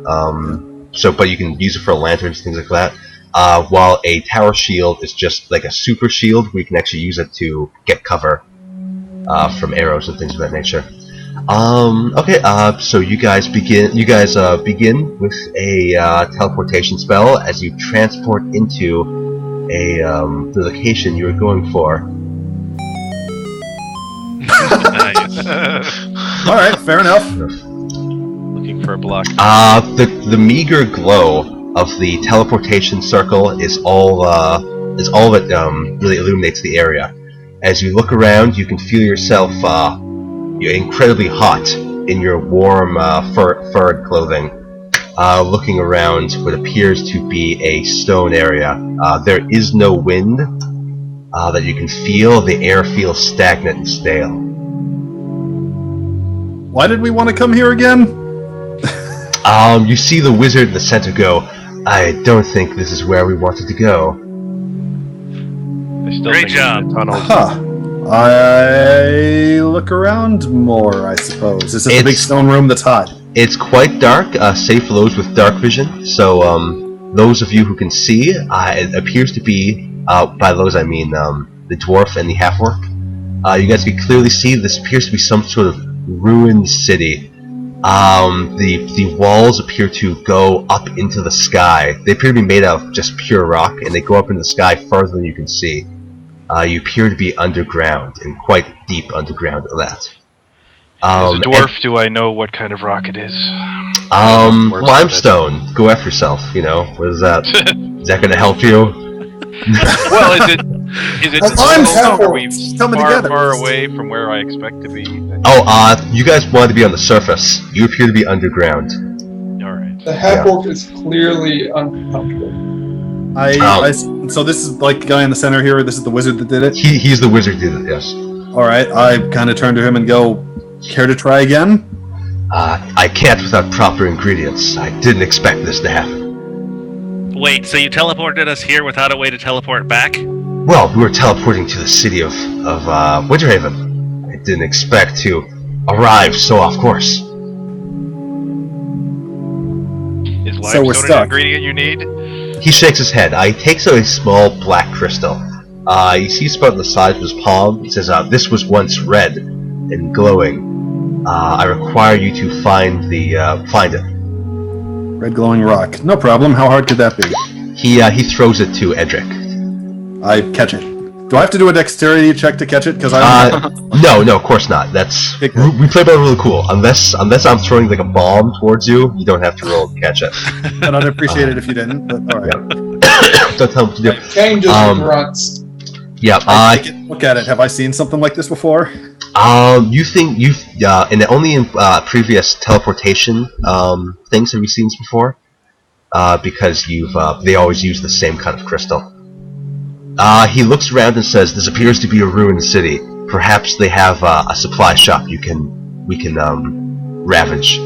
But you can use it for lanterns, things like that. While a tower shield is just like a super shield, we can actually use it to get cover from arrows and things of that nature. So you guys begin with a teleportation spell as you transport into the location you were going for. Nice. Alright, fair enough. Looking for a block. The meager glow of the teleportation circle is all that really illuminates the area. As you look around, you can feel yourself you're incredibly hot in your warm furred clothing. Looking around what appears to be a stone area. There is no wind that you can feel. The air feels stagnant and stale. Why did we want to come here again? You see the wizard in the center go, I don't think this is where we wanted to go. Great job. Huh. I look around more, I suppose. Is this a big stone room that's hot? It's quite dark, save for those with dark vision. So, those of you who can see, it appears to be, by those I mean the dwarf and the half-orc. You guys can clearly see this appears to be some sort of ruined city. The walls appear to go up into the sky. They appear to be made out of just pure rock, and they go up into the sky further than you can see. You appear to be underground, and quite deep underground at that. As a dwarf, do I know what kind of rock it is? Limestone. Go F yourself, you know. What is that? Is that going to help you? Well, is it limestone? Are we far away from where I expect to be? You guys wanted to be on the surface. You appear to be underground. Alright. The half-orc is clearly uncomfortable. So this is like the guy in the center here, this is the wizard that did it? He's the wizard who did it, yes. Alright, I kind of turn to him and go, care to try again? I can't without proper ingredients. I didn't expect this to happen. Wait, so you teleported us here without a way to teleport back? Well, we were teleporting to the city of Winterhaven. I didn't expect to arrive so off course. Is So we're limestone stuck. an ingredient you need? He shakes his head. He takes out a small black crystal. You see it's about the size of his palm. He says, this was once red and glowing. I require you to find it. Red glowing rock. No problem, how hard could that be? He throws it to Edric. I catch it. Do I have to do a dexterity check to catch it? Because I don't No, of course not. That's we play by really cool. Unless I'm throwing like a bomb towards you, you don't have to roll to catch it. And I'd appreciate it if you didn't, but alright. Don't tell him what to do. Kane just grunts. Yeah, Look at it. Have I seen something like this before? You think you've only in previous teleportation things have you seen this before? Because they always use the same kind of crystal. He looks around and says, "This appears to be a ruined city. Perhaps they have a supply shop we can ravage."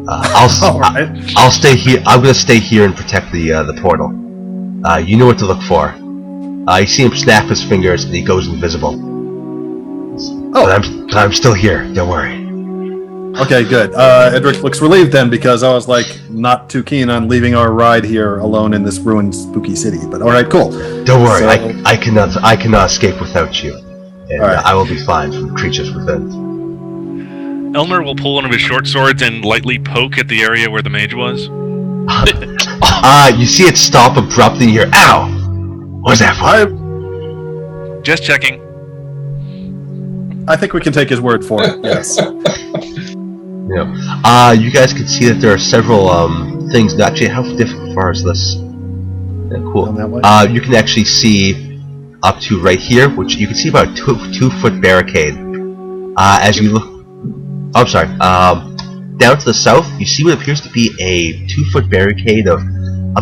I'll stay here. I'm gonna stay here and protect the portal. You know what to look for. You see him snap his fingers and he goes invisible. Oh, but I'm still here. Don't worry. Okay, good. Edric looks relieved then, because I was like not too keen on leaving our ride here alone in this ruined, spooky city. But all right, cool. Don't worry. So, I cannot escape without you, and right. I will be fine from creatures within. Elmer will pull one of his short swords and lightly poke at the area where the mage was. You see it stop abruptly here. Ow! What was that for? Just checking. I think we can take his word for it. Yes. Yeah. You guys can see that there are several things. Actually, how far is this? Yeah, cool. You can actually see up to right here, which you can see about a 2-foot barricade. As you look, I'm sorry. Down to the south, you see what appears to be a 2-foot barricade of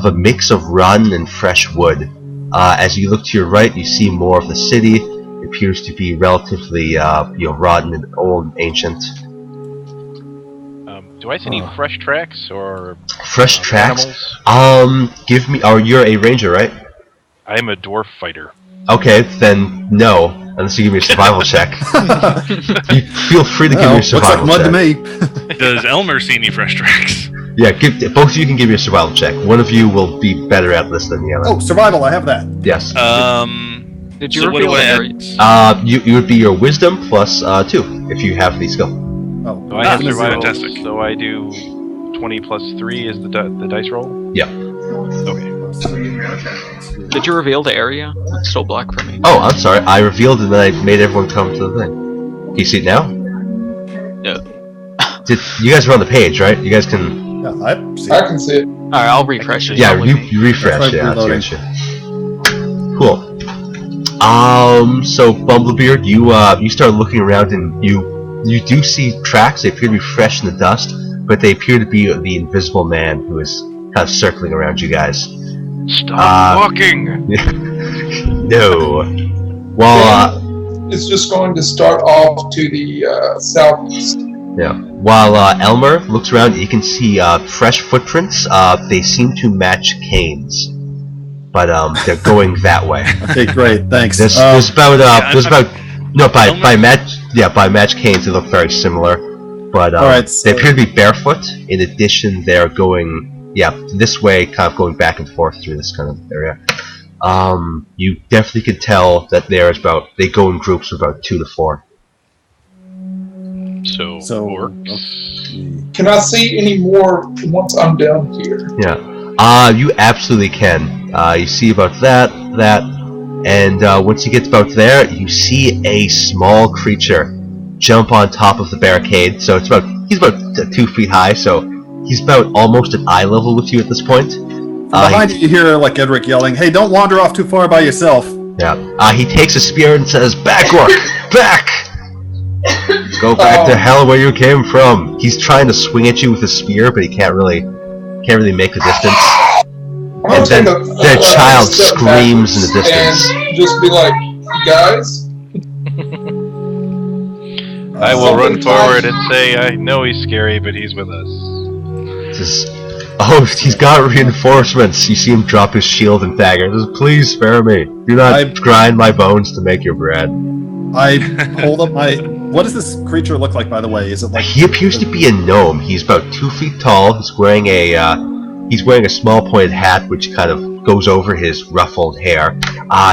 a mix of run and fresh wood. As you look to your right, you see more of the city. It appears to be relatively, rotten and old and ancient. Do I see any fresh tracks or fresh tracks? Animals? Give me. Oh, you're a ranger, right? I am a dwarf fighter. Okay, then no. Unless you give me a survival check. You feel free to give me a survival check. Looks like mud to me. Does Elmer see any fresh tracks? Yeah, both of you can give me a survival check. One of you will be better at this than the other. Oh, survival! I have that. Yes. Did you So what do reveal I areas? You would be your wisdom plus 2 if you have the skill. Oh, So I have wisdom is survival, zero. fantastic. so I do 20 plus 3 is the dice roll? Yeah. Okay. Did you reveal the area? It's still black for me. Oh, I'm sorry. I revealed and then I made everyone come to the thing. Can you see it now? No. You guys are on the page, right? You guys can. Yeah, I see. I can see it. Alright, I'll refresh it. Yeah, Probably you refresh. That's right, Yeah, reloading. that's cool. So Bumblebeard, you start looking around and you do see tracks. They appear to be fresh in the dust, but they appear to be the invisible man who is kind of circling around you guys. Stop walking! No. Well, It's just going to start off to the southeast. yeah. While Elmer looks around, you can see fresh footprints. They seem to match Kane's, but they're going that way. Okay, great. Thanks. There's by match Kane's they look very similar, but Alright, so- they appear to be barefoot. In addition, they're going this way, kind of going back and forth through this kind of area. You definitely could tell that they go in groups of about 2 to 4. So orcs. Can I see any more once I'm down here? Yeah. You absolutely can. You see about that, and once you get about there, you see a small creature jump on top of the barricade. So he's about 2 feet high, so he's about almost at eye level with you at this point. Behind you hear like Edric yelling, "Hey, don't wander off too far by yourself." Yeah. He takes a spear and says, "Back, orc! Back! Go back to hell where you came from." He's trying to swing at you with a spear, but he can't really make the distance. And then the child screams in the distance. And just be like, guys. I will run forward and say, I know he's scary, but he's with us. He's got reinforcements. You see him drop his shield and dagger. He says, "Please spare me. Do not grind my bones to make your bread." I hold up my. What does this creature look like, by the way? Is it like? He appears to be a gnome. He's about 2 feet tall. He's wearing a small pointed hat, which kind of goes over his ruffled hair.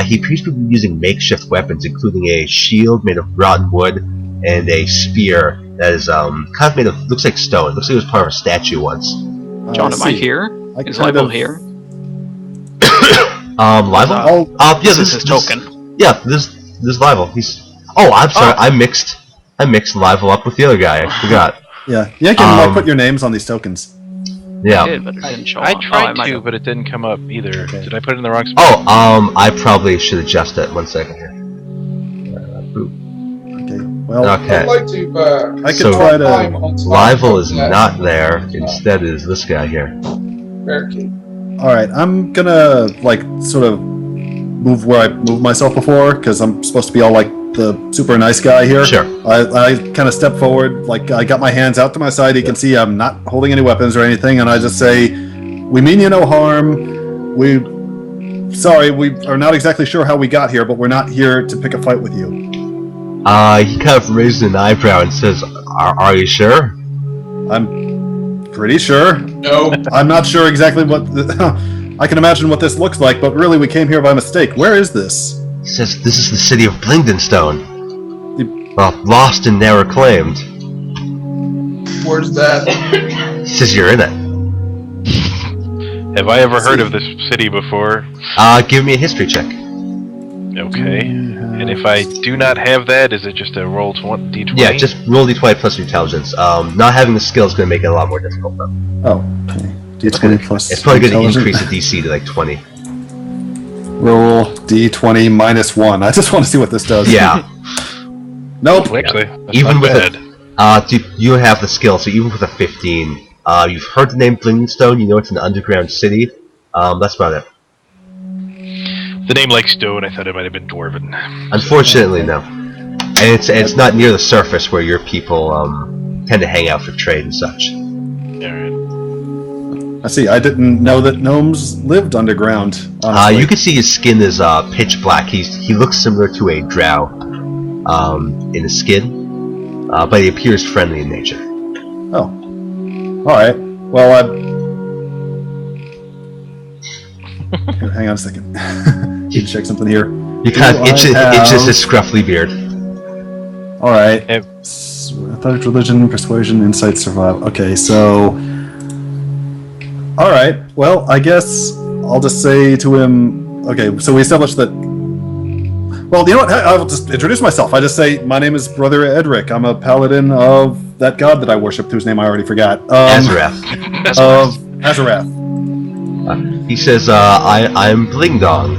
He appears to be using makeshift weapons, including a shield made of rotten wood and a spear that is kind of made of looks like stone. Looks like it was part of a statue once. John, am I here? Is Libel here? Libel? Yeah, this is his token. Yeah, this Libel. He's. Oh, I'm sorry. I mixed Libel up with the other guy. I forgot. Yeah, you can put your names on these tokens. Yeah. I did, but it didn't show I up. tried to, but it didn't come up either. Okay. Did I put it in the wrong spot? Oh, I probably should adjust it. 1 second here. Boop. Okay. Well, Okay. I'd like to. I could So, try to. Libel is not there. Instead, is this guy here. Barricade. All right, I'm gonna like sort of move where I moved myself before because I'm supposed to be all like the super nice guy here. Sure. I kind of step forward, like I got my hands out to my side. You can see I'm not holding any weapons or anything, and I just say, "We mean you no harm. We are not exactly sure how we got here, but we're not here to pick a fight with you." He kind of raises an eyebrow and says, "Are you sure?" I'm pretty sure. No. I'm not sure exactly what. I can imagine what this looks like, but really we came here by mistake. Where is this? He says, "This is the city of Blingdenstone. Well, lost and never claimed." Where's that? He says, "You're in it." Have I ever heard of this city before? Give me a history check. Okay. And if I do not have that, is it just a roll d20? Yeah, just roll d20 plus your intelligence. Not having the skill is going to make it a lot more difficult, though. Oh, okay. D20 plus. It's probably going to intelligence. increase the DC to like 20. Roll D20 minus 1. I just want to see what this does. Yeah. Nope. Actually, that's Even not with bad. you have the skill, so even with a 15, you've heard the name Blingdenstone. You know it's an underground city. That's about it. The name like Stone, I thought it might have been Dwarven. Unfortunately, no. And it's not near the surface where your people tend to hang out for trade and such. Alright. I see. I didn't know that gnomes lived underground. Honestly. You can see his skin is pitch black. He looks similar to a drow in his skin, but he appears friendly in nature. Oh. All right. Well, hang on a second. Need to check something here. You kind of itches his scruffy beard. All right. Yep. Athletic, religion, persuasion, insight, survival. Okay, so. All right. Well, I guess I'll just say to him. Okay, so we established that. Well, you know what? I'll just introduce myself. I just say my name is Brother Edric. I'm a paladin of that god that I worshipped, whose name I already forgot. Azarath. Of Azarath. He says, I'm Blingdenstone.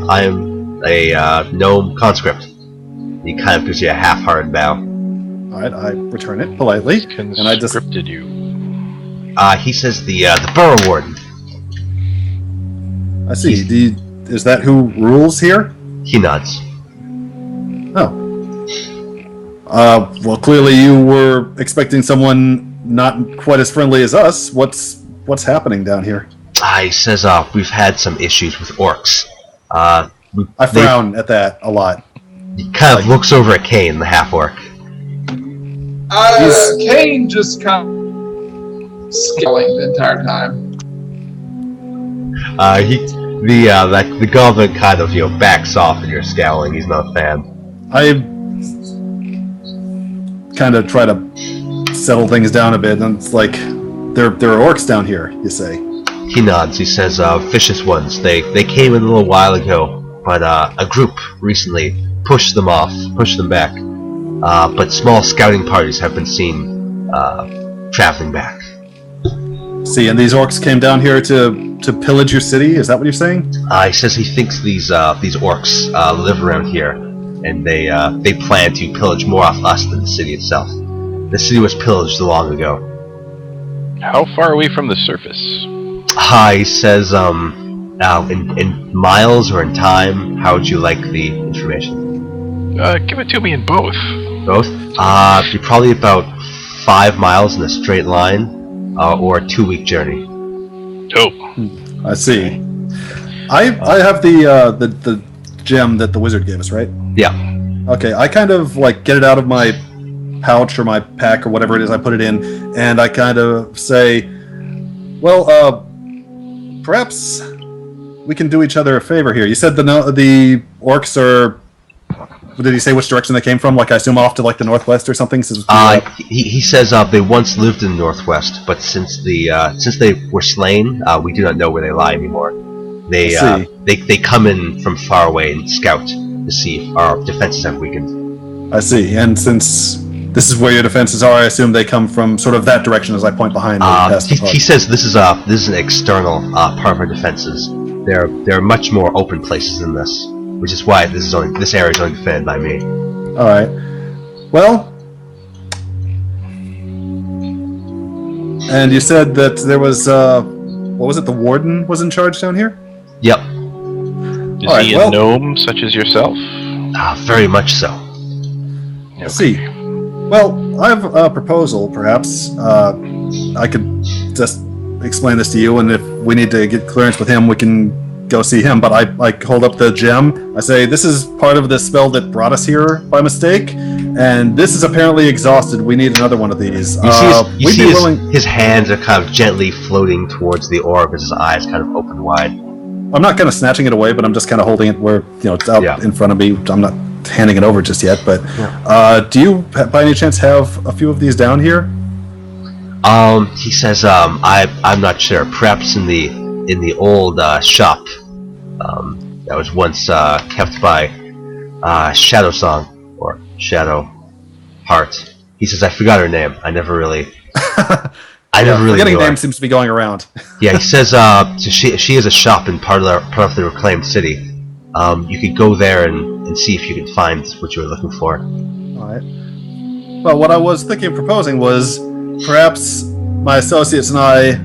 I'm a gnome conscript. He kind of gives you a half-hearted bow. Alright, I return it politely. And I just Conscripted you. He says the Borough Warden. I see. Is that who rules here? He nods. Oh. Well, clearly you were expecting someone not quite as friendly as us. What's happening down here? He says, we've had some issues with orcs. I frown at that a lot. He kind of looks over at Kane, the half-orc. Kane just kind of scowling the entire time. The goblin kind of backs off, and you're scowling. He's not a fan. I kind of try to settle things down a bit, and it's like there are orcs down here. You say? He nods. He says, "Vicious ones. They came in a little while ago, but a group recently pushed them back. But small scouting parties have been seen traveling back." See, and these orcs came down here to pillage your city? Is that what you're saying? He says he thinks these orcs live around here, and they plan to pillage more off us than the city itself. The city was pillaged long ago. How far away from the surface? He says, in miles or in time, how would you like the information? Give it to me in both. Both? You're probably about 5 miles in a straight line, or a 2-week journey. Oh. I see. I have the gem that the wizard gave us, right? Yeah. Okay, I kind of get it out of my pouch or my pack or whatever it is I put it in, and I kind of say, well, perhaps we can do each other a favor here. You said the orcs are. Did he say which direction they came from? I assume off to the northwest or something. He says they once lived in the northwest, but since they were slain, we do not know where they lie anymore. They come in from far away and scout to see if our defenses have weakened. I see. And since this is where your defenses are, I assume they come from sort of that direction as I point behind. He says this is an external part of our defenses. There are much more open places than this, which is why this area is only defended by me. All right. Well, and you said that there was what was it? The warden was in charge down here. Yep. Is he a gnome such as yourself? Very much so. I see. Well, I have a proposal, perhaps. I could just explain this to you, and if we need to get clearance with him, we can go see him. But I hold up the gem. I say, this is part of the spell that brought us here by mistake, and this is apparently exhausted. We need another one of these. You see his hands are kind of gently floating towards the orb as his eyes kind of open wide. I'm not kind of snatching it away, but I'm just kind of holding it where it's out in front of me. I'm not handing it over just yet. But do you, by any chance, have a few of these down here? He says, I'm not sure. Perhaps in the old shop that was once kept by Shadow Song or Shadow Heart. He says, I forgot her name. I never really. Forgetting names seems to be going around. Yeah, he says she has a shop in part of the reclaimed city. You could go there and see if you can find what you were looking for. All right. Well, what I was thinking of proposing was perhaps my associates and I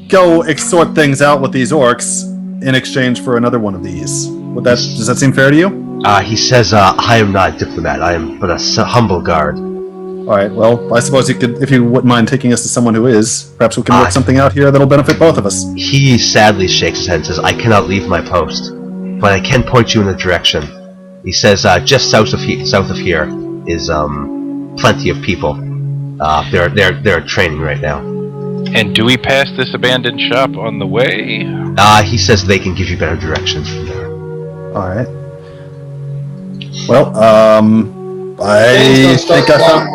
go sort things out with these orcs in exchange for another one of these. Does that seem fair to you? He says, I am not a diplomat. I am but a humble guard. All right. Well, I suppose you could, if you wouldn't mind taking us to someone who is. Perhaps we can work something out here that'll benefit both of us. He sadly shakes his head and says, I cannot leave my post, but I can point you in a direction. He says, just south of here is plenty of people. They're training right now. And do we pass this abandoned shop on the way? He says they can give you better directions from there. All right. Well, I think I found.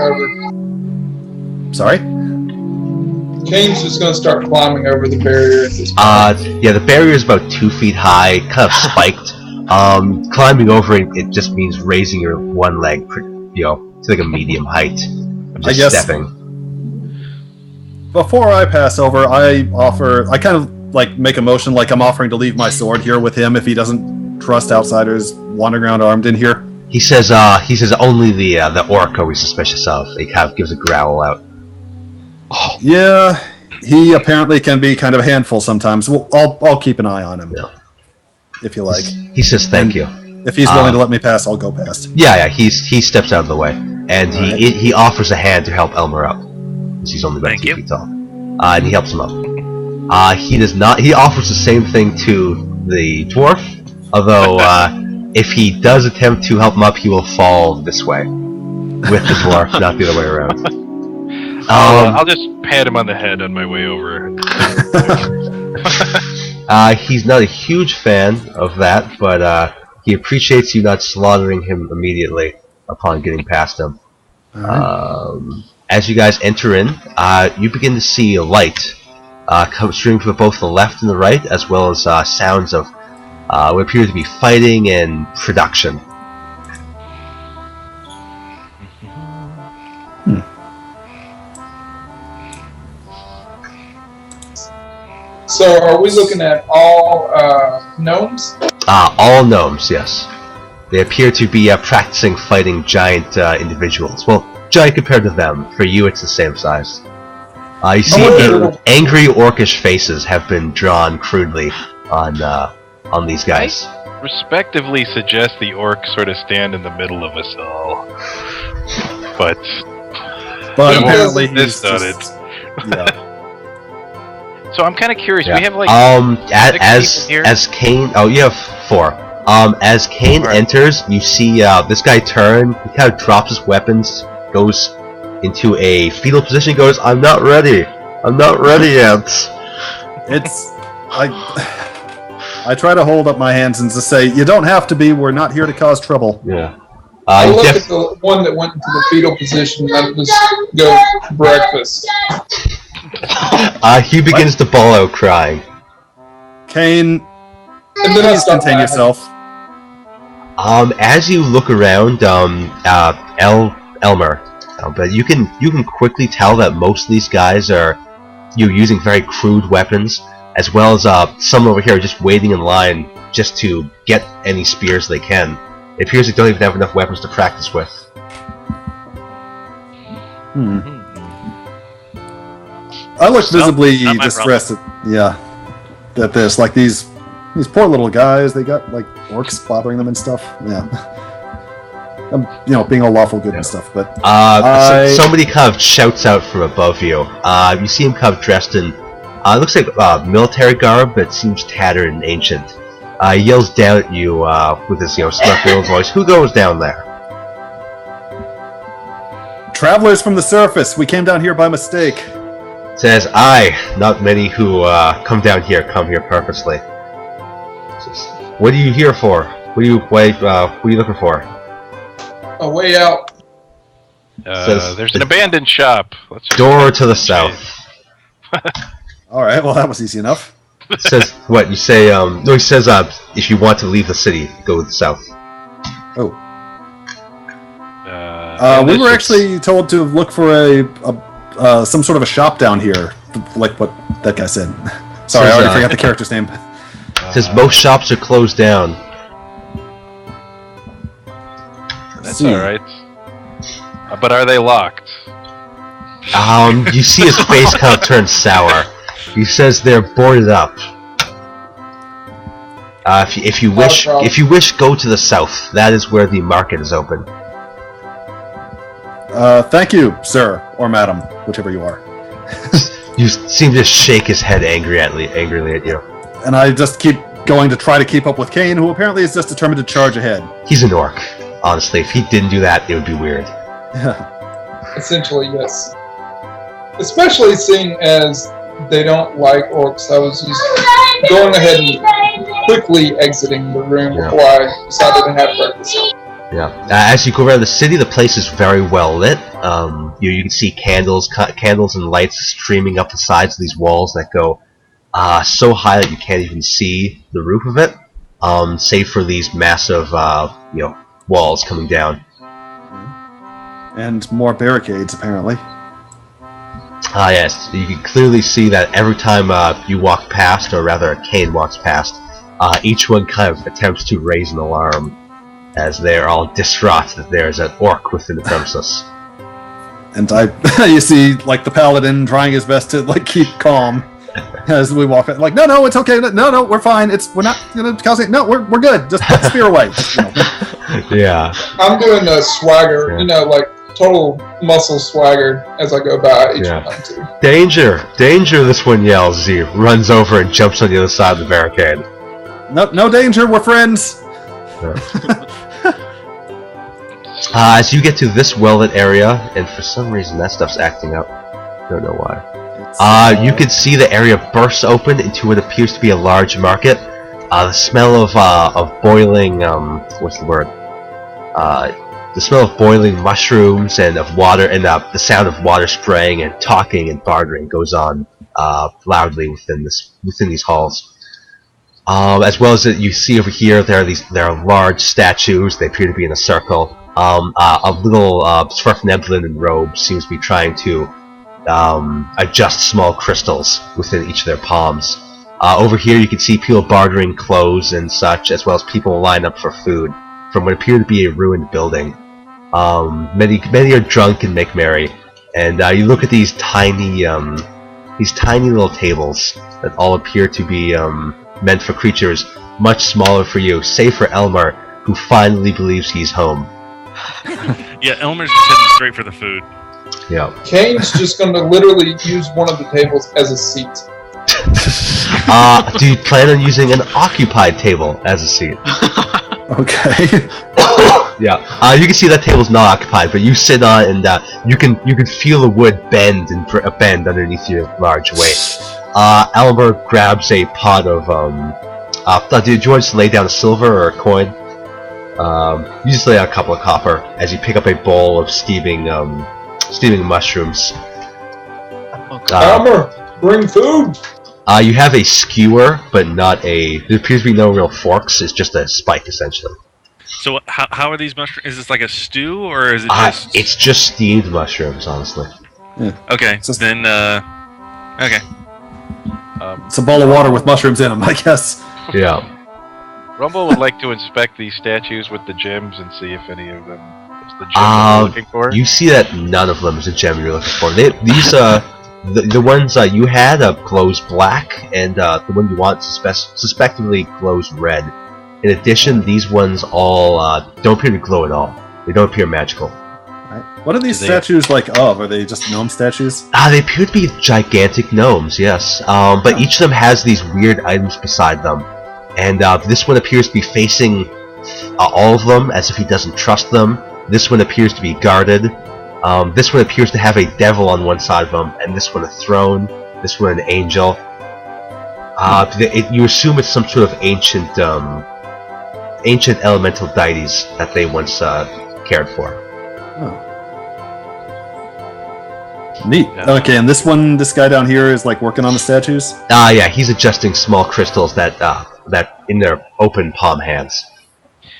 Sorry. Kane's just going to start climbing over the barrier at this point. Yeah, the barrier is about 2 feet high, kind of spiked. Climbing over it just means raising your one leg, to like a medium height. Just stepping. Before I pass over, I kind of like make a motion like I'm offering to leave my sword here with him if he doesn't trust outsiders wandering around armed in here. He says only the orc are we suspicious of. He kind of gives a growl out. Oh. Yeah, he apparently can be kind of a handful sometimes. Well, I'll keep an eye on him, if you like. He says thank you. If he's willing to let me pass, I'll go past. Yeah. He steps out of the way, and he offers a hand to help Elmer up. He's only about 2 feet tall, and he helps him up. He does not. He offers the same thing to the dwarf, although if he does attempt to help him up, he will fall this way with the dwarf, not the other way around. I'll just pat him on the head on my way over. He's not a huge fan of that, but he appreciates you not slaughtering him immediately upon getting past him. As you guys enter in, you begin to see a light come streaming from both the left and the right, as well as sounds of what appear to be fighting and production. So, are we looking at all gnomes? All gnomes, yes. They appear to be practicing fighting giant individuals. Well, giant compared to them. For you, it's the same size. You see angry orcish faces have been drawn crudely on these guys. I respectively suggest the orcs sort of stand in the middle of us all. But apparently he's done it. Yeah. So I'm kind of curious. Yeah. We have like as Kane. Oh, you have 4. As Kane enters, you see this guy turn. He kind of drops his weapons, goes into a fetal position. Goes, "I'm not ready. I'm not ready yet." I try to hold up my hands and just say, "You don't have to be. We're not here to cause trouble." Yeah. I look at the one that went into the fetal position and I just go breakfast. He begins to bawl out crying. Kane, And then I please start contain laughing. yourself. As you look around, Elmer, but you can quickly tell that most of these guys are using very crude weapons, as well as some over here are just waiting in line just to get any spears they can. It appears they don't even have enough weapons to practice with. I look visibly not my distressed at this. Like these poor little guys, they got like orcs bothering them and stuff. Yeah. Being all lawful good and stuff, but somebody kind of shouts out from above you. You see him kind of dressed in looks like military garb, but seems tattered and ancient. He yells down at you with his snarky little voice. "Who goes down there?" travelers from the surface. We came down here by mistake. Says, "I, not many who come down here come here purposely." Says, "What are you here for? What are you looking for?" A way out. Says, There's an abandoned shop. Let's just "Door to the south." All right, well that was easy enough. Says what you say? No, he says if you want to leave the city, go to the south. Oh. and We were this actually told to look for a some sort of a shop down here, like what that guy said. Sorry, I Says, already forgot the character's name. Says most shops are closed down. That's alright. But are they locked? You see his face kind of turn sour. He says they're boarded up. If you wish, go to the south. That is where the market is open. Thank you, sir or madam, whichever you are. You seem to shake his head angrily at you. And I just keep going to try to keep up with Kane, who apparently is just determined to charge ahead. He's an orc. Honestly, if he didn't do that, it would be weird. Essentially, yes. especially seeing as they don't like orcs, I was just going ahead and quickly exiting the room before I decided to have breakfast. Yeah. As you go around the city, the place is very well lit. You can see candles and lights streaming up the sides of these walls that go so high that you can't even see the roof of it, save for these massive, walls coming down. And more barricades, apparently. Yes, you can clearly see that every time you walk past, or rather Kane walks past, each one kind of attempts to raise an alarm, as they're all distraught that there's an orc within the premises. And you see, like, the paladin trying his best to, like, keep calm as we walk. Like, no, it's okay. No, we're fine. We're not gonna cause it. No, we're good. Just put the spear away. Yeah. I'm doing a swagger, like total muscle swagger as I go by each one too. Danger! This one yells as he runs over and jumps on the other side of the barricade. No danger. We're friends. As you get to this well-lit area, and for some reason that stuff's acting up. Don't know why. You can see the area bursts open into what appears to be a large market. The smell of boiling, what's the word? The smell of boiling mushrooms and of water, and the sound of water spraying and talking and bartering goes on loudly within these halls. As well as you see over here, there are large statues. They appear to be in a circle. A little Swarfneblin in robes seems to be trying to adjust small crystals within each of their palms. Over here you can see people bartering clothes and such, as well as people line up for food from what appear to be a ruined building. Many are drunk and make merry, and you look at these tiny little tables that all appear to be meant for creatures much smaller for you, save for Elmar, who finally believes he's home. Yeah, Elmer's just heading straight for the food. Yeah. Kane's just going to literally use one of the tables as a seat. Do you plan on using an occupied table as a seat? Okay. Yeah. You can see that table's not occupied, but you sit on it, and you can feel the wood bend underneath your large weight. Elmer grabs a pot of did you want to lay down a silver or a coin? You just lay out a couple of copper as you pick up a bowl of steaming mushrooms. Elmer, bring food. You have a skewer, but not a. There appears to be no real forks. It's just a spike, essentially. So how are these mushrooms? Is this like a stew, or is it just? It's just steamed mushrooms, honestly. Yeah. Okay. Then okay. It's a bowl of water with mushrooms in them, I guess. Yeah. Rumble would like to inspect these statues with the gems and see if any of them is the gem that we're looking for. You see that none of them is a gem you're looking for. These the ones you had glows black, and the one you want suspectively glows red. In addition, these ones all don't appear to glow at all. They don't appear magical. What are these statues like of? Are they just gnome statues? They appear to be gigantic gnomes, yes. But each of them has these weird items beside them. And this one appears to be facing all of them as if he doesn't trust them. This one appears to be guarded. This one appears to have a devil on one side of them, and this one a throne. This one an angel. You assume it's some sort of ancient elemental deities that they once cared for. Oh. Neat. Okay, and this guy down here is like working on the statues? Yeah, he's adjusting small crystals that in their open palm hands.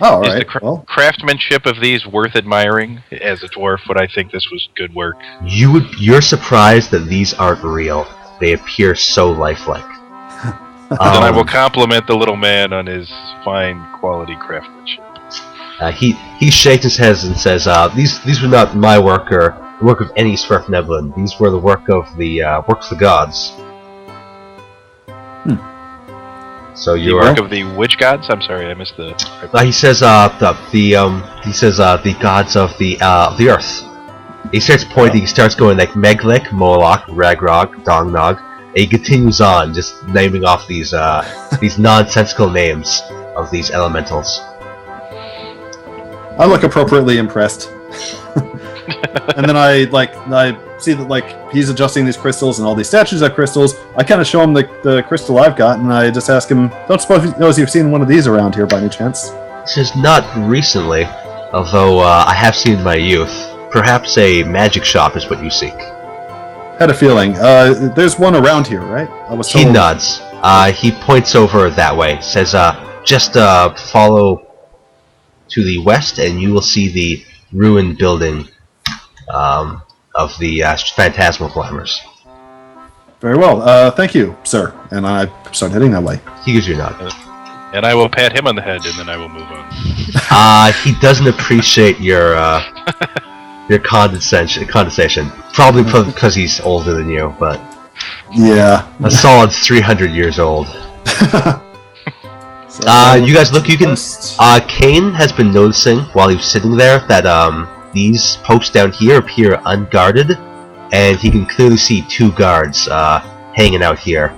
Oh, all Is right. the craftsmanship of these worth admiring? As a dwarf, would I think this was good work? You're surprised that these aren't real. They appear so lifelike. Then I will compliment the little man on his fine quality craftsmanship. He shakes his head and says, "These were not my work or the work of any Swarfneblin. These were the work of the gods." So The work of the witch gods? I'm sorry, I missed the. He says the gods of the earth. He starts pointing. He starts going like Meglek, Moloch, Ragrog, Dongnog. And he continues on, just naming off these nonsensical names of these elementals. I look appropriately impressed. And then I see that like he's adjusting these crystals and all these statues have crystals. I kind of show him the crystal I've got, and I just ask him, "Don't suppose he knows you've seen one of these around here by any chance?" This is not recently, although I have seen in my youth. Perhaps a magic shop is what you seek. Had a feeling. There's one around here, right? I was told. He nods. He points over that way. Says, "Just follow to the west, and you will see the ruined building of the phantasmal glamours." Very well. Thank you, sir. And I start heading that way. He gives you a nod. And I will pat him on the head, and then I will move on. He doesn't appreciate your condescension. Probably because he's older than you, but yeah, a solid 300 years old. You guys look. You can. Kane has been noticing while he was sitting there that these posts down here appear unguarded, and he can clearly see 2 guards hanging out here,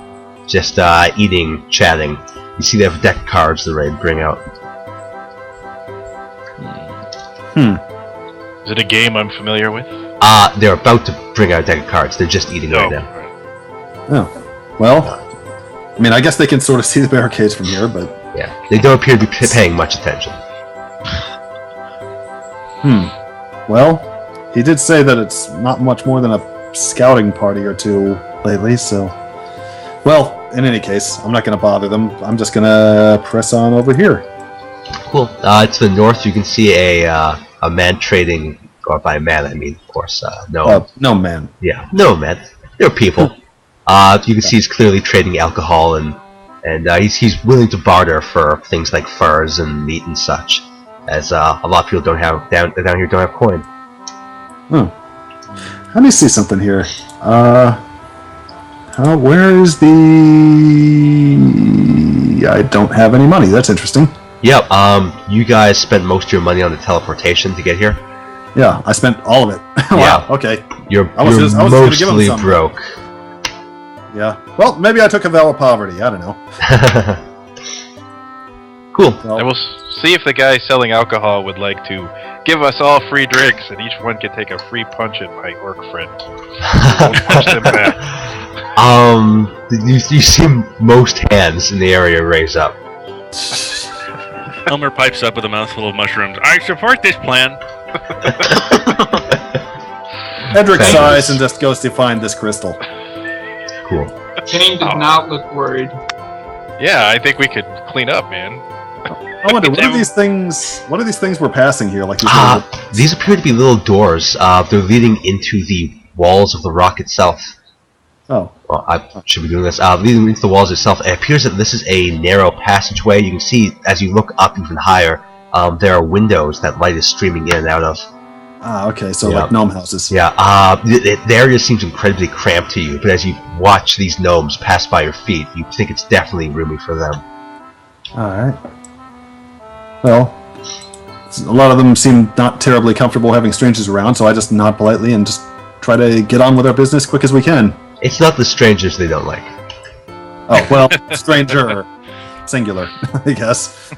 just eating, chatting. You see they have a deck of cards they're ready to bring out. Is it a game I'm familiar with? They're about to bring out a deck of cards. They're just eating right now. Oh, well. I mean, I guess they can sort of see the barricades from here, but yeah, they don't appear to be paying much attention. Well, he did say that it's not much more than a scouting party or two lately, so. Well, in any case, I'm not going to bother them. I'm just going to press on over here. Cool. To the north, you can see a man trading, or by man I mean, of course, no. No man. Yeah, no man. They're people. You can see he's clearly trading alcohol, and he's willing to barter for things like furs and meat and such, as a lot of people don't have down here don't have coin. Let me see something here. Where is the? I don't have any money. That's interesting. Yep. You guys spent most of your money on the teleportation to get here. Yeah, I spent all of it. Wow. Yeah. Okay. You're I was just gonna give him mostly some. broke. Yeah. Well, maybe I took a vow of poverty. I don't know. Cool. Well, I will see if the guy selling alcohol would like to give us all free drinks, and each one can take a free punch at my orc friend. We won't punch them back. You see most hands in the area raise up. Elmer pipes up with a mouthful of mushrooms. I support this plan. Edric sighs and just goes to find this crystal. Cool. Kane did not look worried. Yeah, I think we could clean up, man. I wonder, what are these things we're passing here? Like these appear to be little doors. They're leading into the walls of the rock itself. Oh. Well, I should be doing this. Leading into the walls itself, it appears that this is a narrow passageway. You can see, as you look up even higher, there are windows that light is streaming in and out of. Ah, okay, so like gnome houses. Yeah, the area seems incredibly cramped to you, but as you watch these gnomes pass by your feet, you think it's definitely roomy for them. Alright. Well, a lot of them seem not terribly comfortable having strangers around, so I just nod politely and just try to get on with our business quick as we can. It's not the strangers they don't like. Oh, well, stranger. Singular, I guess.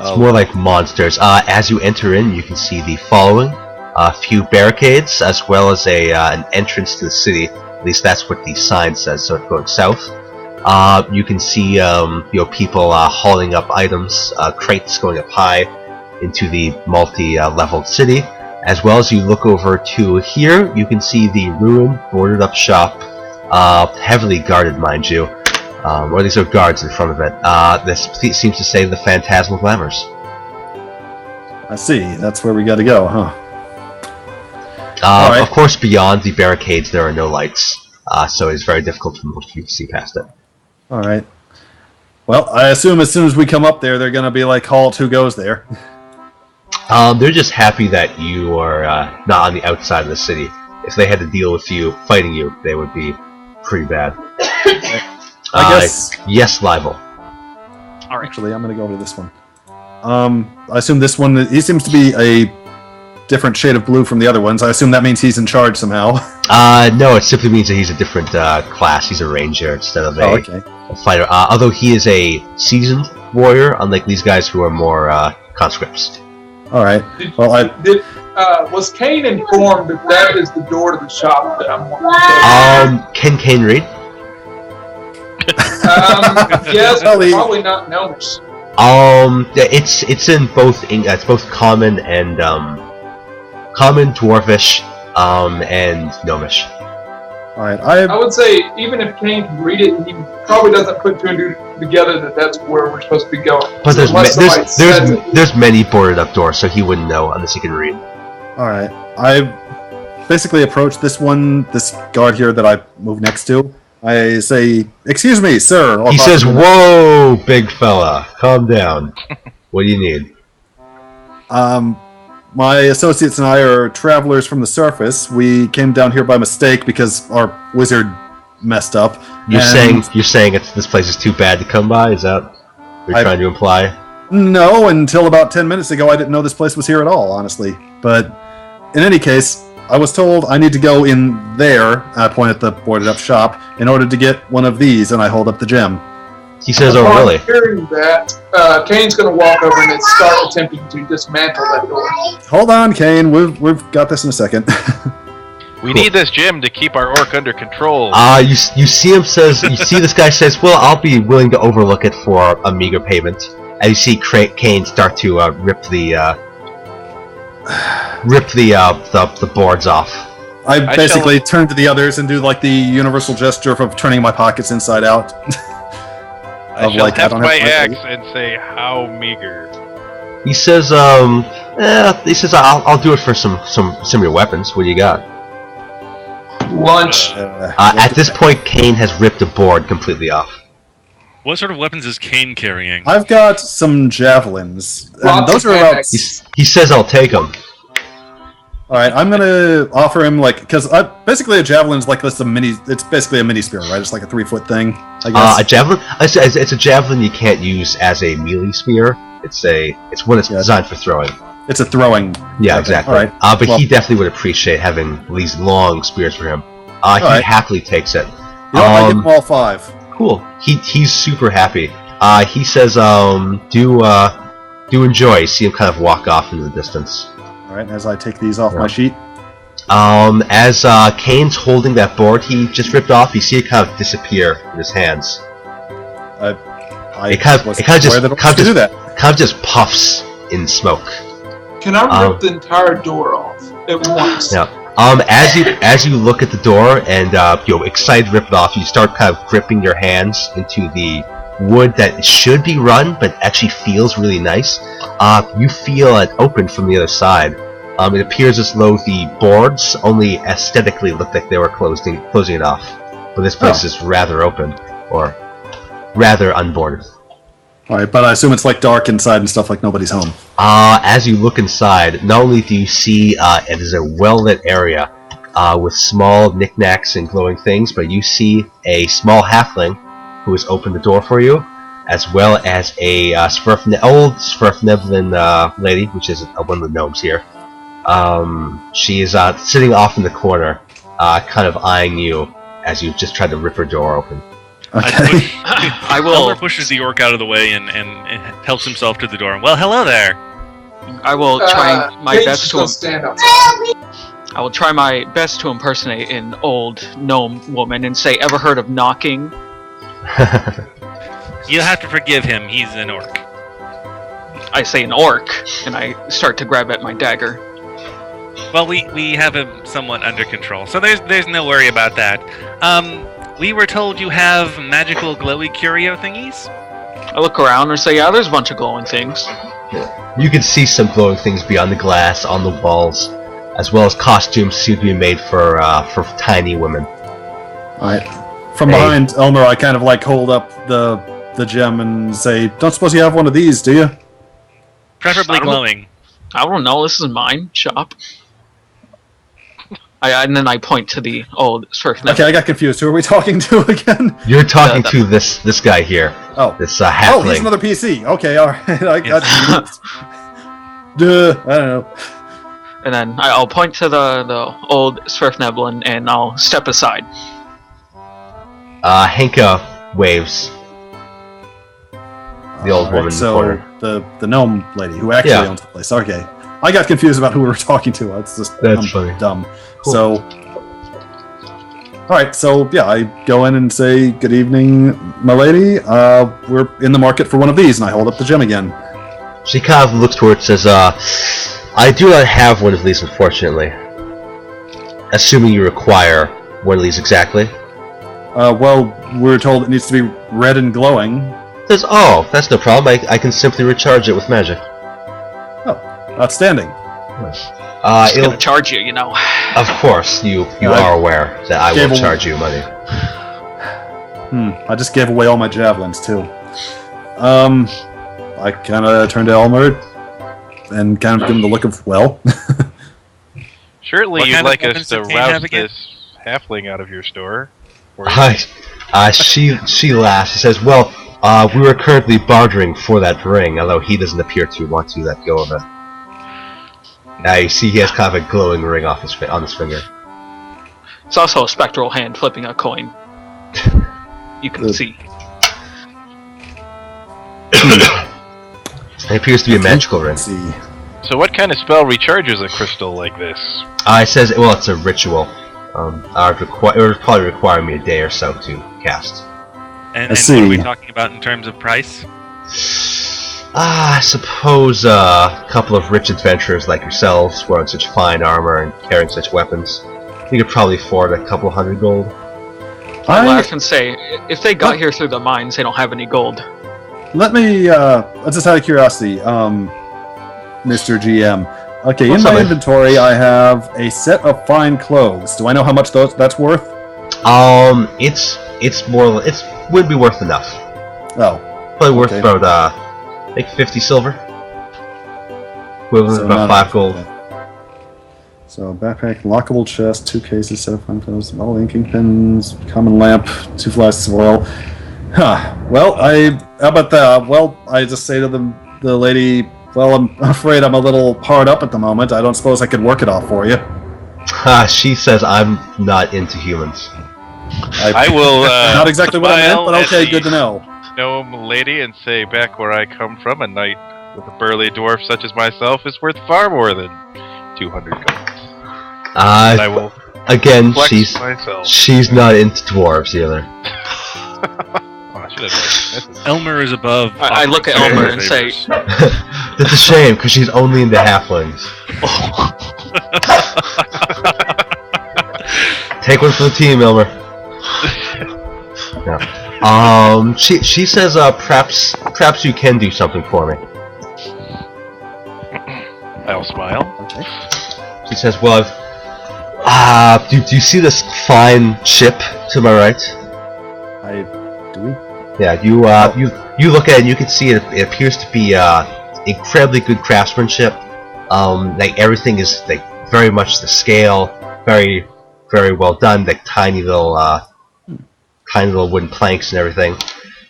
It's more like monsters. As you enter in, you can see the following. A few barricades, as well as an entrance to the city. At least that's what the sign says, so it's going south. You can see people hauling up items, crates going up high into the multi-leveled city. As well as you look over to here, you can see the ruined, boarded-up shop, heavily guarded, mind you. Or these are guards in front of it. This seems to say the Phantasmal Glamours. I see. That's where we gotta go, huh? Of course, beyond the barricades, there are no lights, so it's very difficult for most people to see past it. Alright. Well, I assume as soon as we come up there, they're gonna be like, halt, who goes there? They're just happy that you are not on the outside of the city. If they had to deal with you, fighting you, they would be pretty bad. I guess. Yes, Livel. All right. Actually, I'm going to go over to this one. I assume this one, he seems to be a different shade of blue from the other ones. I assume that means he's in charge somehow. No, it simply means that he's a different class. He's a ranger instead of a fighter. Although he is a seasoned warrior, unlike these guys who are more conscripts. Alright. Well, I Was Kane informed that is the door to the shop that I'm wanting to go? Can Kane read? Yes, probably not gnomish. It's in both. It's both common and common, dwarvish, and gnomish. All right, I would say even if Kane can read it, he probably doesn't put two and two together that that's where we're supposed to be going. But So there's many boarded up doors, so he wouldn't know unless he can read. all right. I basically approach this guard here that I move next to. I say, "Excuse me, sir." He says, "Whoa, big fella, calm down. What do you need?" My associates and I are travelers from the surface. We came down here by mistake because our wizard messed up. You're saying this place is too bad to come by? Is that what you're trying to imply? No, until about 10 minutes ago, I didn't know this place was here at all, honestly. But in any case, I was told I need to go in there. I point at the boarded up shop in order to get one of these, and I hold up the gem. He says, "Oh, really?" Hearing that, Kane's going to walk over and start attempting to dismantle that door. Hold on, Kane. We've got this in a second. We need this gem to keep our orc under control. You see him says. You see this guy says, "Well, I'll be willing to overlook it for a meager payment." And you see Kane start to rip the boards off. I basically turn to the others and do like the universal gesture of turning my pockets inside out. I shall heft my axe and say, "How meager." He says, I'll do it for some of your weapons. What do you got?" Lunch. At this point, Kane has ripped a board completely off. What sort of weapons is Kane carrying? I've got some javelins. And those are about. He says, "I'll take them." All right, I'm gonna offer him because basically a javelin's like this. It's basically a mini spear, right? It's like a 3-foot thing. I guess. A javelin. It's a javelin you can't use as a melee spear. It's one that's designed for throwing. It's a throwing. Yeah, exactly. All right. But he definitely would appreciate having these long spears for him. He happily takes it. I give him all 5. Cool. He's super happy. He says, "Do enjoy." See him kind of walk off into the distance. All right. As I take these off my sheet. As Kane's holding that board he just ripped off, you see it kind of disappear in his hands. It kind of just puffs in smoke. Can I rip the entire door off at once? Yeah. As you look at the door and excited to rip it off, you start kind of gripping your hands into the wood that should be run, but actually feels really nice. You feel it open from the other side. It appears as though the boards only aesthetically look like they were closing it off, but this place is rather open, or rather unboarded. All right, but I assume it's like dark inside and stuff, like nobody's home. As you look inside, not only do you see it is a well-lit area with small knickknacks and glowing things, but you see a small halfling who has opened the door for you, as well as a old Svirfneblin lady, which is one of the gnomes here. She is sitting off in the corner, kind of eyeing you as you just tried to rip her door open. Okay. Elmer pushes the orc out of the way and helps himself to the door. Well, hello there. I will try my best to stand up. I will try my best to impersonate an old gnome woman and say, "Ever heard of knocking?" You'll have to forgive him. He's an orc. I say an orc, and I start to grab at my dagger. Well, we have him somewhat under control, so there's no worry about that. We were told you have magical glowy curio thingies? I look around and say, "Yeah, there's a bunch of glowing things." You can see some glowing things beyond the glass on the walls, as well as costumes soon to be made for tiny women. Alright. From behind Elmer, I kind of hold up the gem and say, "Don't suppose you have one of these, do you?" Preferably glowing. I don't know, this is mine shop. And then I point to the old Svirfneblin. Okay, I got confused. Who are we talking to again? You're talking to this guy here. Oh. This halfling. Oh, he's another PC. Okay, alright. I got confused. Duh, I don't know. And then I'll point to the old Svirfneblin and I'll step aside. Henka waves. The old woman in the corner. The gnome lady who actually owns the place. Okay. I got confused about who we were talking to. That's funny. Dumb. Cool. So, all right. So yeah, I go in and say, "Good evening, my lady. We're in the market for one of these," and I hold up the gem again. She kind of looks towards and says, I do not have one of these, unfortunately. Assuming you require one of these exactly. Well, we're told it needs to be red and glowing. Says, oh, that's no problem. I can simply recharge it with magic. Oh, outstanding. It's going to charge you, you know. Of course, you are aware that I will charge you money. I just gave away all my javelins, too. I kind of turn to Elmer and kind of give him the look of, well... Surely What you'd kind of like us weapons to did Kane have rouse again? this halfling out of your store? She laughs. She says, well, we were currently bartering for that ring, although he doesn't appear to want to let go of it. Now you see he has kind of a glowing ring on his finger. It's also a spectral hand flipping a coin. You can see. It appears to be a magical ring. See. So what kind of spell recharges a crystal like this? It says, well, it's a ritual. It would probably require me a day or so to cast. And what are we talking about in terms of price? I suppose a couple of rich adventurers like yourselves, wearing such fine armor and carrying such weapons, you could probably afford a couple 100 gold. I laugh and say, if they got here through the mines, they don't have any gold. Let me, just out of curiosity, Mr. GM. Okay, in my inventory, I have a set of fine clothes. Do I know how much that's worth? It would be worth enough. Oh. Probably worth about, I think 50 silver. Equivalent about 5 gold. Okay. So, backpack, lockable chest, 2 cases, set of fine clothes, all inking pens, common lamp, 2 flasks of oil. Huh. Well, how about that? Well, I just say to the lady, well, I'm afraid I'm a little hard up at the moment. I don't suppose I could work it off for you. She says I'm not into humans. I will. Not exactly what I meant, but okay, good to know. Gnome lady, and say, back where I come from, a knight with a burly dwarf such as myself is worth far more than 200 gold. I will. Again, myself. She's not into dwarves either. Elmer is above. I look at Elmer and say, "That's a shame, because she's only into halflings." Take one for the team, Elmer. No. She says, perhaps you can do something for me. I'll smile. Okay. She says, well, do you see this fine ship to my right? Do we? Yeah, you look at it and you can see it appears to be incredibly good craftsmanship. Like everything is like very much the scale, very, very well done, like tiny little wooden planks and everything.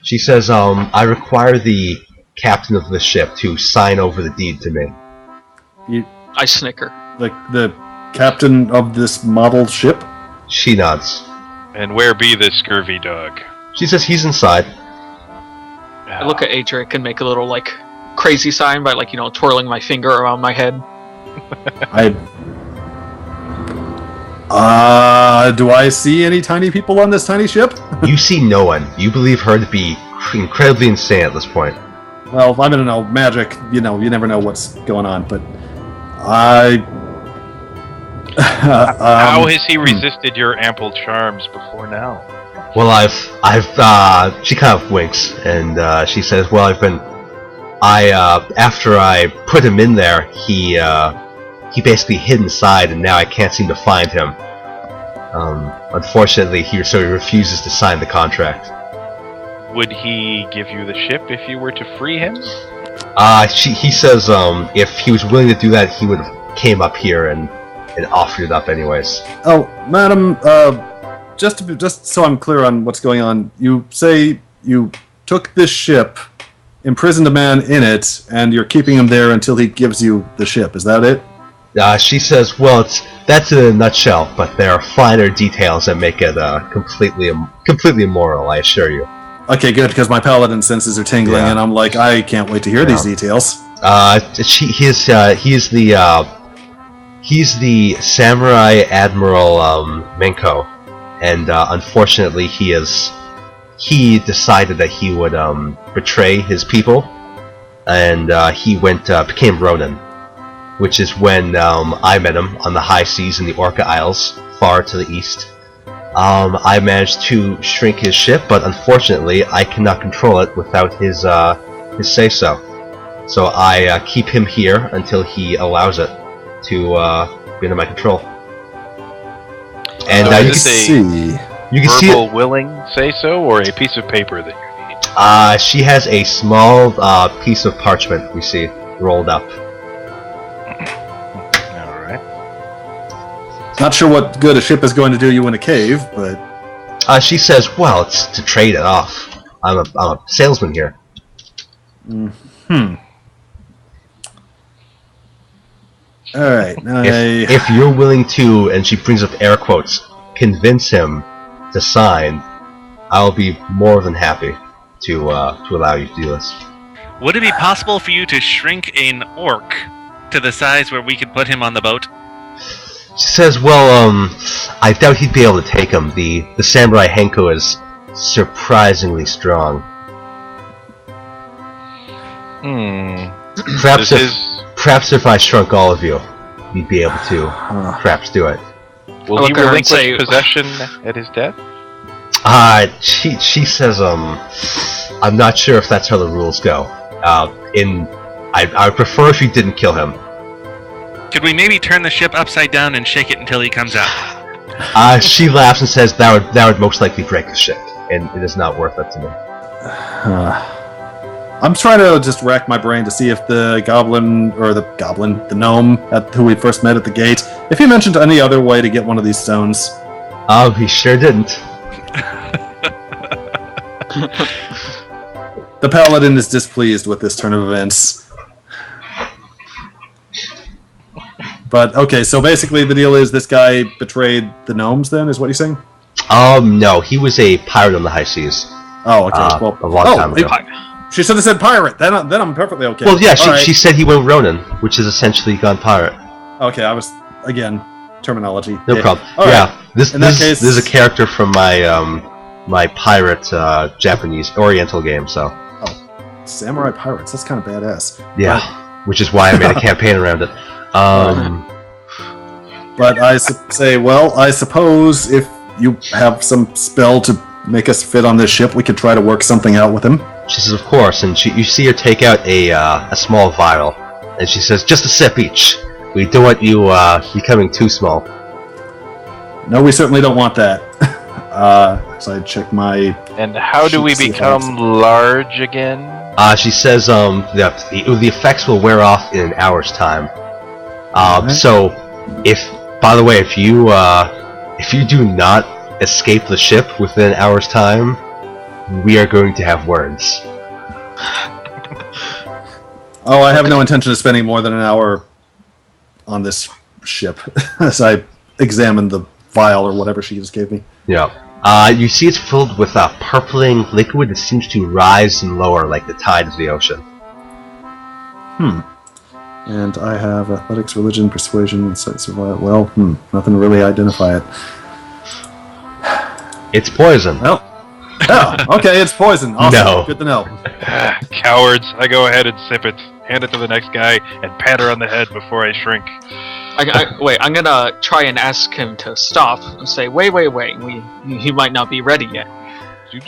She says, I require the captain of the ship to sign over the deed to me. I snicker. Like the captain of this model ship? She nods. And where be this scurvy dog? She says he's inside. I look at Adric and make a little, like, crazy sign by, like, twirling my finger around my head. Do I see any tiny people on this tiny ship? You see no one. You believe her to be incredibly insane at this point. Well, I don't know, magic, you never know what's going on, but how has he resisted your ample charms before now? Well, she kind of winks, and she says, well, after I put him in there, he basically hid inside, and now I can't seem to find him. Unfortunately, he refuses to sign the contract. Would he give you the ship if you were to free him? He says, if he was willing to do that, he would have came up here and offered it up anyways. Oh, madam, just so I'm clear on what's going on, you say you took this ship, imprisoned a man in it, and you're keeping him there until he gives you the ship. Is that it? She says, well, that's in a nutshell, but there are finer details that make it completely immoral, I assure you. Okay, good, because my paladin senses are tingling, and I'm like, I can't wait to hear these details. He's the samurai admiral Menko, and unfortunately he decided that he would betray his people, and he became Ronin, which is when I met him on the high seas in the Orca Isles, far to the east. I managed to shrink his ship, but unfortunately I cannot control it without his say-so. So I keep him here until he allows it to be under my control. And you can see verbal willing say-so, or a piece of paper that you need? She has a small piece of parchment we see rolled up. Not sure what good a ship is going to do you in a cave, but... she says, well, it's to trade it off. I'm a salesman here. Alright, if you're willing to, and she brings up air quotes, convince him to sign, I'll be more than happy to allow you to do this. Would it be possible for you to shrink an orc to the size where we could put him on the boat? She says, well, I doubt he'd be able to take him. The samurai Henko is surprisingly strong. Perhaps if I shrunk all of you, you'd be able to perhaps do it. Will he relinquish possession at his death? She says, I'm not sure if that's how the rules go. I would prefer if you didn't kill him. Could we maybe turn the ship upside down and shake it until he comes out? She laughs and says that would most likely break the ship, and it is not worth it to me. I'm trying to just rack my brain to see if the gnome who we first met at the gate, if he mentioned any other way to get one of these stones. Oh, he sure didn't. The paladin is displeased with this turn of events. But, okay, so basically the deal is this guy betrayed the gnomes then, is what you're saying? No, he was a pirate on the high seas. Oh, okay. Well, a long time ago. She should have said pirate, then I'm perfectly okay. Well, yeah, she said he went Ronin, which is essentially gone pirate. Okay, I was, again, terminology. No problem. All right. This is a character from my pirate Japanese Oriental game, so... Oh, samurai pirates, that's kind of badass. Yeah, which is why I made a campaign around it. But I suppose if you have some spell to make us fit on this ship, we could try to work something out with him. She says, of course, and you see her take out a small vial, and she says, just a sip each. We don't want you becoming too small. No, we certainly don't want that. So I check my... And how do we become large again? She says the effects will wear off in an hour's time. So, if you do not escape the ship within an hour's time, we are going to have words. Oh, I have no intention of spending more than an hour on this ship as I examine the vial or whatever she just gave me. Yeah. You see it's filled with a purpling liquid that seems to rise and lower like the tide of the ocean. And I have athletics, religion, persuasion, insight, survival. Well, nothing to really identify it. It's poison. Well, okay, it's poison. Awesome. No. Good to know. Cowards. I go ahead and sip it, hand it to the next guy, and pat her on the head before I shrink. Wait, I'm gonna try and ask him to stop and say, wait, he might not be ready yet. He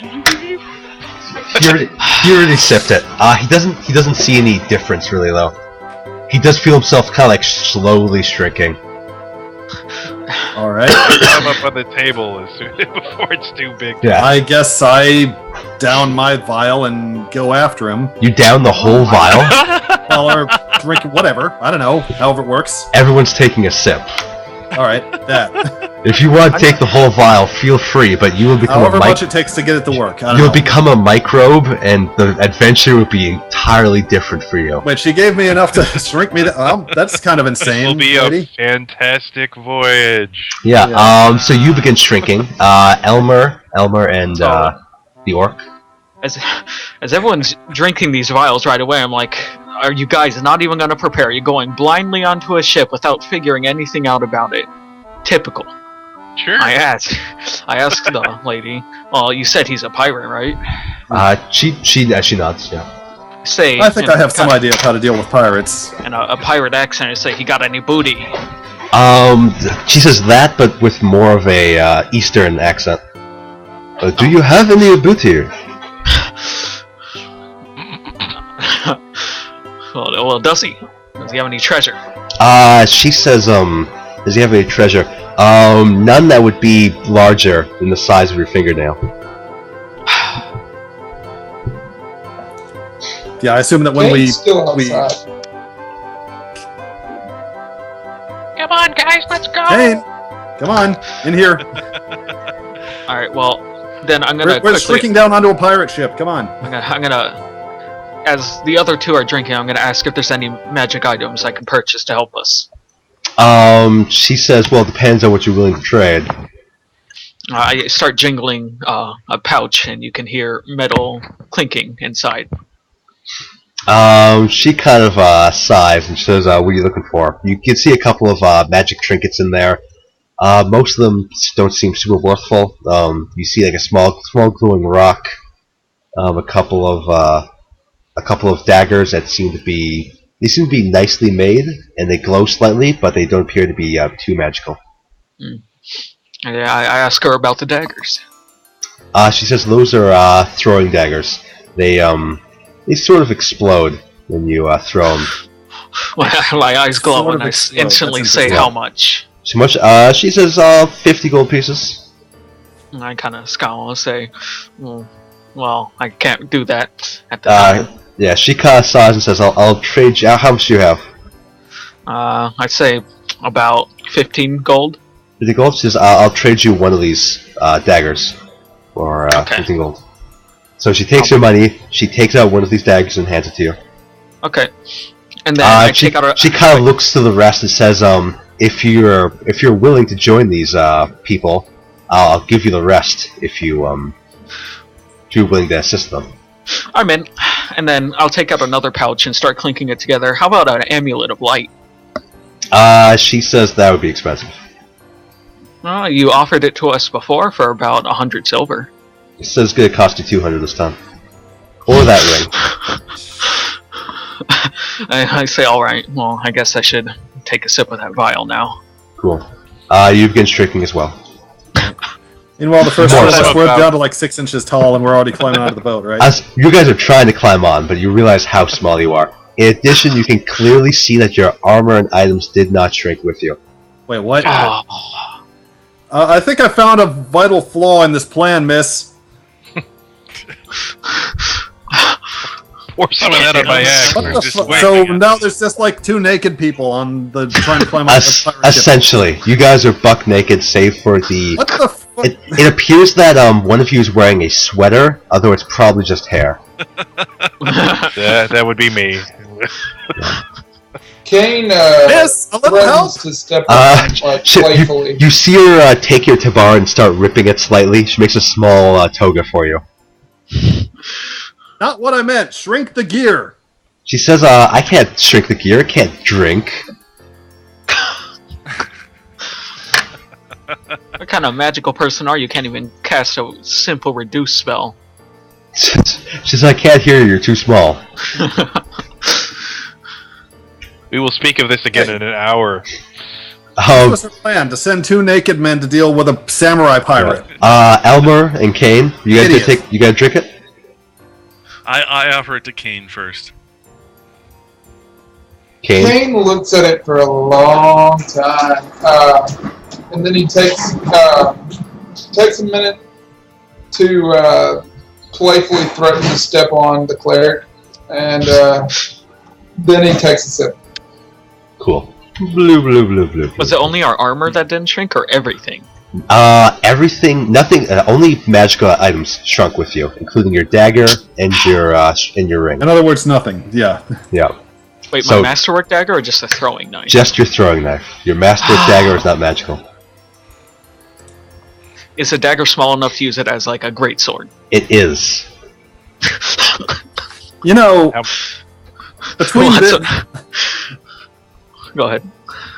already sipped it. He doesn't see any difference really though. He does feel himself kind of like slowly shrinking. All right. Climb up on the table before it's too big. Yeah. I guess I down my vial and go after him. You down the whole vial? Well, or drink whatever. I don't know. However it works. Everyone's taking a sip. All right, that. If you want to take the whole vial, feel free, but you will become however much it takes to get it to work. You'll become a microbe, and the adventure will be entirely different for you. Wait, she gave me enough to shrink me to... that's kind of insane. This will be a fantastic voyage. Yeah, so you begin shrinking. Elmer, and the orc. As everyone's drinking these vials right away, I'm like, Are you guys not even going to prepare? You're going blindly onto a ship without figuring anything out about it. Typical. Sure. I asked the lady. Well, you said he's a pirate, right? She nods. Yeah. Say. I think I have some idea of how to deal with pirates. And a pirate accent. Say, he got any booty? She says that, but with more of a Eastern accent. Do you have any booty? Well, does he? Does he have any treasure? She says, does he have any treasure? None that would be larger than the size of your fingernail. Yeah, I assume that when Kane's still outside. Come on, guys, let's go. Kane, come on, in here. All right. Well, then I'm gonna. We're shrinking down onto a pirate ship. Come on. I'm gonna. As the other two are drinking, I'm gonna ask if there's any magic items I can purchase to help us. She says, well, it depends on what you're willing to trade. I start jingling a pouch, and you can hear metal clinking inside. She kind of sighs and says, what are you looking for? You can see a couple of magic trinkets in there. Most of them don't seem super worthful. You see like a small glowing rock, a couple of daggers that seem to be nicely made, and they glow slightly, but they don't appear to be too magical. I ask her about the daggers. She says those are throwing daggers. They sort of explode when you throw them. My eyes glow and I instantly say how much. So much? She says 50 gold pieces. And I kind of scowl and say, well, I can't do that at the time. Yeah, she kind of sighs and says, I'll trade you. How much do you have? I'd say about 15 gold. 50 gold? She says, I'll trade you one of these daggers for 15 gold. So she takes your money, she takes out one of these daggers and hands it to you. Okay. And then I take out she kind of looks to the rest and says, if you're willing to join these people, I'll give you the rest if you're willing to assist them. I'm in. And then I'll take out another pouch and start clinking it together. How about an amulet of light? She says that would be expensive. You offered it to us before for about 100 silver. It says it's going to cost you 200 this time. Or that ring. I say, alright, well, I guess I should take a sip of that vial now. Cool. You begin drinking as well. Meanwhile, the first one of us, we're down to like 6 inches tall and we're already climbing out of the boat, right? As you guys are trying to climb on, but you realize how small you are. In addition, you can clearly see that your armor and items did not shrink with you. Wait, what? I think I found a vital flaw in this plan, miss. Pour some of that on my axe. So now there's just like 2 naked people on the trying to climb up the pirate ship. Essentially, you guys are buck naked, save for the. What the fuck? It appears that one of you is wearing a sweater, although it's probably just hair. That would be me. Kane help! to step up playfully. You see her take your tabar and start ripping it slightly. She makes a small toga for you. Not what I meant. Shrink the gear. She says, I can't shrink the gear. I can't drink. What kind of magical person are you? Can't even cast a simple reduce spell. She says, I can't hear you. You're too small. We will speak of this again in an hour. What was her plan? To send 2 naked men to deal with a samurai pirate. Elmer and Kane, you guys you gotta drink it? I offer it to Kane first. Kane looks at it for a long time, and then he takes a minute to playfully threaten to step on the cleric, and then he takes a sip. Cool. Blue. Was it only our armor that didn't shrink, or everything? Everything, nothing, only magical items shrunk with you, including your dagger and your ring. In other words, nothing. Yeah. Yeah. Wait, my masterwork dagger or just a throwing knife? Just your throwing knife. Your masterwork dagger is not magical. Is a dagger small enough to use it as like a greatsword? It is. You know, between Go ahead.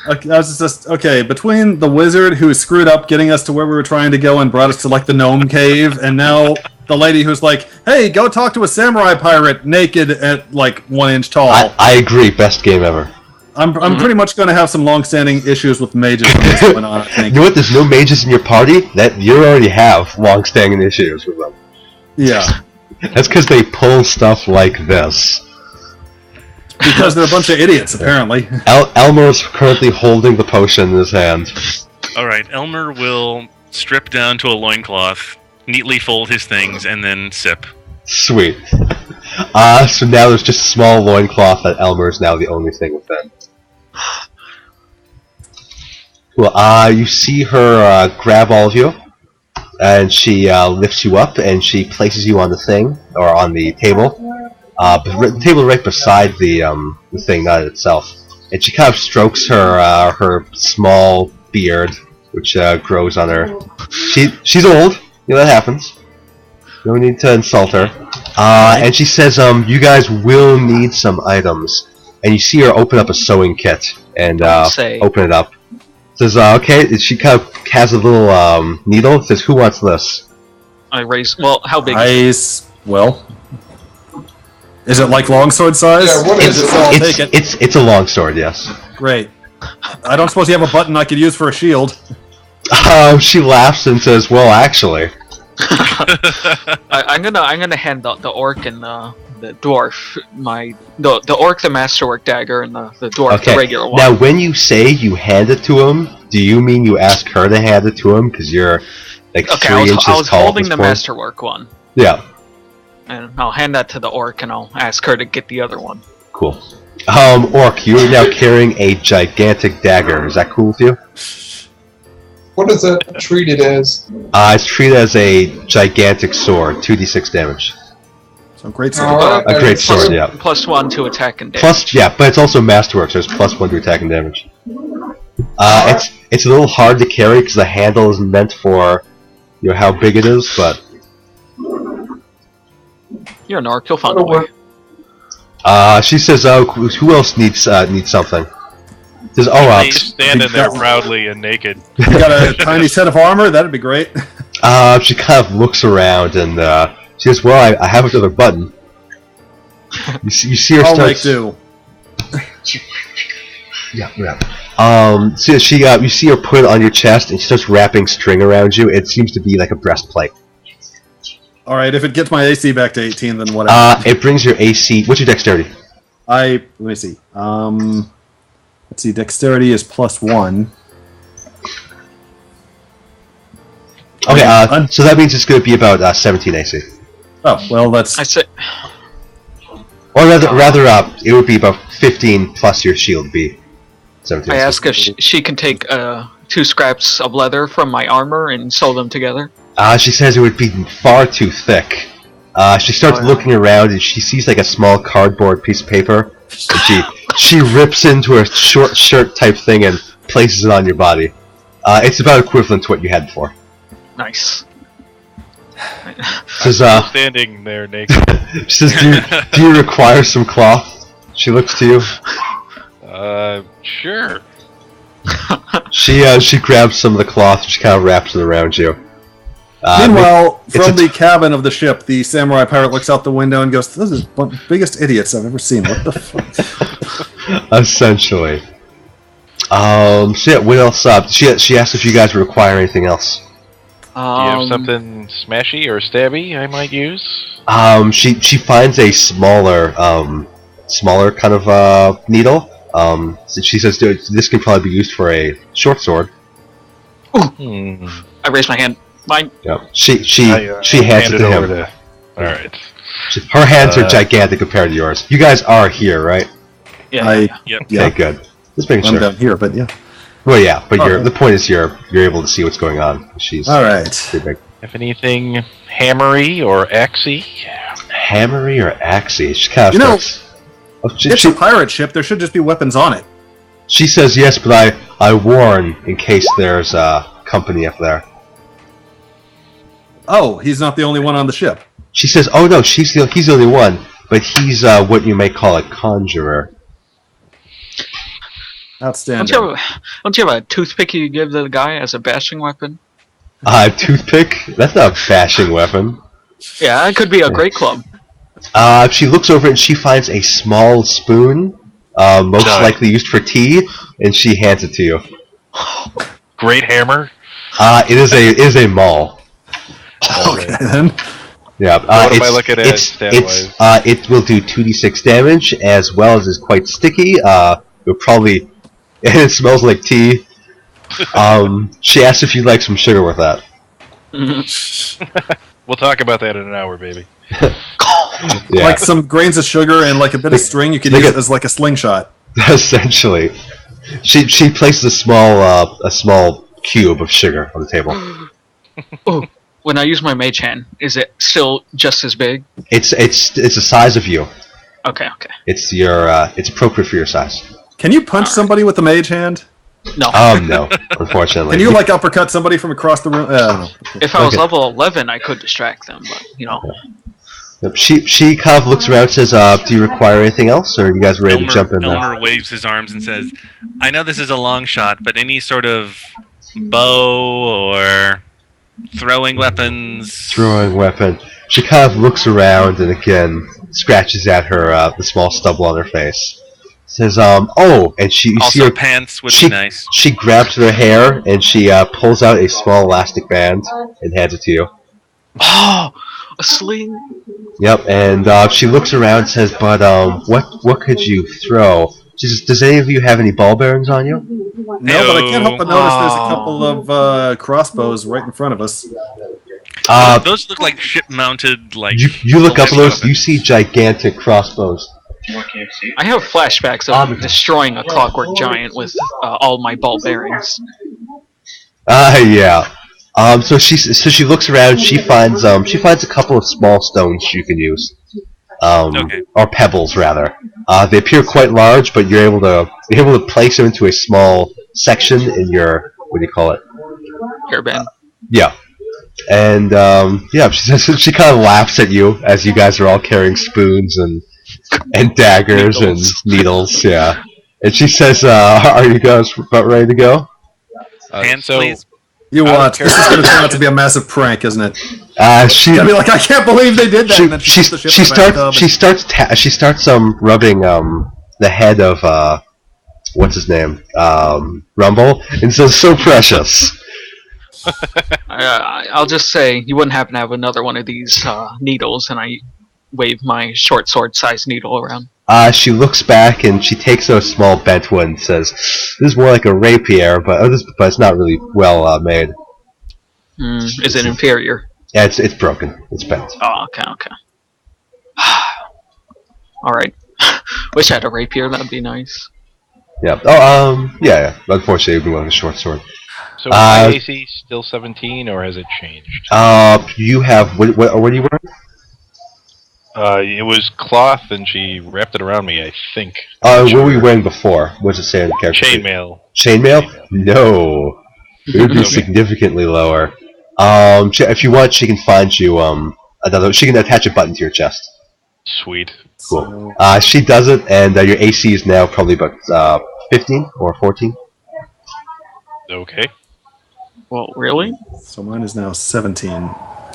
Okay, I was just between the wizard who screwed up getting us to where we were trying to go and brought us to like the gnome cave, and now the lady who's like, "Hey, go talk to a samurai pirate naked at like 1 inch tall." I agree. Best game ever. I'm pretty much going to have some long-standing issues with mages from this point on, I think. You know what? There's no mages in your party. That you already have long-standing issues with them. Yeah. That's because they pull stuff like this. Because they're a bunch of idiots, apparently. Elmer's currently holding the potion in his hand. Alright, Elmer will strip down to a loincloth, neatly fold his things, and then sip. Sweet. So now there's just a small loincloth that Elmer is now the only thing within. Well, you see her grab all of you, and she lifts you up, and she places you on the thing, or on the table. The table right beside the thing, not itself. And she kind of strokes her small beard, which grows on her. She's old, you know that happens. No need to insult her. And she says, you guys will need some items. And you see her open up a sewing kit and open it up. Says, okay, she kind of has a little needle. Says, who wants this? I raise. Well, how big? Well, is it like longsword size? Yeah, what is it? It's a longsword, yes. Great. I don't suppose you have a button I could use for a shield. She laughs and says, well, actually. I'm gonna hand the orc and the dwarf the orc the masterwork dagger and the dwarf the regular one. Now, when you say you hand it to him, do you mean you ask her to hand it to him because you're like 3 inches tall? I was holding the masterwork one. Yeah. And I'll hand that to the orc and I'll ask her to get the other one. Cool. Orc, you're now carrying a gigantic dagger. Is that cool with you? What is that treated as? It's treated as a gigantic sword, 2d6 damage. So great sword. A great sword, yeah. +1 to attack and damage. But it's also masterwork, so it's +1 to attack and damage. It's a little hard to carry because the handle isn't meant for how big it is, but you're an orc, you'll find a way. She says, who else needs something? Says, he's standing there proudly and naked. You got a tiny set of armor? That'd be great. She kind of looks around and she says, well, I have another button. You see her I'll start... make do. Yeah. So you see her put it on your chest and she starts wrapping string around you. It seems to be like a breastplate. Alright, if it gets my AC back to 18, then whatever. It brings your AC... What's your dexterity? Let me see. Let's see, dexterity is +1. Okay, so that means it's going to be about 17 AC. Oh, well, that's... I said... Or rather, it would be about 15 plus your shield be 17 I AC. ask if she can take 2 scraps of leather from my armor and sew them together. She says it would be far too thick. She starts looking around and she sees like a small cardboard piece of paper. And she rips into a short shirt type thing and places it on your body. It's about equivalent to what you had before. Nice. Says, standing there naked. She says, do you require some cloth? She looks to you. Sure. She grabs some of the cloth and she kind of wraps it around you. Meanwhile, from the cabin of the ship, the samurai pirate looks out the window and goes, "This is the biggest idiots I've ever seen. What the fuck?" Essentially. So yeah, what else? She asked if you guys require anything else. Do you have something smashy or stabby I might use? She finds a smaller kind of needle. So she says this can probably be used for a short sword. I raise my hand. Mine. Yeah. She hands it to him. Alright. Her hands are gigantic compared to yours. You guys are here, right? Yeah. Yep. Okay, good. Just making sure. I'm down here, but yeah. Well, yeah, but the point is you're able to see what's going on. She's alright. Pretty big. Have anything hammery or axey? Hammery or axey? She kind of it's a pirate ship. There should just be weapons on it. She says yes, but I warn in case there's company up there. Oh, he's not the only one on the ship. She says, "Oh no, he's the only one, but he's what you might call a conjurer. Outstanding. Don't you have a toothpick you give the guy as a bashing weapon? Toothpick? That's not a bashing weapon. Yeah, it could be a great club. She looks over and she finds a small spoon, most likely used for tea, and she hands it to you. Great hammer. It is a maul. Okay then. Yeah. What am I looking at stat-wise? It will do 2d6 damage, as well as is quite sticky. It'll probably. And it smells like tea. She asked if you'd like some sugar with that. We'll talk about that in an hour, baby. Yeah. Like some grains of sugar and like a bit of string, you could use it as like a slingshot. Essentially, she places a small cube of sugar on the table. Oh, when I use my mage hand, is it still just as big? It's the size of you. Okay. It's it's appropriate for your size. Can you punch somebody with a mage hand? No. No, unfortunately. Can you like uppercut somebody from across the room? No. If I was level 11, I could distract them, but you know. She kind of looks around and says, "Do you require anything else, or are you guys ready to jump in there?" Elmer waves his arms and says, "I know this is a long shot, but any sort of bow or throwing weapons." Throwing weapon. She kind of looks around and again scratches at her the small stubble on her face. Says, "Oh," and you also see her pants would be nice. She grabs her hair and she pulls out a small elastic band and hands it to you. Oh, a sling. Yep, and she looks around and says, "But what could you throw?" She says, "Does any of you have any ball bearings on you?" No, but I can't help but notice there's a couple of crossbows right in front of us. Those look like ship-mounted, like... You look up at those, you see gigantic crossbows. I have flashbacks of destroying a clockwork giant with all my ball bearings. Yeah. So she looks around. She finds a couple of small stones you can use, or pebbles rather. They appear quite large, but you're able to place them into a small section in your, what do you call it? Hairband. Yeah. And she kind of laughs at you as you guys are all carrying spoons and daggers and needles. Yeah. And she says, "Are you guys about ready to go?" Hands, please. You watch. This is going to turn out to be a massive prank, isn't it? She's gonna be like, "I can't believe they did that." And then she starts rubbing the head of what's his name, Rumble, and says, "So precious." I'll just say you wouldn't happen to have another one of these needles, and I wave my short sword-sized needle around. She looks back and she takes a small bent one and says, "This is more like a rapier, but it's not really well made." Is it inferior? Yeah, it's broken. It's bent. Oh, okay. All right. Wish I had a rapier. That'd be nice. Yeah. Oh, yeah. Unfortunately, it would be one with a short sword. So is my AC still 17, or has it changed? You have what are you wearing? It was cloth, and she wrapped it around me, I think. What were you wearing before? What's it say on the character? Chainmail. Chainmail? No. It would be significantly lower. If you want, she can find you another. She can attach a button to your chest. Sweet. Cool. She does it, and your AC is now probably about 15 or 14. Okay. Well, really? So mine is now 17.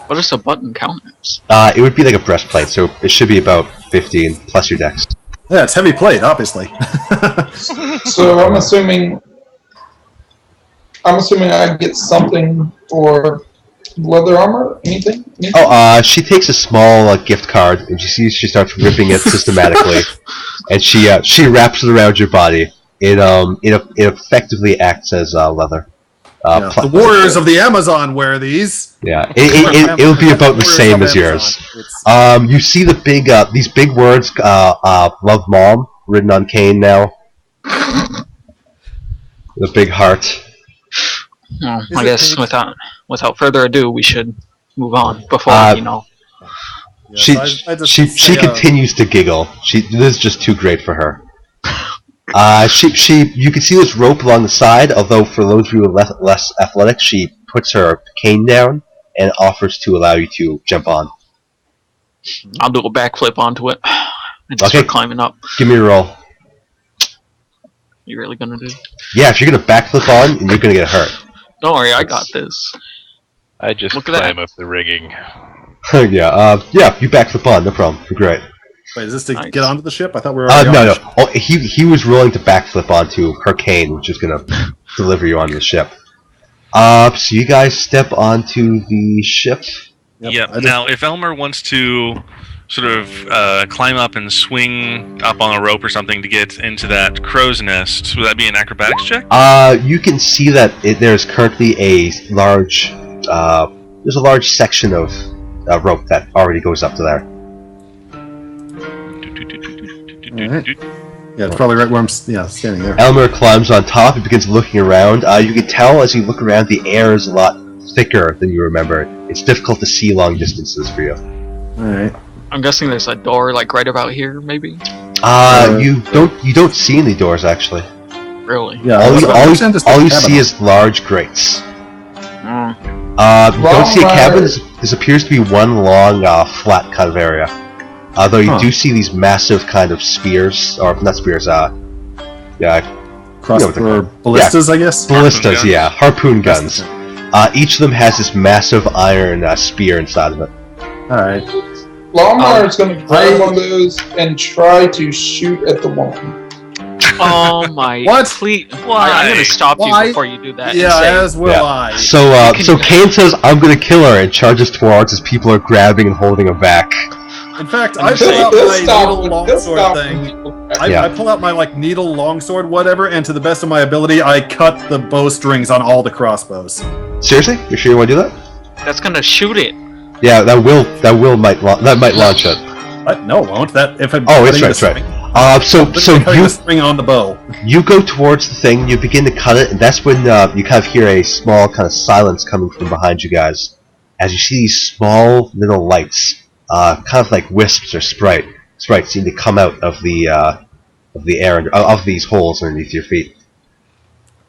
What does a button count as? It would be like a breastplate, so it should be about 15 plus your dex. Yeah, it's heavy plate, obviously. So I'm assuming I get something for leather armor. Anything? Oh, she takes a small gift card and she starts ripping it systematically, and she wraps it around your body. It effectively acts as leather. The warriors of the Amazon wear these. Yeah, it'll be about the same as yours. You see these big words, "Love Mom," written on cane now. The big heart. Well, I guess without further ado, we should move on before She continues to giggle. This is just too great for her. You can see this rope along the side, although for those of you who are less athletic, she puts her cane down and offers to allow you to jump on. I'll do a backflip onto it. And just start climbing up. Give me a roll. You really gonna do? Yeah, if you're gonna backflip on, you're gonna get hurt. Don't worry, I got this. I just climb up the rigging. Yeah, you backflip on, no problem. You're great. Wait, is this to get onto the ship? I thought we were already no. Oh, he was willing to backflip onto Hurricane, which is gonna deliver you onto the ship. So you guys step onto the ship. Yep. Now, if Elmer wants to sort of climb up and swing up on a rope or something to get into that crow's nest, would that be an acrobatics check? You can see that there's currently a large, there's a large section of rope that already goes up to there. Yeah, it's probably right where I'm standing there. Elmer climbs on top and begins looking around. You can tell as you look around, the air is a lot thicker than you remember. It's difficult to see long distances for you. Alright. I'm guessing there's a door like right about here, maybe? You don't see any doors actually. Really? Yeah. All you see is large grates. You don't see a cabin. This appears to be one long, flat kind of area. Though you do see these massive kind of spears, or not spears, ballistas, I guess? Ballistas, yeah. Harpoon guns. Each of them has this massive iron spear inside of it. Alright. Longmire is going to grab one of those and try to shoot at the woman. Oh my! What? Please, I'm going to stop you before you do that. Yeah, as will I. So Kane says, "I'm going to kill her," and charges towards as people are grabbing and holding her back. In fact, I pull out my needle longsword thing. I pull out my needle longsword, whatever, and to the best of my ability, I cut the bowstrings on all the crossbows. Seriously? You sure you want to do that? That's gonna shoot it. Yeah, that might launch it. No, it won't. It's right. So you spring on the bow. You go towards the thing. You begin to cut it, and that's when you kind of hear a small kind of silence coming from behind you guys, as you see these small little lights, kind of like wisps or sprites, seem to come out of the air of these holes underneath your feet.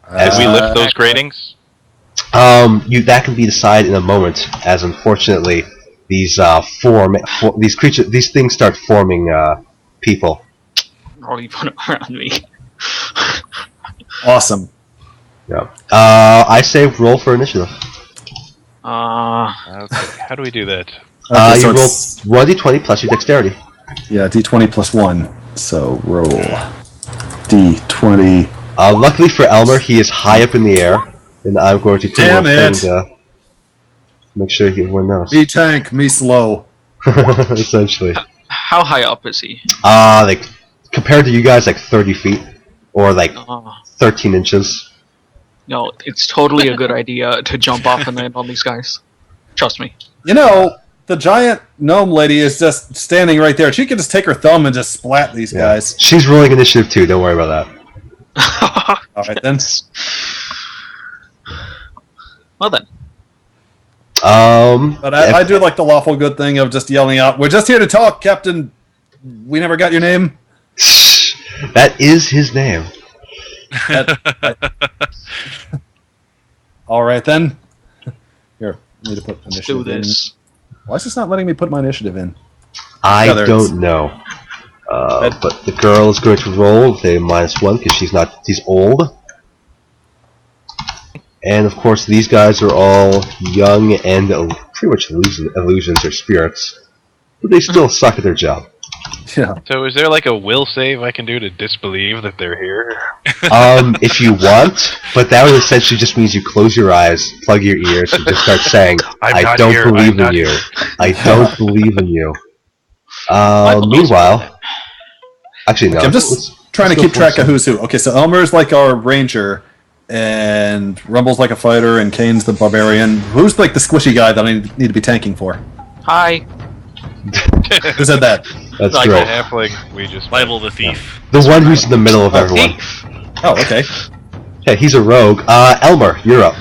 As we lift those gratings. That can be decided in a moment, as unfortunately these these things start forming people. All you put around me. Awesome. Yeah. I say roll for initiative. Okay. How do we do that? You roll 1d20 plus your dexterity. Yeah, d20 plus 1. So roll d20. Luckily for Elmer, he is high up in the air, and I'm going to do Damn it! Make sure everyone knows. Me tank, me slow. Essentially. How high up is he? Compared to you guys, 30 feet, or 13 inches. No, it's totally a good idea to jump off and land on these guys. Trust me. You know, the giant gnome lady is just standing right there. She can just take her thumb and just splat these guys. She's rolling initiative too, don't worry about that. Alright then. Well then. But I do like the lawful good thing of just yelling out, "We're just here to talk, Captain. We never got your name." That is his name. Alright then. Here, I need to put initiative do this. in. Why is this not letting me put my initiative in? I don't know. But the girl is going to roll with a -1 because she's old. And of course these guys are all young and pretty much illusions or spirits. But they still suck at their job. Yeah. So is there a will save I can do to disbelieve that they're here? If you want, but that would essentially just means you close your eyes, plug your ears, and just start saying, I don't believe in you. I don't believe in you. Meanwhile, actually no. Okay, I'm just trying to keep track of who's who. Okay, so Elmer's our ranger, and Rumble's a fighter, and Kane's the barbarian. Who's the squishy guy that I need to be tanking for? Hi. Who said that? That's like great. Halfling, we just Libel the thief. The one who's in the middle of everyone. Oh, okay. Yeah, he's a rogue. Elmer, you're up.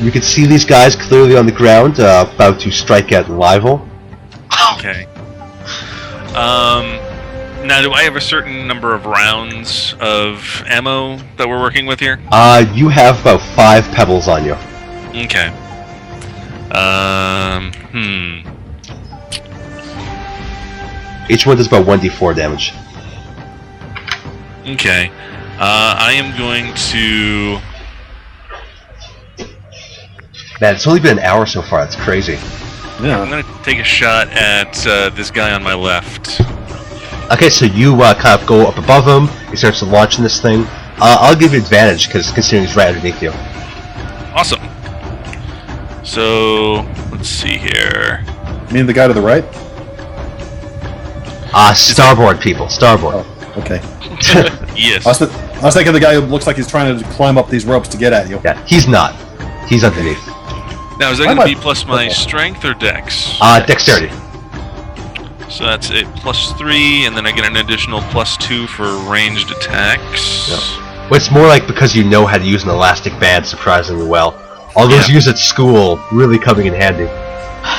You can see these guys clearly on the ground, about to strike at Livel. Okay. Now, do I have a certain number of rounds of ammo that we're working with here? You have about 5 pebbles on you. Okay. Each one does about 1d4 damage. Okay. I am going to... Man, it's only been an hour so far. That's crazy. Yeah. I'm going to take a shot at this guy on my left. Okay, so you kind of go up above him. He starts to launch in this thing. I'll give you advantage because considering he's right underneath you. Awesome. So, let's see here. You mean the guy to the right? Starboard, people. Starboard. Oh, okay. Yes. I was thinking the guy who looks like he's trying to climb up these ropes to get at you. Yeah, he's not. He's underneath. Now, is that going to be plus my strength or dex? Dexterity. So that's a +3, and then I get an additional +2 for ranged attacks. Yeah. Well, it's more like because you know how to use an elastic band surprisingly well. All those used at school really coming in handy.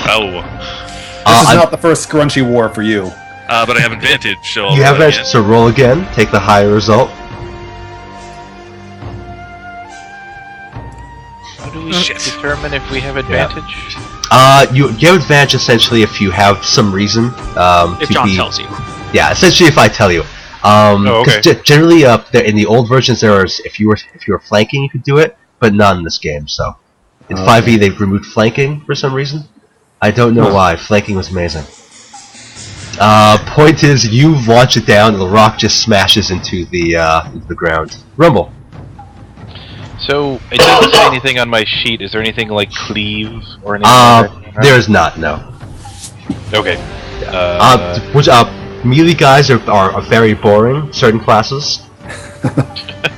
Oh. This is not the first scrunchy war for you. But I have advantage, so you have advantage, so roll again, take the higher result. How do we determine if we have advantage? You have advantage essentially if you have some reason. If John tells you. Yeah, essentially if I tell you. Okay. Generally, in the old versions, if you were flanking, you could do it, but not in this game. So in 5e, they've removed flanking for some reason. I don't know why. Flanking was amazing. Point is, you launch it down, and the rock just smashes into the ground. Rumble. So, it doesn't say anything on my sheet. Is there anything like cleave or anything like that? There is not, no. Okay. Melee guys are very boring, certain classes.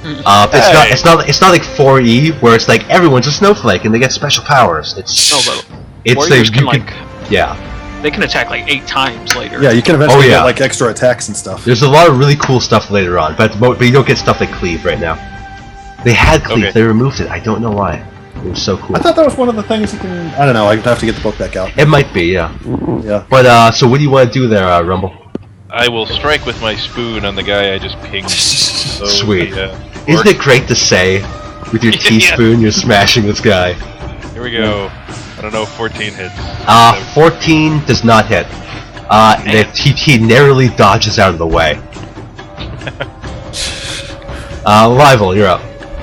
It's not like 4E, where it's like everyone's a snowflake and they get special powers. Warriors can yeah. They can attack like 8 times later. Yeah, you can eventually get like extra attacks and stuff. There's a lot of really cool stuff later on, but you don't get stuff like cleave right now. They had cleave, they removed it. I don't know why. It was so cool. I thought that was one of the things you can... I don't know, I'd have to get the book back out. It might be, yeah. Yeah. But, so what do you want to do there, Rumble? I will strike with my spoon on the guy I just pinged. So, sweet. Isn't it great to say, with your teaspoon, you're smashing this guy? Here we go. I don't know, 14 hits. 14 does not hit. He narrowly dodges out of the way. Rival, you're up.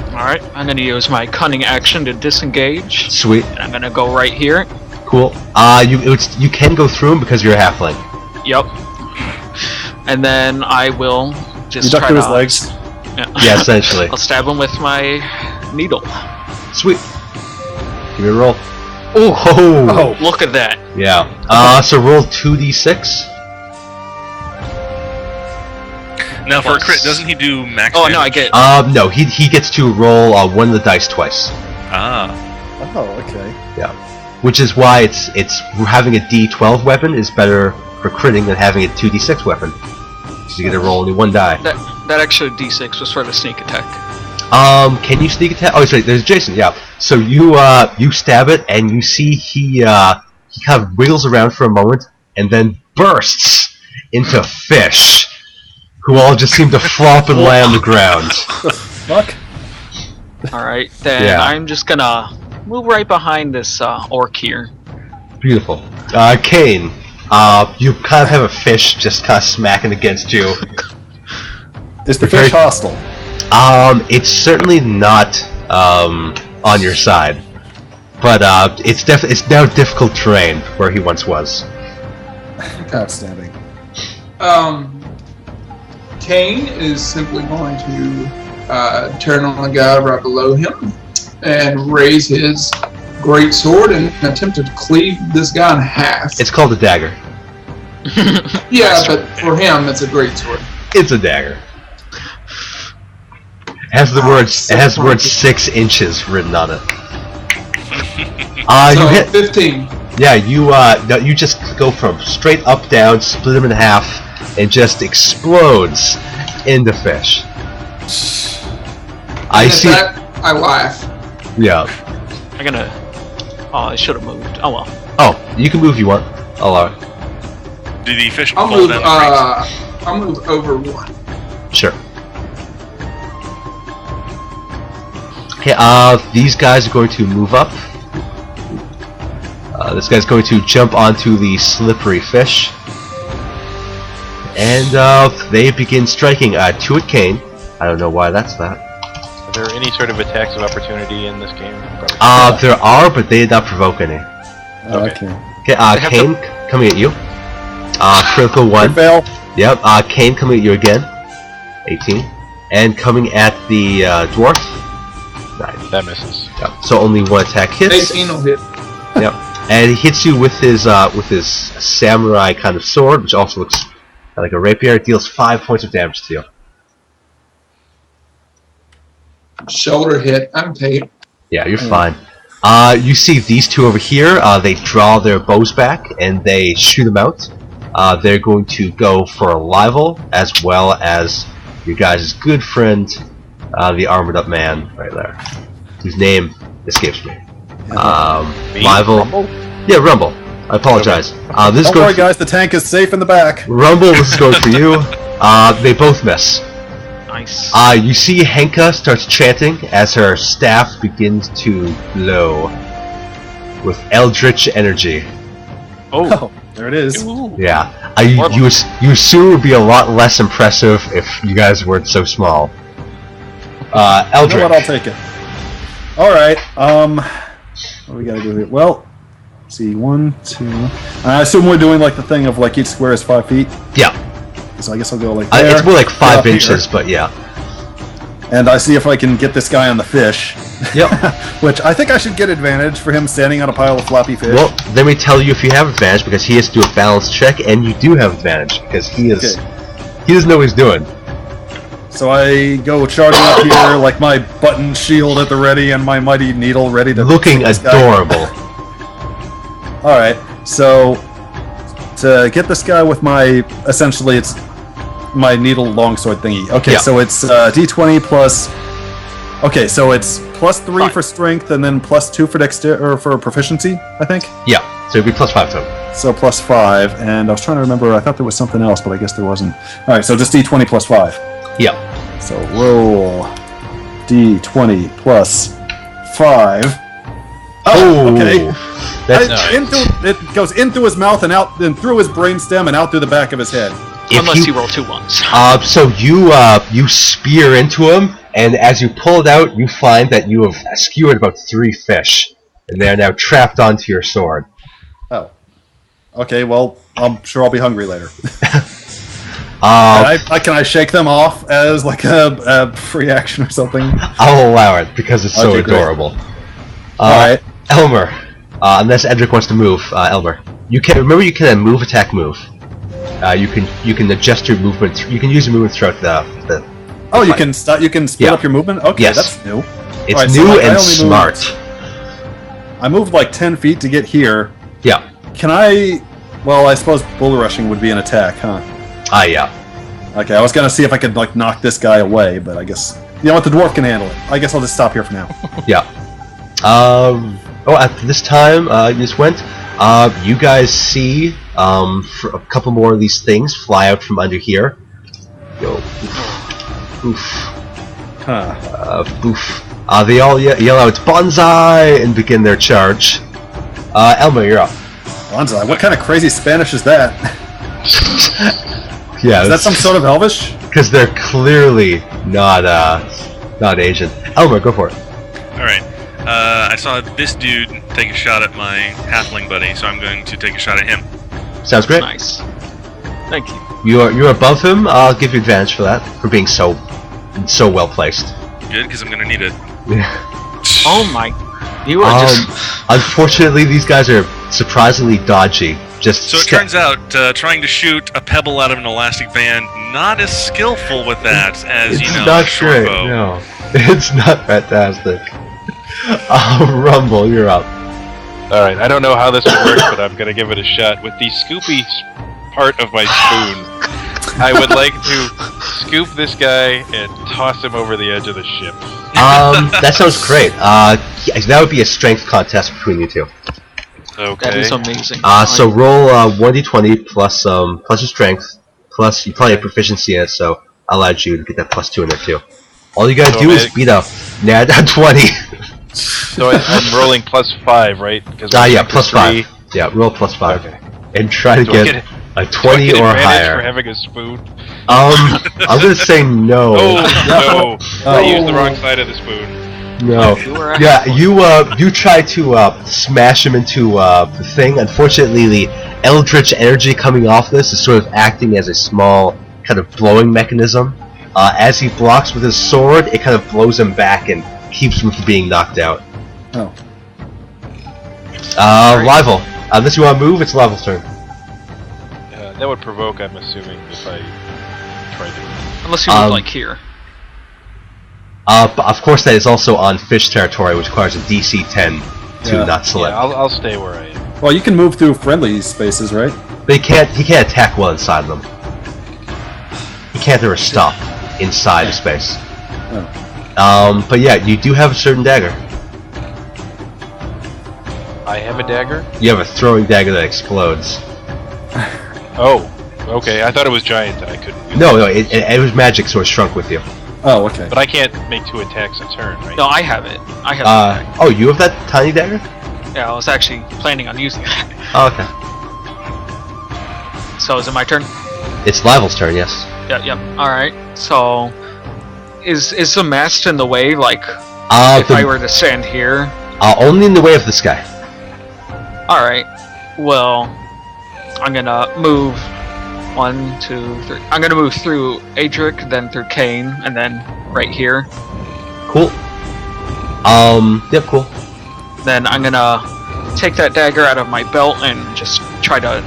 Alright, I'm gonna use my cunning action to disengage. Sweet. And I'm gonna go right here. Cool. You can go through him because you're a halfling. Yep. And then I will just try to... his legs? Yeah, essentially. I'll stab him with my needle. Sweet. Give me a roll. Oh, look at that. Yeah. So roll 2d6. Now for a crit, doesn't he do max damage? No, I get... No, he gets to roll one of the dice twice. Oh, okay. Yeah. Which is why it's having a d12 weapon is better for critting than having a 2d6 weapon. So you get to roll only one die. That extra d6 was for the sneak attack. Can you sneak attack? Oh, sorry, there's Jason, yeah. So you stab it, and you see he kind of wiggles around for a moment, and then bursts into fish, who all just seem to flop and lay on the ground. Fuck. Alright, then I'm just gonna move right behind this orc here. Beautiful. Kane, you kind of have a fish just kind of smacking against you. Is the fish hostile? It's certainly not on your side, but it's now difficult terrain where he once was. Outstanding. Kane is simply going to turn on the guy right below him and raise his great sword and attempt to cleave this guy in half. It's called a dagger. Yeah, but for him, it's a great sword. It's a dagger. It has the word 6 inches written on it. So you hit 15. Yeah, you just go from straight up down, split him in half, and just explodes into fish. I see. I laugh. Yeah. I'm gonna. Oh, I should have moved. Oh well. Oh, you can move if you want. I'll allow it. Did the fish I'll fall move. down I'll move over 1. Sure. Okay, these guys are going to move up. This guy's going to jump onto the slippery fish. And they begin striking. 2 at Kane. I don't know why that's that. Are there any sort of attacks of opportunity in this game? There are, but they did not provoke any. Okay. Okay, Kane coming at you. Critical 1. Fail. Yep, Kane coming at you again. 18. And coming at the dwarf. 9. That misses. Yep. So only 1 attack hits. 18 will hit. Yep. And he hits you with his samurai kind of sword, which also looks like a rapier. It deals 5 points of damage to you. Shoulder hit. I'm paid. Yeah, you're fine. You see these 2 over here. They draw their bows back and they shoot them out. They're going to go for a rival as well as your guys' good friend, the armored up man right there, whose name escapes me. Rival. Rumble? Yeah, Rumble. I apologize. This Don't worry, guys. The tank is safe in the back. Rumble, this is going for you. They both miss. Nice. You see Henka starts chanting as her staff begins to glow with eldritch energy. Oh, there it is. Yeah. You assume it would be a lot less impressive if you guys weren't so small. Eldritch. You know what? I'll take it. All right. What do we gotta do here? Well, let's see, 1, 2. I assume we're doing like the thing of like each square is 5 feet. Yeah. So I guess I'll go like there. It's more like 5 inches, but yeah. And I see if I can get this guy on the fish. Yep. Which I think I should get advantage for him standing on a pile of floppy fish. Well, let me tell you if you have advantage because he has to do a balance check, and you do have advantage because he doesn't know what he's doing. So I go charging up here like my button shield at the ready and my mighty needle ready to... Looking adorable. Alright, so to get this guy with my... Essentially, it's my needle longsword thingy. Okay, yeah. So it's D20 plus... Okay, so it's plus 3 5 for strength and then plus 2 for or for proficiency, I think? Yeah, so it'd be plus 5 total. So plus 5, and I was trying to remember, I thought there was something else, but I guess there wasn't. Alright, so just D20 plus 5. Yeah. So roll D20 plus 5. Oh, okay. That's nice. It goes in through his mouth and out, then through his brainstem and out through the back of his head. Unless you roll 2 ones. So you spear into him, and as you pull it out, you find that you have skewered about 3 fish, and they are now trapped onto your sword. Oh. Okay, well, I'm sure I'll be hungry later. Can I shake them off as like a free action or something? I'll allow it because it's so adorable. Alright. Elmer, unless Edric wants to move, Elmer, you can move, attack, move. You can adjust your movement. You can use your movement throughout the Oh, you can split up your movement. Okay, yes. That's new. It's new and smart. I moved like 10 feet to get here. Yeah. Can I? Well, I suppose bull rushing would be an attack, huh? Yeah. Okay, I was gonna see if I could like knock this guy away, but I guess you know what, the dwarf can handle it. I guess I'll just stop here for now. Yeah. At this time, you just went. You guys see for a couple more of these things fly out from under here. Yo. Oof. Huh. Oof. They all yell out "Bonsai" and begin their charge. Elmo, you're up. Bonsai? What kind of crazy Spanish is that? Yeah. Is that some sort of Elvish? Because they're clearly not Asian. Elmer, go for it. Alright. I saw this dude take a shot at my halfling buddy, so I'm going to take a shot at him. Sounds great. Nice. Thank you. You're above him. I'll give you advantage for that, for being so well placed. Good, because I'm going to need it. Oh my... You are just... Unfortunately, these guys are surprisingly dodgy. So it turns out, trying to shoot a pebble out of an elastic band, not as skillful with that as, it's not great, bow. no. It's not fantastic. Rumble, you're up. Alright, I don't know how this would work, but I'm gonna give it a shot. With the scoopy part of my spoon, I would like to scoop this guy and toss him over the edge of the ship. That sounds great. That would be a strength contest between you two. Okay. That is amazing. So roll 1d20 plus your strength, plus you probably have proficiency in it, so I allowed you to get that +2 in there too. All you gotta do is beat up Nat at 20. So I'm rolling +5, right? Yeah, +5. Yeah, roll +5. Okay. And try to get A Do I 20 get or advantage higher. for having a spoon? I'm gonna say no. Oh, no. I used the wrong side of the spoon. No. Yeah, you try to smash him into the thing. Unfortunately, the eldritch energy coming off this is sort of acting as a small kind of blowing mechanism. As he blocks with his sword, it kind of blows him back and keeps him from being knocked out. Oh. Livel. Unless you want to move, it's Livel's turn. That would provoke, I'm assuming, if I tried to. Unless you move like here. But of course, that is also on fish territory, which requires a DC 10 to not select. Yeah, I'll stay where I am. Well, you can move through friendly spaces, right? But he can't attack well inside them. He can't ever stop inside a space. Oh. But yeah, you do have a certain dagger. I have a dagger? You have a throwing dagger that explodes. Oh, okay. I thought it was giant and I couldn't. No, it was magic, so it shrunk with you. Oh, okay. But I can't make 2 attacks a turn, right? No, I have it. I have it. Oh, you have that tiny dagger? Yeah, I was actually planning on using that. Oh, okay. So is it my turn? It's Livel's turn, yes. Yep. Alright. So is the mast in the way, like if I were to stand here? Only in the way of this guy. Alright. Well, I'm gonna move 1, 2, 3. I'm gonna move through Adric, then through Kane, and then right here. Cool. Yep, cool. Then I'm gonna take that dagger out of my belt and just try to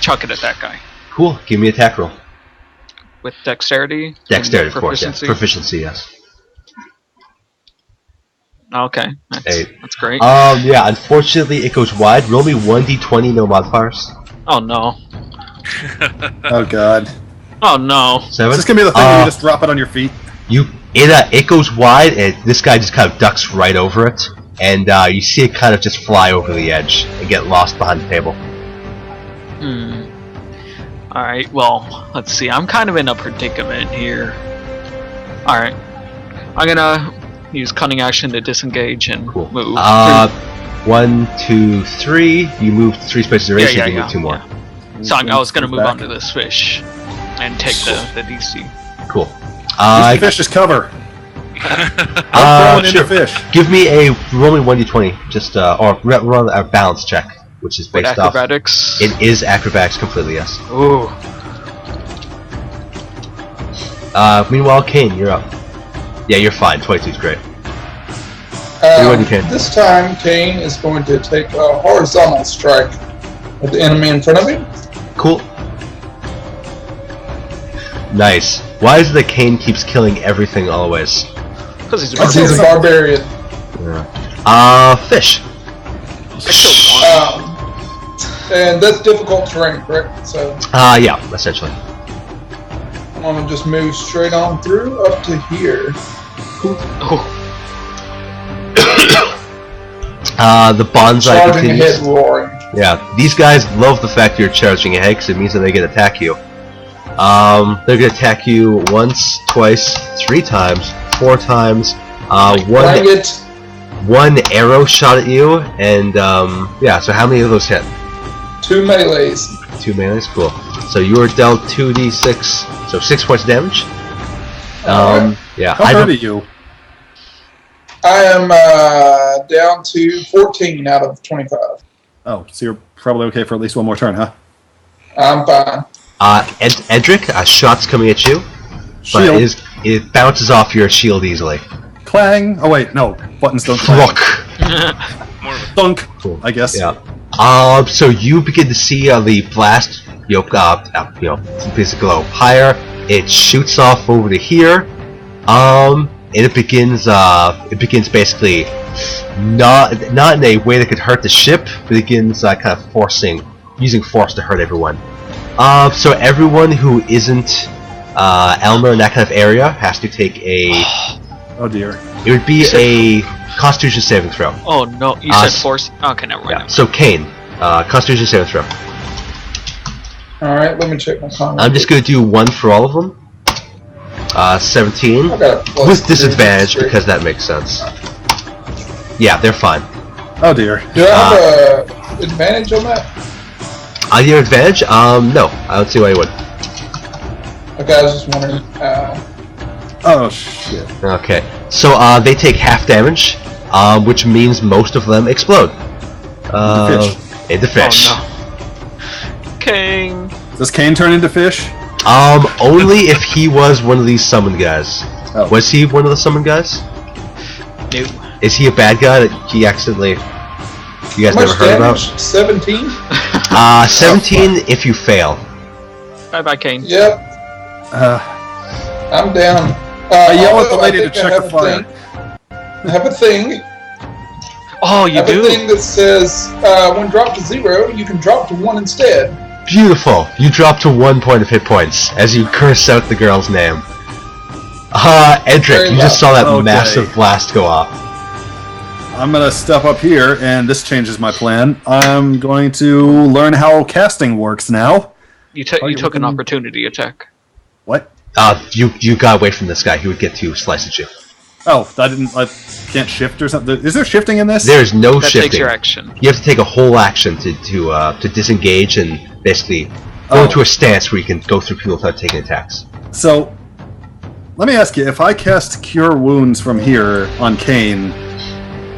chuck it at that guy. Cool. Give me an attack roll. With dexterity? Dexterity, of course, yes. Proficiency, yes. Okay, that's great. Yeah, unfortunately it goes wide. Roll me 1d20, no modifiers. Oh no. Oh god. Oh no. 7? Is this gonna be the thing where you just drop it on your feet? It goes wide, and this guy just kind of ducks right over it, and you see it kind of just fly over the edge and get lost behind the table. Alright, well, let's see. I'm kind of in a predicament here. Alright. I'm gonna use cunning action to disengage and move. 1, 2, 3. You moved 3 spaces away, so you can move 2 more. Yeah. So I was gonna move onto this fish and take the DC. Cool. Use the fish's cover. I'm throwing in the fish. Give me a roll me 1d20, just or run a balance check, which is based off acrobatics. It is acrobatics completely, yes. Ooh. Meanwhile, Kane, you're up. Yeah, you're fine. 22 is great. This time, Kane is going to take a horizontal strike at the enemy in front of him. Cool. Nice. Why is it that Kane keeps killing everything always? Because he's a barbarian. Yeah. Fish. And that's difficult terrain, correct? So. Yeah, essentially. I'm gonna just move straight on through up to here. The bonsai charging continues. ahead, roaring. Yeah, these guys love the fact you're charging ahead because it means that they can attack you. They're gonna attack you once, twice, 3 times, 4 times. One arrow shot at you, and yeah. So how many of those hit? 2 melees. 2 melees, cool. So you were dealt 2d6, so 6 points of damage. Yeah. How hurt are you? I am down to 14 out of 25. Oh, so you're probably okay for at least 1 more turn, huh? I'm fine. Edric, a shot's coming at you, but it bounces off your shield easily. Clang! Oh wait, no, buttons don't clang. Thunk! Cool. I guess. Yeah. So you begin to see the blast, basically go higher. It shoots off over to here. And it begins basically not in a way that could hurt the ship, but it begins kind of using force to hurt everyone. So everyone who isn't Elmer in that kind of area has to take a. Oh dear. It would be a Constitution saving throw. Oh no! You said force. Okay, never mind. Yeah. So Kane, Constitution saving throw. All right, let me check my comments. I'm just gonna do 1 for all of them. 17 with disadvantage because that makes sense. Yeah, they're fine. Oh dear. Do I have advantage on that? Your advantage? No. I don't see why you would. Okay, I was just wondering. Oh shit. Okay. So they take half damage, which means most of them explode. Into fish. Oh no. King. Does Kane turn into fish? Only if he was one of these summoned guys. Oh. Was he one of the summoned guys? No. Is he a bad guy that he accidentally... You guys How never much heard damage? about? 17? 17 if you fail. Bye bye, Kane. Yep, I'm down. I yell at the although lady I to think I check have the a fire. thing. I have a thing. Oh, I you have a do? thing that says when dropped to 0, you can drop to 1 instead. Beautiful. You drop to 1 point of hit points as you curse out the girl's name. Edric, Very you just saw that Okay. massive blast go off. I'm gonna step up here, and this changes my plan. I'm going to learn how casting works now. You Are you took an looking- opportunity attack. What? You got away from this guy. He would get to slice at you. Oh, I can't shift or something. Is there shifting in this? There's no That shifting. takes your action. You have to take a whole action to disengage and basically go Oh. into a stance where you can go through people without taking attacks. So, let me ask you: if I cast Cure Wounds from here on Kane,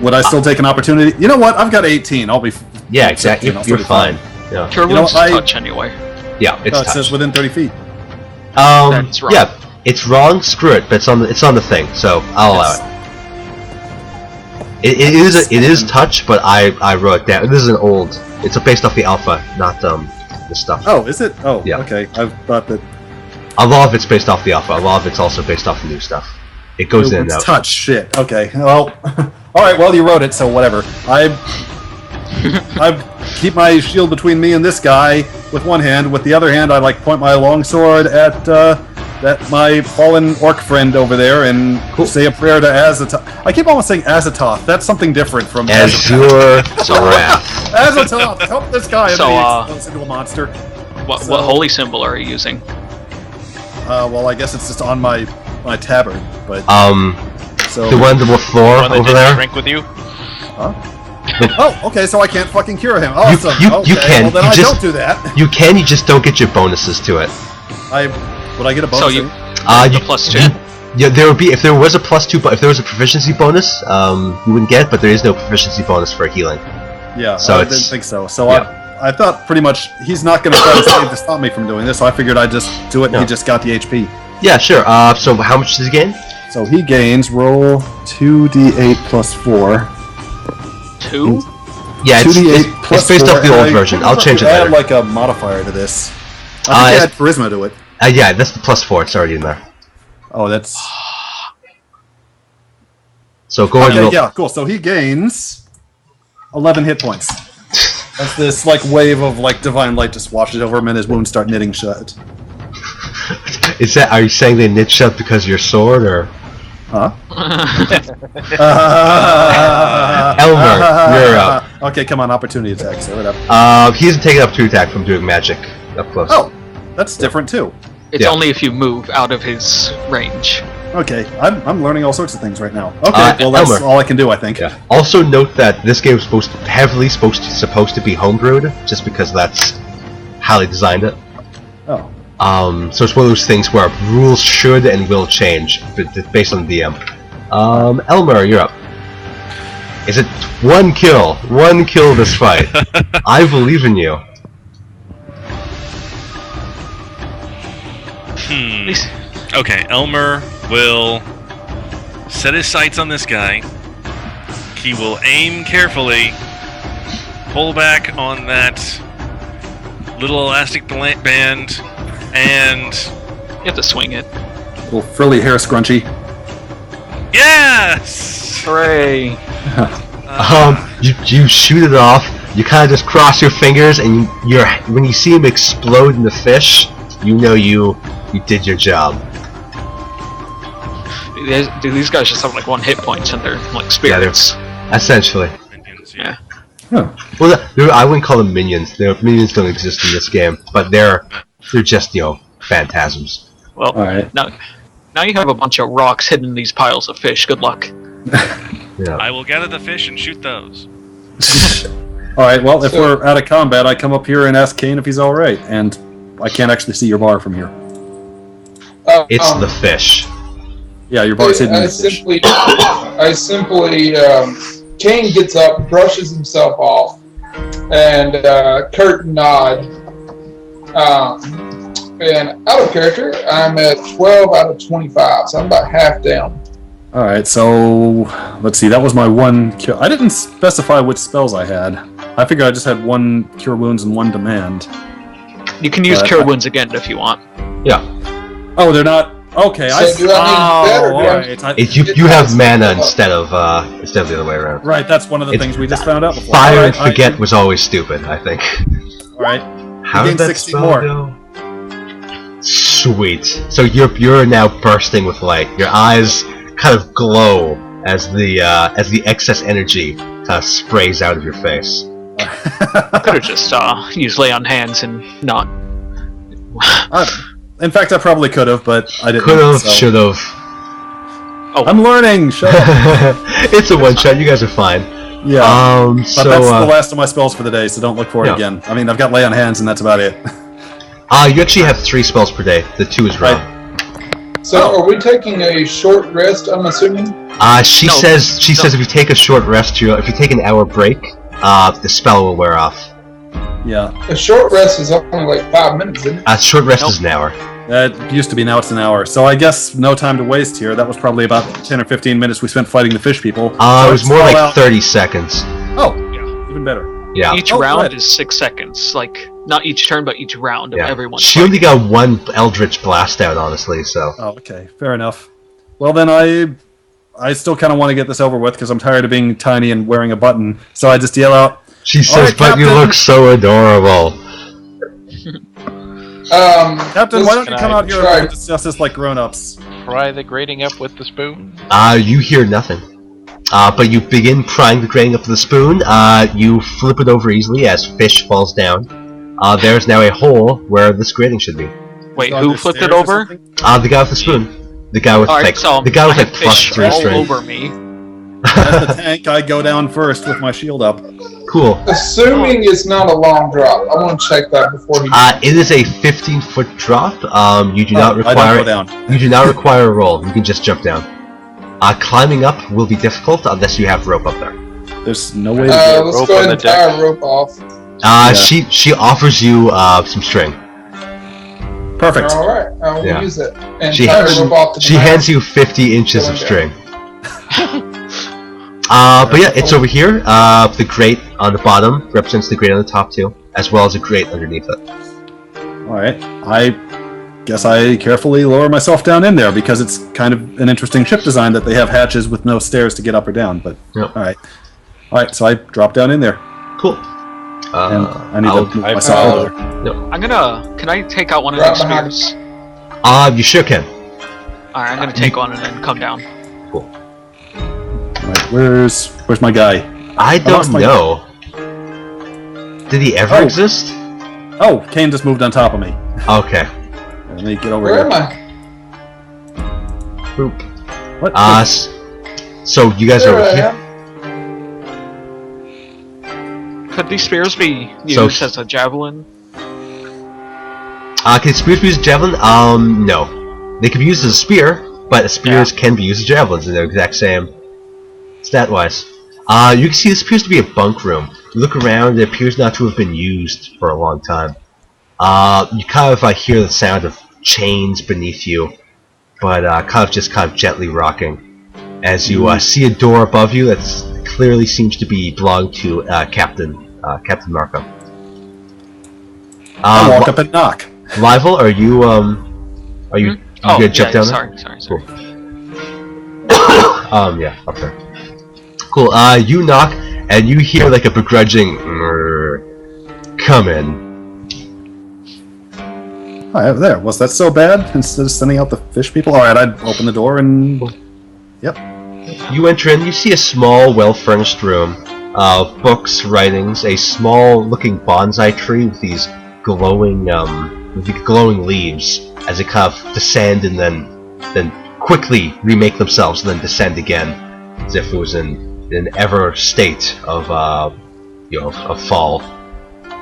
would I still take an opportunity? You know what? I've got 18. I'll be. Yeah, exactly. 17, I'll You're still be fine. Yeah, Cure You know, Wounds is I- touch anyway. yeah, it's No, it touch. says within 30 feet. That's wrong. Yeah, it's wrong. Screw it. But it's on the thing, so I'll allow it. It is touch, but I wrote it down. This is an old. It's based off the alpha, not the stuff. Oh, is it? Oh, Yeah. okay. I thought that. A lot of it's based off the alpha. A lot of it's also based off the new stuff. It goes in and It's out. touch. Shit. Okay. Well, all right. Well, you wrote it, so whatever. I keep my shield between me and this guy with one hand. With the other hand, I point my longsword at my fallen orc friend over there and say a prayer to Azatoth. I keep almost saying Azatoth. That's something different from Azure Wrath. Azatoth. Help this guy! So, and then he explodes into a monster. What So- holy symbol are you using? Well, I guess it's just on my tabard, but so. The one on the floor One that over didn't there. shrink with you. Oh, okay. So I can't fucking cure him. Awesome. you okay, can. Well, then You I just- don't do that. You can. You just don't get your bonuses to it. Would I get a bonus? So you You plus 2. Yeah, there would be if there was a +2, but if there was a proficiency bonus, you wouldn't get. But there is no proficiency bonus for healing. Yeah, So I it's- didn't think so. So yeah. I thought pretty much he's not going to try to save to stop me from doing this, so I figured I'd just do it and Yeah. he just got the HP. Yeah, sure. So how much does he gain? So he gains roll 2d8 plus 4. 2? Yeah, 2d8 it's plus based 4, off the and old I version. I'll couldn't change it add later. like a modifier to this. I think I had charisma to it. Yeah, that's the +4. It's already in there. Oh, that's... So go ahead and Okay, roll. yeah, cool. So he gains 11 hit points. As this wave of divine light just washes over him and his wounds start knitting shut. Is that? Are you saying they knit shut because of your sword, or Huh? Elmer? You're up. Okay, come on, opportunity attack. Say what up. He isn't taking up 2 attack from doing magic up close. Oh, that's different too. It's Yeah. only if you move out of his range. Okay, I'm learning all sorts of things right now. Okay, well that's Elmer. all I can do, I think. Yeah. Also note that this game is supposed to be homebrewed, just because that's how they designed it. Oh, So it's one of those things where rules should and will change based on the DM. Elmer, you're up. Is it one kill? One kill this fight. I believe in you. Okay, Elmer will set his sights on this guy. He will aim carefully, pull back on that little elastic band, and You have to swing it. little frilly hair scrunchy. yes! Hooray! You shoot it off. You kind of just cross your fingers, and when you see him explode in the fish, you know you did your job. Do these guys just have 1 hit point and they're spirits? Essentially. Yeah. Huh. Well, I wouldn't call them minions. Minions don't exist in this game, but they're just phantasms. Well, All right. now you have a bunch of rocks hidden in these piles of fish. Good luck. Yeah. I will gather the fish and shoot those. Alright, well, if So- we're out of combat, I come up here and ask Kane if he's alright, and I can't actually see your bar from here. It's the fish. Yeah, your bar's hidden in the fish. Kane gets up, brushes himself off, and Kurt nod. And out of character, I'm at 12 out of 25, so I'm about half down. Alright, so let's see, that was my one cure. I didn't specify which spells I had. I figured I just had one Cure Wounds and one Demand. You can use Cure Wounds again if you want. Yeah. Oh, they're not. Okay, So do I need better? alright. You have mana instead of the other way around. Right, that's one of the It's- things we just found out before. Fire and Alright, forget was always stupid, I think. Alright. How gained did that 60 spell more. go? Sweet. So you're now bursting with light. Your eyes kind of glow as the excess energy kind of sprays out of your face. I could have just used Lay on Hands and not. In fact, I probably could have, but I didn't. Could have, so- should have. Oh, I'm learning! Shut up! It's a one shot. You guys are fine. Yeah. But So that's the last of my spells for the day, so don't look for it yeah. again. I mean, I've got Lay on Hands, and that's about it. you actually have 3 spells per day. The 2 is wrong. So are we taking a short rest, I'm assuming? She No. says if you take a short rest, if you take an hour break, the spell will wear off. Yeah. A short rest is only like 5 minutes, isn't it? Short rest is an hour. It used to be, now it's an hour. So I guess no time to waste here. That was probably about 10 or 15 minutes we spent fighting the fish people. It So was it's more all like out- 30 seconds. Oh, even better. Yeah. each Oh, round good. is 6 seconds. Like, not each turn, but each round of Yeah. everyone. She only got 1 Eldritch Blast out, honestly, so. Oh, okay. Fair enough. Well, then I still kind of want to get this over with because I'm tired of being tiny and wearing a button. So I just yell out, She says, Alright, but you Captain." look so adorable. Captain, why don't you come I out here try- and discuss this like grown-ups? Pry the grating up with the spoon. You hear nothing. But you begin prying the grating up with the spoon. You flip it over easily as fish falls down. There's now a hole where this grating should be. Wait, On who the flipped it stairs or over? something? The guy with the spoon. The guy with Alright, so the guy with I like have fish +3 all strength. over me. As the tank, I go down first with my shield up. Cool. Assuming it's not a long drop. I want to check that before he... It is a 15-foot drop. You do not I don't require go down. You do not require a roll. You can just jump down. Climbing up will be difficult unless you have rope up there. There's no way to let's rope go on ahead and the deck. tie a rope off. Yeah. She offers you some string. Perfect. Alright, I will Yeah. use it. And She tie hands- the rope off to the She mast. hands you 50 inches of Okay. string. But yeah, it's over here. The grate on the bottom represents the grate on the top too, as well as a grate underneath it. Alright. I guess I carefully lower myself down in there because it's kind of an interesting ship design that they have hatches with no stairs to get up or down, but Yep. alright. Alright, so I drop down in there. Cool. And I need to move I've- myself over. Can I take out one of Right these behind spears? You sure can. Alright, I'm gonna take one and then come down. Right, where's my guy? I lost don't my- know. Did he ever Oh. exist? Oh, Kane just moved on top of me. Okay. Let me get over Where here. am I? Boop. What? So you guys are There over I here. am. Could these spears be So- used as a javelin? Can spears be used as javelin? No. They can be used as a spear, but spears can be used as javelins in the exact same stat-wise. You can see this appears to be a bunk room. You look around, it appears not to have been used for a long time. You kind of hear the sound of chains beneath you, but kind of gently rocking. As you see a door above you that clearly seems to belong to Captain Markham. I walk up and knock. Livel, are you you Oh, gonna jump yeah, down there? sorry. Yeah, up there. Cool. You knock, and you hear like a begrudging come in. Oh, there. Was that so bad? Instead of sending out the fish people? Alright, I'd open the door and... Yep. You enter in, you see a small, well-furnished room. Books, writings, a small-looking bonsai tree with these glowing leaves as it kind of descend and then quickly remake themselves and then descend again, as if it was in an ever state of of fall.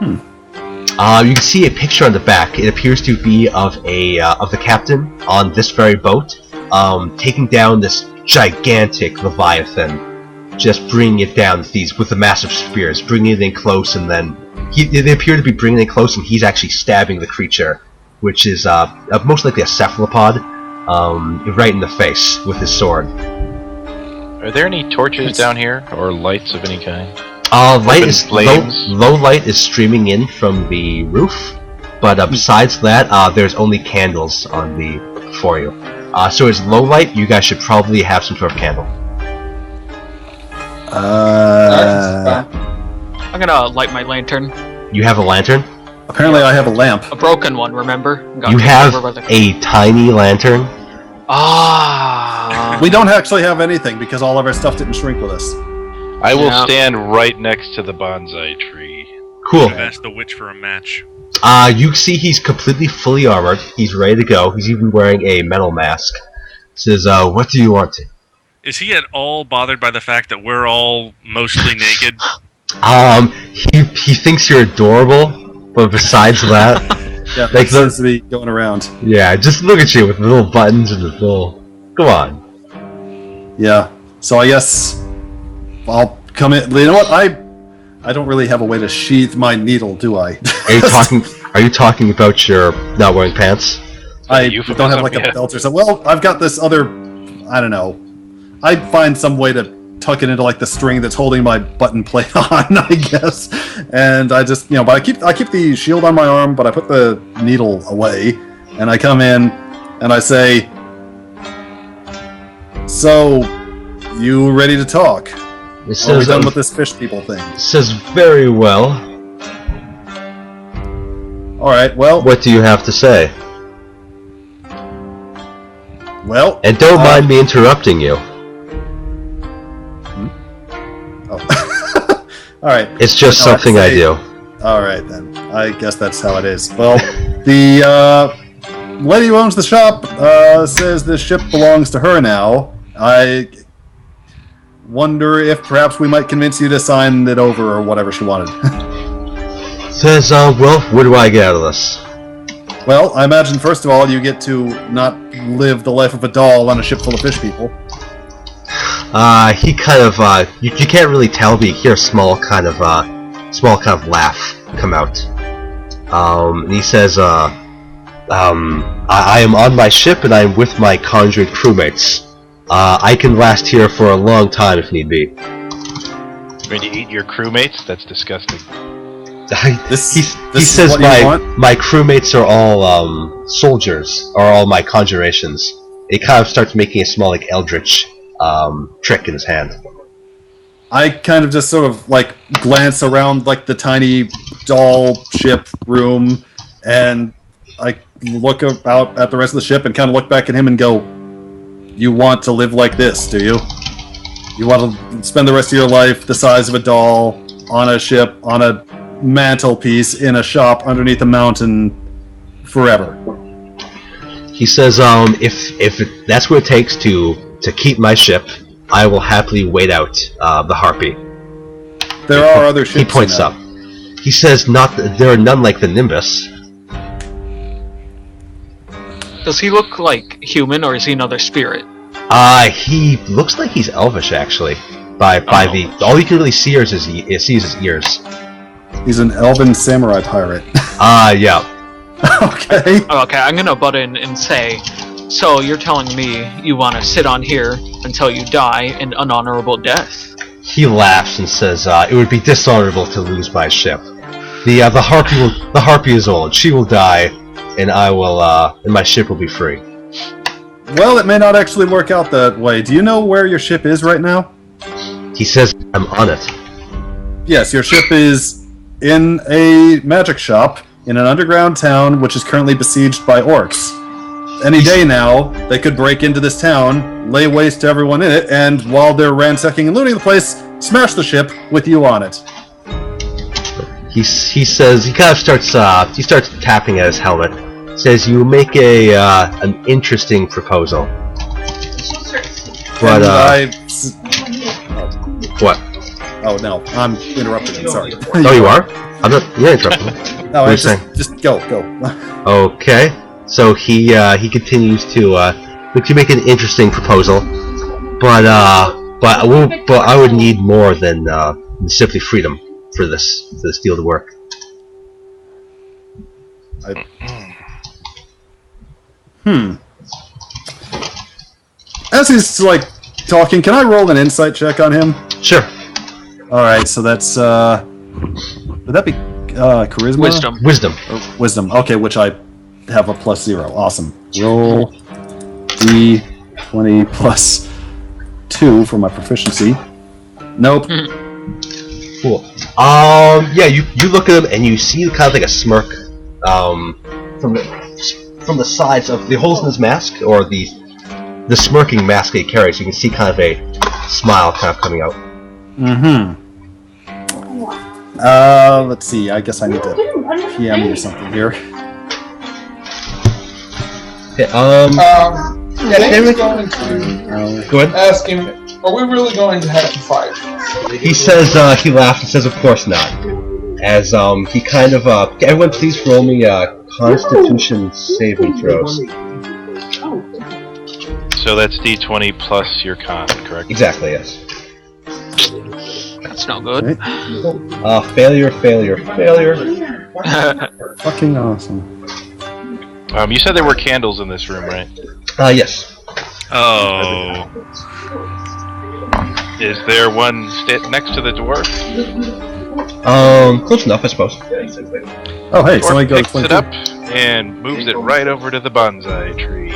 You can see a picture on the back. It appears to be of the captain on this very boat, taking down this gigantic leviathan, just bringing it down with the massive spears, bringing it in close, and then they appear to be bringing it close, and he's actually stabbing the creature, which is most likely a cephalopod, right in the face with his sword. Are there any torches down here, or lights of any kind? Low light is streaming in from the roof, but besides that, there's only candles for you. So it's low light. You guys should probably have some sort of candle. I'm gonna light my lantern. You have a lantern? Apparently, I have a lamp. A broken one, remember? You have a tiny lantern? We don't actually have anything because all of our stuff didn't shrink with us. I will stand right next to the bonsai tree. Cool. I've asked the witch for a match. You see he's completely fully armored. He's ready to go. He's even wearing a metal mask. Says, what do you want? Is he at all bothered by the fact that we're all mostly naked? He thinks you're adorable, but besides that... Yeah, that seems to be going around. Yeah, just look at you with the little buttons and the little... Come on. Yeah, so I guess I'll come in. You know what? I don't really have a way to sheath my needle, do I? Are you talking about your not wearing pants? I don't have like a belt or something. Well, I've got this other... I don't know. I'd find some way to tuck it into like the string that's holding my button plate on, I guess. And I just, but I keep the shield on my arm, but I put the needle away, and I come in and I say, "So, you ready to talk? Are we done with this fish people thing?" Says very well. All right. Well, what do you have to say? Well, and don't mind me interrupting you. Oh. All right. It's just something I do. All right, then. I guess that's how it is. Well, the lady who owns the shop says this ship belongs to her now. I wonder if perhaps we might convince you to sign it over or whatever she wanted. Says, well, what do I get out of this? Well, I imagine, first of all, you get to not live the life of a doll on a ship full of fish people. He kind of, you can't really tell, but you hear a small kind of laugh come out. And he says, I am on my ship and I am with my conjured crewmates. I can last here for a long time if need be. Going to eat your crewmates? That's disgusting. He says my crewmates are all soldiers, are all my conjurations. He kind of starts making a small like eldritch trick in his hand. I kind of just sort of like glance around like the tiny doll ship room, and I look out at the rest of the ship and kind of look back at him and go, "You want to live like this, do you? You want to spend the rest of your life the size of a doll on a ship, on a mantelpiece, in a shop underneath a mountain forever?" He says, if that's what it takes to keep my ship, I will happily wait out the Harpy. There are other ships. He points up. He says, there are none like the Nimbus. Does he look like human, or is he another spirit? He looks like he's elvish, actually. All you can really see is his ears. He's an elven samurai pirate. Yeah. Okay. Okay, I'm gonna butt in and say, so you're telling me you want to sit on here until you die an unhonorable death? He laughs and says, "It would be dishonorable to lose my ship. The Harpy is old. She will die, and and my ship will be free." Well, it may not actually work out that way. Do you know where your ship is right now? He says, "I'm on it." Yes, your ship is in a magic shop in an underground town which is currently besieged by orcs. Any day now, they could break into this town, lay waste to everyone in it, and while they're ransacking and looting the place, smash the ship with you on it. He says, he kind of starts tapping at his helmet. Says, "You make an interesting proposal." But what? Oh no, I'm interrupting him. Sorry. Oh, you are? I'm not. You're interrupting. No, What are you it's saying? just go. Okay. So he continues to look to make an interesting proposal, but I would need more than simply freedom for this deal to work. As he's like talking, can I roll an insight check on him? Sure. All right, so that's would that be charisma? Wisdom. Wisdom. Okay, which I have a +0. Awesome. Roll D20 +2 for my proficiency. Nope. Cool. Yeah, you look at him and you see kind of like a smirk from the sides of the holes in his mask, or the smirking mask that he carries. You can see kind of a smile kind of coming out. Let's see. I guess I need to PM you something here. Okay, Dane's going to go ahead. ask him, are we really going to have to fight? He says, he laughs and says, of course not. As he kind of, everyone please roll me Constitution saving throws. So that's D20 plus your con, correct? Exactly, yes. That's no good. Failure. Fucking awesome. You said there were candles in this room, right? Yes. Oh. Is there one next to the dwarf? Close enough, I suppose. Oh, hey, Dwarf somebody goes picks it up and moves it right over to the bonsai tree.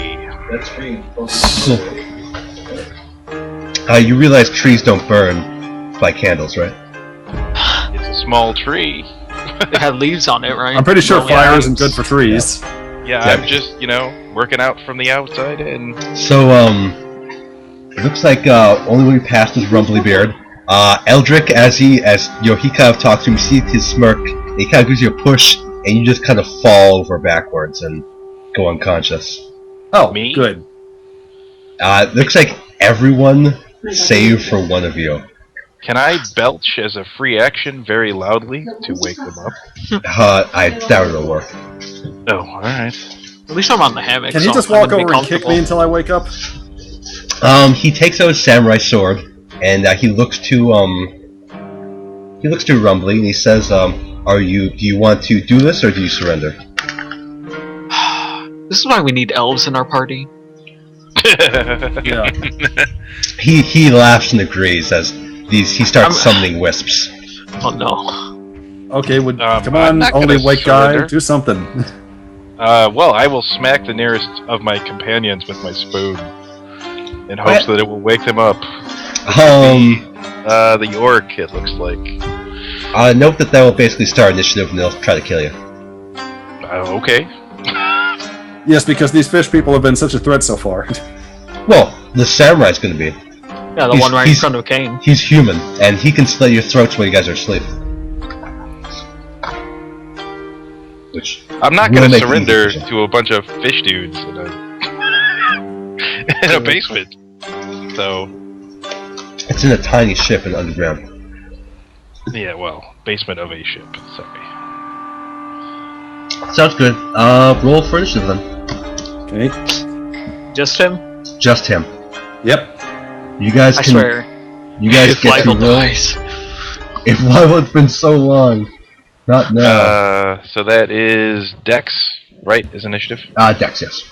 You realize trees don't burn by candles, right? It's a small tree. It had leaves on it, right? I'm pretty sure No, fire isn't good for trees. Yeah, I'm just, working out from the outside in. So, it looks like only when we passed his rumbly beard. Eldrick, as he kind of talks to him, you see his smirk, and he kind of gives you a push, and you just kind of fall over backwards and go unconscious. Oh, Me? good. It looks like everyone save for one of you. Can I belch as a free action very loudly to wake them up? I doubt it'll work. Oh, alright. At least I'm on the hammock. Can he so just I'm walk gonna be over and kick me comfortable. until I wake up? He takes out his samurai sword, and he looks to Rumbly, and he says, do you want to do this, or do you surrender? This is why we need elves in our party. Yeah. He laughs and agrees as he starts summoning wisps. Oh no. Okay, come I'm on, not only gonna wake guy, surrender. do something. Well, I will smack the nearest of my companions with my spoon in hopes that it will wake them up. The orc, it looks like. Note that will basically start initiative, and they'll try to kill you. Okay. Yes, because these fish people have been such a threat so far. Well, the samurai's going to be. Yeah, the one right in front of Kane. He's human, and he can slit your throats when you guys are asleep. Which I'm not will going to make it surrender easier. to a bunch of fish dudes in a basement. So, It's in a tiny ship in underground. yeah, well, basement of a ship. Sorry. Sounds good. Roll for initiative then. Okay. Just him? Just him. Yep. You guys I can. swear. You guys If get to Lionel roll. dies. If Lionel's been so long, not now. So that is Dex, right? Is initiative? Dex, yes.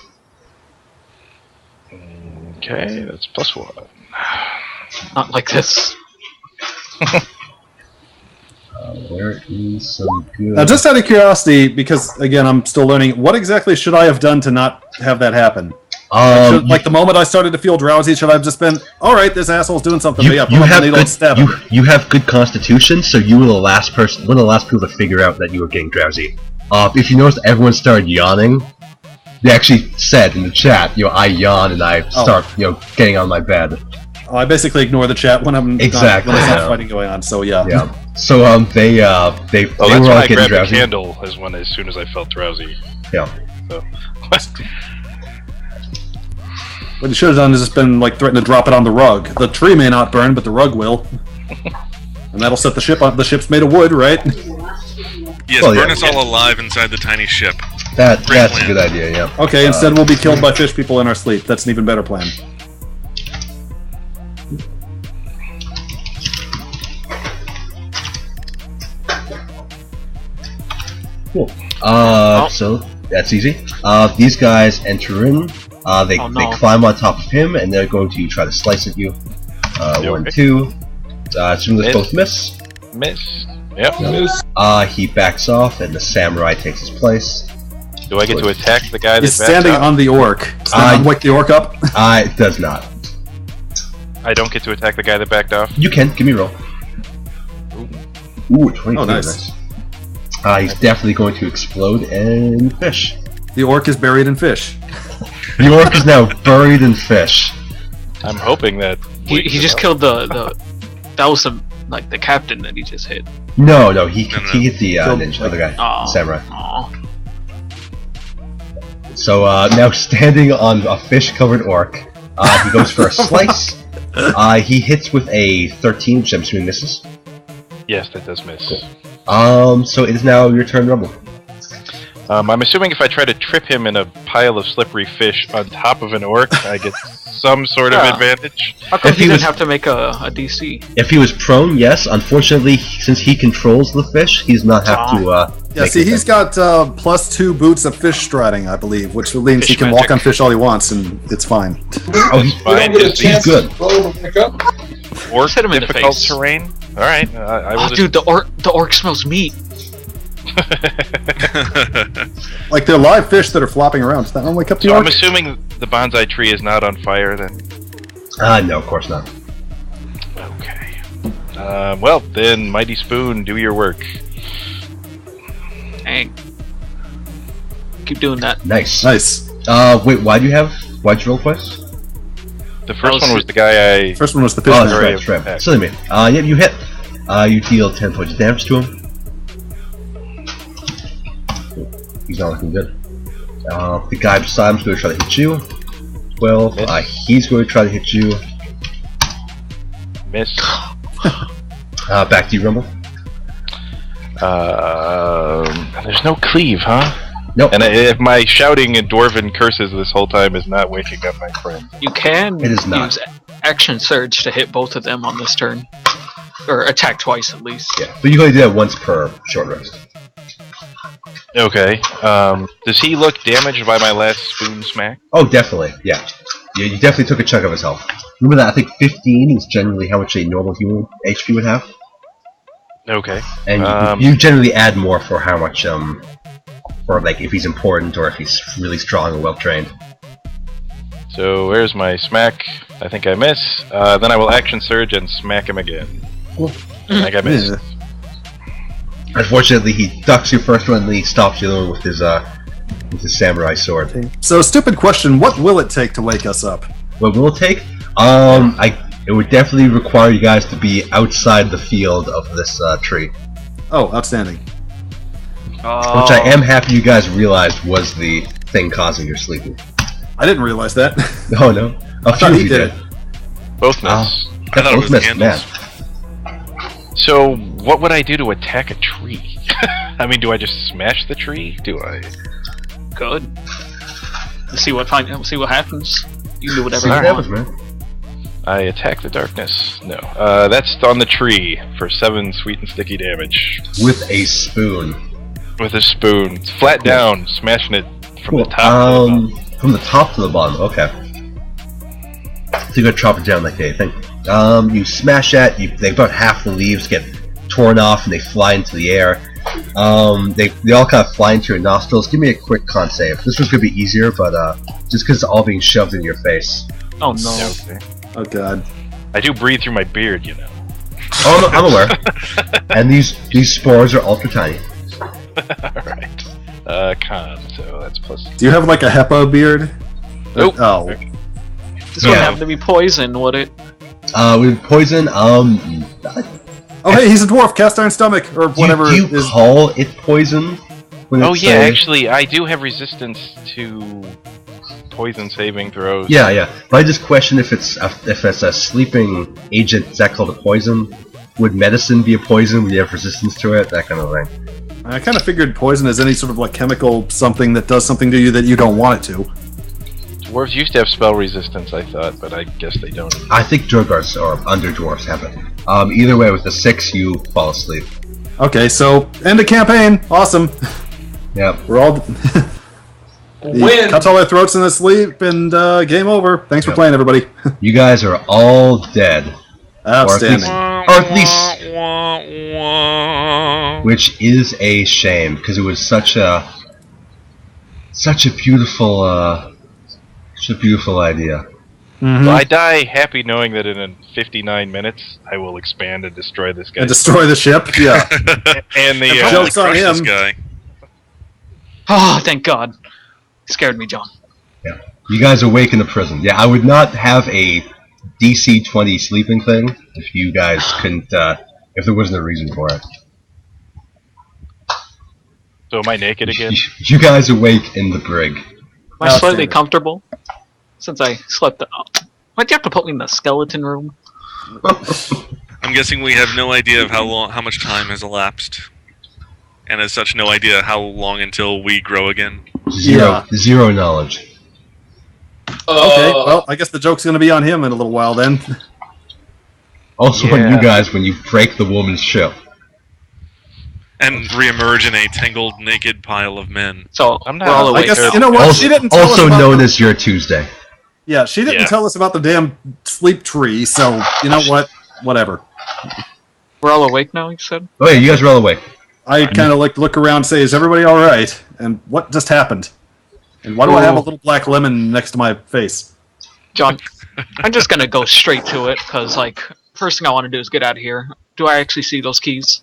Okay, that's +1. Not like this. Where is some good? Now, just out of curiosity, because again, I'm still learning, what exactly should I have done to not have that happen? Like the moment I started to feel drowsy, should I have just been, all right, this asshole's doing something to me. you have good constitution, so you were the last person, one of the last people to figure out that you were getting drowsy. If you notice, everyone started yawning. They actually said in the chat, I yawn and I start, getting on my bed. I basically ignore the chat when I'm Exactly, when there's yeah. not fighting going on. So yeah. Yeah. So they Oh, they that's were when all I getting grabbed drowsy. a candle as soon as I felt drowsy. Yeah. So. What you should have done is just been like threatening to drop it on the rug. The tree may not burn, but the rug will. And that'll set the ship up. The ship's made of wood, right? Yes, Well, burn yeah. us all alive inside the tiny ship. That's plan. a good idea, yeah. Okay, instead we'll be killed by fish people in our sleep. That's an even better plan. Cool. So that's easy. These guys enter in. They climb on top of him, and they're going to try to slice at you. 1, 2. Assuming both miss. Miss. Yep. Miss. He backs off, and the samurai takes his place. Do I get to attack the guy He's that's standing on the orc. Wake the orc up. It does not. I don't get to attack the guy that backed off? You can. Give me a roll. Ooh, 22. Oh, nice. He's definitely going to explode and fish. The orc is buried in fish. The orc is now buried in fish. I'm hoping that... He just killed the that was the captain that he just hit. No, he hit the ninja, other guy, Aw. samurai. Aw. So now standing on a fish-covered orc, he goes for a slice. He hits with a 13, which I'm assuming misses. Yes, that does miss. So it is now your turn, Rumble. I'm assuming if I try to trip him in a pile of slippery fish on top of an orc, I get some sort of advantage. How come If he he didn't was- have to make a DC? If he was prone, yes. Unfortunately, since he controls the fish, he does not have to. Yeah, make see, it he's got +2 boots of fish striding, I believe, which means he Fish can walk magic. on fish all he wants, and it's fine. Oh, he's We don't Fine, get a he's chance good. to roll to pick up. Orc Hit him in the difficult face. terrain? Alright, I will Oh, dude, the orc smells meat. Like, they're live fish that are flopping around. Does that not wake up the So orc? I'm assuming the bonsai tree is not on fire then? No, of course not. Okay. Well, then, Mighty Spoon, do your work. Dang. Keep doing that. Nice. Nice. Wait, why'd you roll twice? The first one was the guy I... First one was the Oh, fish. that's Sorry, right, that's right. attack. Silly me. Yep, you hit. You deal 10 points of damage to him. He's not looking good. The guy beside him is going to try to hit you. 12. He's going to try to hit you. Miss. Back to you, Rumble. There's no cleave, huh? Nope. And if my shouting and dwarven curses this whole time is not waking up my friend. You can It is not. use action surge to hit both of them on this turn. Or attack twice at least. Yeah, but you can only do that once per short rest. Okay. Does he look damaged by my last spoon smack? Oh, definitely. Yeah. You definitely took a chunk of his health. Remember that? I think 15 is generally how much a normal human HP would have. Okay. And you generally add more for how much, for like if he's important or if he's really strong and well trained. So where's my smack? I think I miss. Then I will action surge and smack him again. I think I missed. Yeah. Unfortunately, he ducks your first one and then he stops the other one with his samurai sword. So, stupid question, what will it take to wake us up? What will it take? It would definitely require you guys to be outside the field of this tree. Oh, outstanding. Which I am happy you guys realized was the thing causing your sleeping. I didn't realize that. Oh no. A I thought few of he you did it. Both miss. I thought it was Both missed, handles. man. So what would I do to attack a tree? I mean, do I just smash the tree? Do I? Good. See what happens. You can do whatever See you what want. happens, man. I attack the darkness. No. That's on the tree for 7 sweet and sticky damage. With a spoon. With a spoon. It's flat down, smashing it from Cool. the top to the bottom. From the top to the bottom, okay. So you're gonna chop it down like anything. You smash that, they about half the leaves get torn off and they fly into the air. They all kind of fly into your nostrils. Give me a quick con save. This one's gonna be easier, but just because it's all being shoved in your face. Oh no. Okay. Oh god. I do breathe through my beard, you know. Oh, I'm aware. And these spores are ultra tiny. Alright. Con, so that's plus... Do you have like a Heppo beard? Nope. Oh. This one Yeah. happened to be poison, would it? With poison, Oh hey, he's a dwarf, cast iron stomach, or whatever do you it is. call it poison? When Oh it's, yeah, actually, I do have resistance to poison saving throws. Yeah. But I just question if it's a sleeping agent. Is that called a poison? would medicine be a poison? Would you have resistance to it? That kind of thing. I kind of figured poison is any sort of like chemical something that does something to you that you don't want it to. Dwarves used to have spell resistance, I thought, but I guess they don't. I think Drogards or under dwarves have it. Either way, with the 6, you fall asleep. Okay, so end of campaign. Awesome. Yep. We're all Win. cuts all their throats in their sleep, and game over. Thanks for playing, everybody. You guys are all dead. Outstanding. Or at least, which is a shame because it was such a beautiful idea. Mm-hmm. So I die happy knowing that in 59 minutes I will expand and destroy this guy. And destroy the ship. Yeah. And the Joke's on Crush this him. guy. Oh, thank God. Scared me, John. Yeah. You guys awake in the prison. Yeah, I would not have a DC 20 sleeping thing if you guys couldn't. If there wasn't a reason for it. So am I naked again? You guys awake in the brig. Am I slightly comfortable? Since I slept. Why'd you have to put me in the skeleton room? I'm guessing we have no idea of how much time has elapsed, and as such, no idea how long until we grow again. Zero knowledge. Okay, well, I guess the joke's going to be on him in a little while then. Also on you guys when you break the woman's ship. And reemerge in a tangled, naked pile of men. So I'm we're all not. awake. I guess, you know what? Also, She didn't tell also us about known the, as your Tuesday. Yeah, she didn't tell us about the damn sleep tree, so, you know what? Whatever. We're all awake now, you said? Oh yeah, you guys are all awake. I kind of like look around and say, is everybody alright? And what just happened? And why do I have a little black lemon next to my face? John, I'm just gonna go straight to it, because, like, first thing I want to do is get out of here. Do I actually see those keys?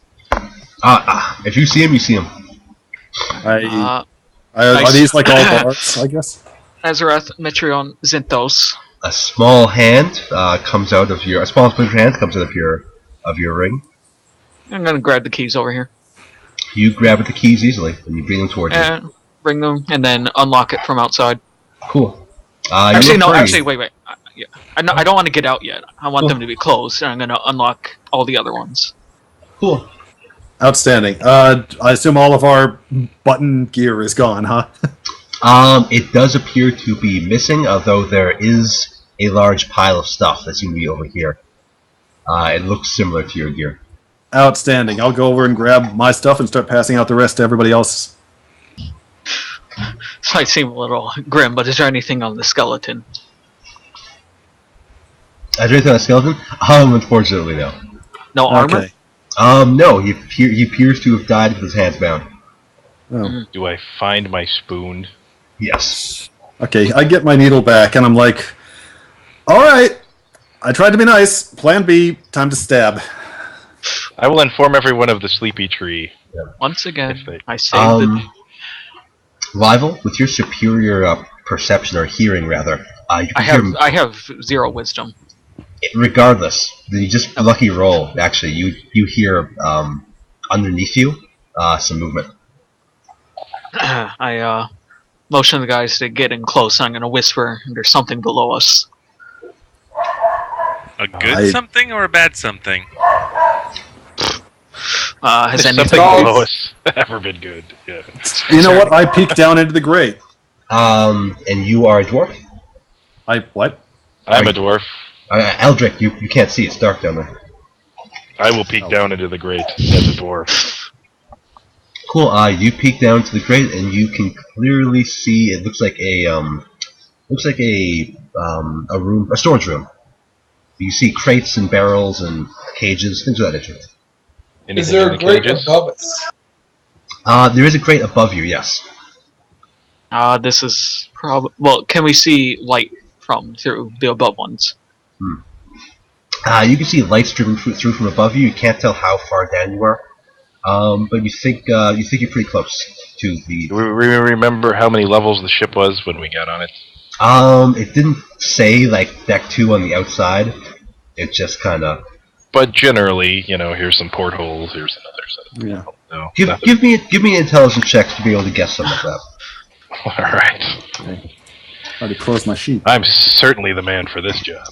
If you see him, you see him. Are Nice. these like all bars, I guess? Azarath, Metreon, Zinthos. A small hand comes out of your. A small splinter hand comes out of your ring. I'm gonna grab the keys over here. You grab at the keys easily and you bring them towards you. And bring them, and then unlock it from outside. Cool. Actually, no, wait. I don't want to get out yet. I want them to be closed, and I'm gonna unlock all the other ones. Cool. Outstanding. I assume all of our button gear is gone, huh? It does appear to be missing, although there is a large pile of stuff that seems to be over here. It looks similar to your gear. Outstanding. I'll go over and grab my stuff and start passing out the rest to everybody else. This might seem a little grim, but is there anything on the skeleton? Is there anything on the skeleton? Unfortunately, no. No armor? Okay. No, he appears to have died with his hands bound. Oh. Do I find my spoon? Yes. Okay, I get my needle back, and I'm like, alright, I tried to be nice. Plan B, time to stab. I will inform everyone of the sleepy tree. Once again, If they- I saved it. Rival, with your superior perception, or hearing rather, you can hear I have 0 wisdom. regardless, you just lucky roll. Actually, you hear underneath you some movement. I motion the guys to get in close. I'm gonna whisper, "There's something below us." A good something or a bad something? Has Has anything? something below us ever been good? Yeah. You know what? I peek down into the grate. And you are a dwarf? What? I'm a dwarf. Eldrick, you can't see, it's dark down there. I will peek down into the grate as a dwarf. Cool, you peek down to the grate and you can clearly see, it looks like a room, a storage room. You see crates and barrels and cages, things of that nature. Is there a grate above us? There is a grate above you, yes. This is probably. Well, can we see light from through the above ones? You can see lights driven through from above you. You can't tell how far down you are, but you think you're pretty close to the. Do we remember how many levels the ship was when we got on it? It didn't say like deck 2 on the outside. It just kind of. But generally, here's some portholes. Here's another set. Yeah. No, Give me an intelligence check to be able to guess some of that. All right. Already closed my sheet. I'm certainly the man for this job.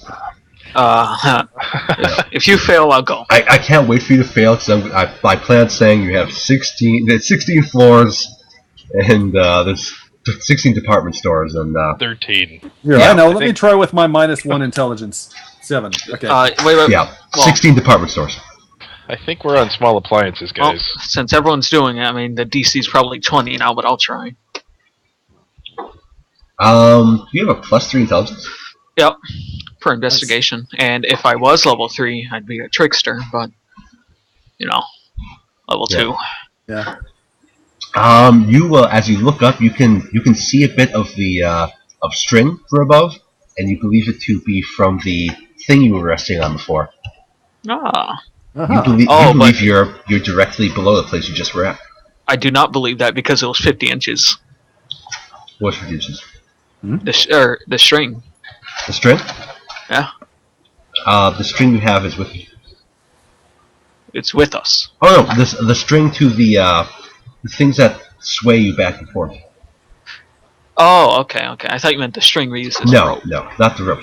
If you fail, I'll go. I can't wait for you to fail because I plan on saying you have 16 floors and there's 16 department stores and 13. Yeah, I know. Let me try with my -1 intelligence. 7. Okay. Wait. Yeah, 16 department stores. I think we're on small appliances, guys. Well, since everyone's doing it, I mean, the DC's probably 20 now, but I'll try. You have a +3 intelligence? Yep, for investigation. And if I was level 3, I'd be a trickster, but, level 2. Yeah. You as you look up, you can see a bit of the of string for above, and you believe it to be from the thing you were resting on before. Ah. You believe you're directly below the place you just were at. I do not believe that because it was 50 inches. What's 50 inches? The string. The string? Yeah. The string you have is with you. It's with us. Oh no, the string to the things that sway you back and forth. Oh, okay. I thought you meant the string we use as rope. No, not the rope.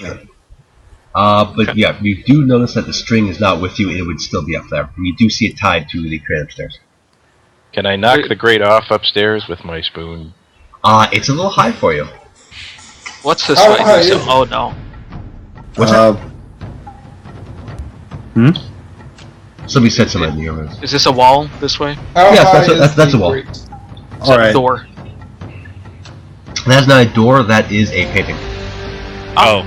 But okay. Yeah, you do notice that the string is not with you. It would still be up there. And you do see it tied to the crate upstairs. Can I knock the grate off upstairs with my spoon? It's a little high for you. What's this way? Oh no. What's that? Somebody said something in the room. Is this a wall this way? Yes, that's a wall. All right. Door. That's not a door. That is a painting. Oh.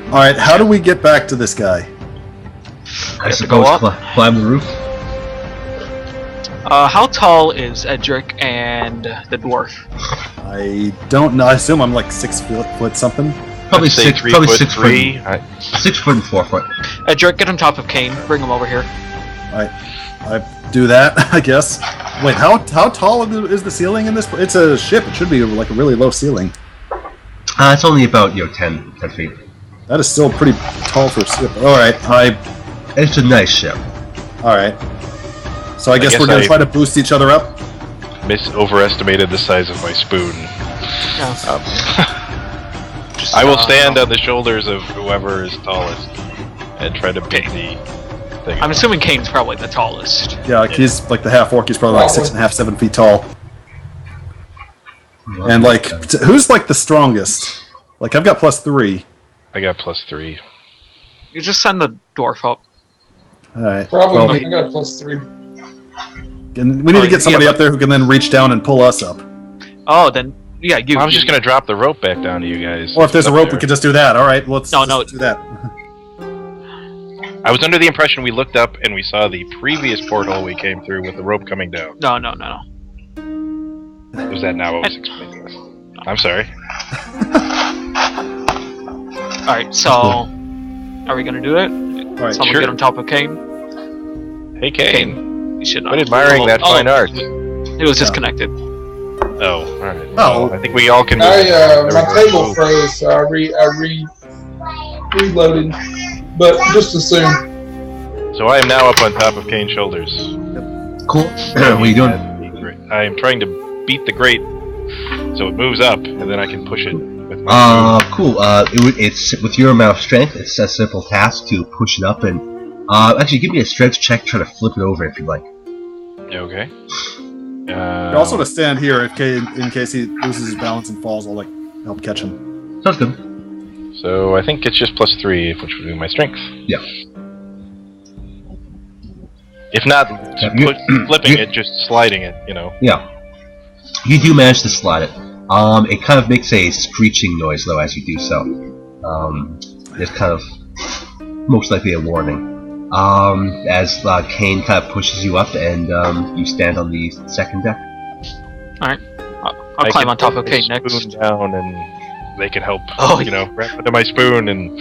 All right. How do we get back to this guy? I suppose climb the roof. How tall is Edric and the dwarf? I don't know. I assume I'm like 6 foot something. Probably 6 3 probably foot 6 3. 6 foot and 4 foot. Edric, get on top of Kane. Bring him over here. I do that, I guess. Wait, how tall is the ceiling in this? It's a ship. It should be like a really low ceiling. It's only about 10 feet. That is still pretty tall for a ship. All right, It's a nice ship. All right. So I guess we're gonna try to boost each other up. Overestimated the size of my spoon. Yeah. I will stand on the shoulders of whoever is tallest and try to beat the thing. I'm assuming Kane's probably the tallest. Yeah, he's like the half orc. He's probably like 6.5, 7 feet tall. And like, who's like the strongest? Like, I've got +3. I got +3. You just send the dwarf up. All right. Probably. I got +3. And we need to get somebody up there who can then reach down and pull us up. Oh, then yeah, you. I was just gonna drop the rope back down to you guys. Or if there's a rope, we could just do that. All right, let's do that. I was under the impression we looked up and we saw the previous porthole we came through with the rope coming down. No. Was that not what was explained to us? I'm sorry. All right, so are we gonna do it? All right, Someone get on top of Kane. Hey, Kane. You should not. Quit admiring that fine art. It was disconnected. Oh, all right. Oh. Well, I think we all can. My table froze, so I reloaded, but just as soon. So I am now up on top of Kane's shoulders. Cool. What are you doing? I am trying to beat the grate so it moves up, and then I can push it with my cool. It's with your amount of strength. It's a simple task to push it up and. Actually, give me a strength check. Try to flip it over if you'd like. Okay. Also to stand here in case he loses his balance and falls, I'll like help catch him. Sounds good. So I think it's just +3, which would be my strength. Yeah. If not, flipping it, just sliding it, Yeah. You do manage to slide it. It kind of makes a screeching noise though as you do so. It's kind of most likely a warning. As Kane kind of pushes you up and you stand on the second deck. Alright. I'll climb on top of Kane next. Spoon down and they can help, grab onto my spoon and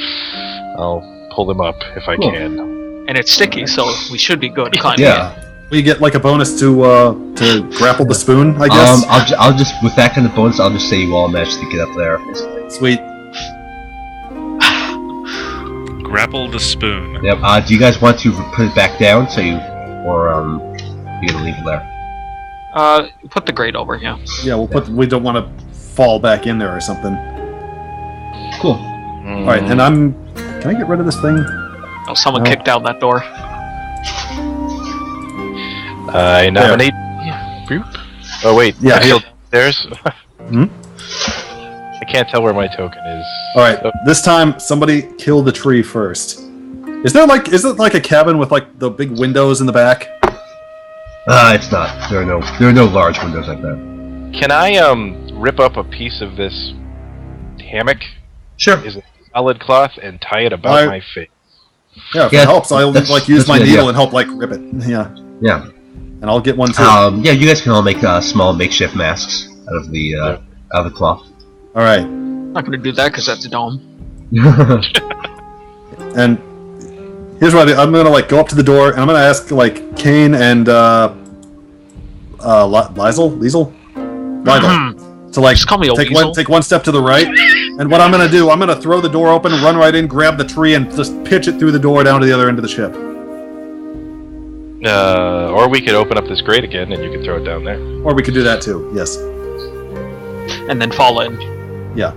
I'll pull them up if I can. And it's sticky, so we should be good climbing Yeah. We get like a bonus to grapple the spoon, I guess. I'll just with that kind of bonus, I'll just say you all managed to get up there. Sweet. Grapple the spoon. Yep. Do you guys want to put it back down, or you gonna leave it there? Put the grate over, yeah. Yeah, we don't want to fall back in there or something. Cool. All right, and can I get rid of this thing? Oh, someone kicked down that door. I nominate. Boop. Oh wait, Yeah, I'm still downstairs. Hmm? I can't tell where my token is. All right, this time somebody kill the tree first. Is it like a cabin with like the big windows in the back? It's not. There are no large windows like that. Can I rip up a piece of this hammock? Sure. Is it solid cloth and tie it about my face? Yeah, if Yeah, it helps, I'll like use my that's a good needle idea. and help like rip it. Yeah, Yeah. and I'll get one too. Yeah, you guys can all make small makeshift masks out of the cloth. All right, I'm not gonna do that because that's a dome. and here's what I'm gonna like go up to the door and I'm gonna ask like Kane and Liesel to like Just call me old Weasel. take one step to the right. And what I'm gonna do, I'm gonna throw the door open, run right in, grab the tree, and just pitch it through the door down to the other end of the ship. Or we could open up this grate again and you could throw it down there. Or we could do that too. Yes. And then fall in. Yeah.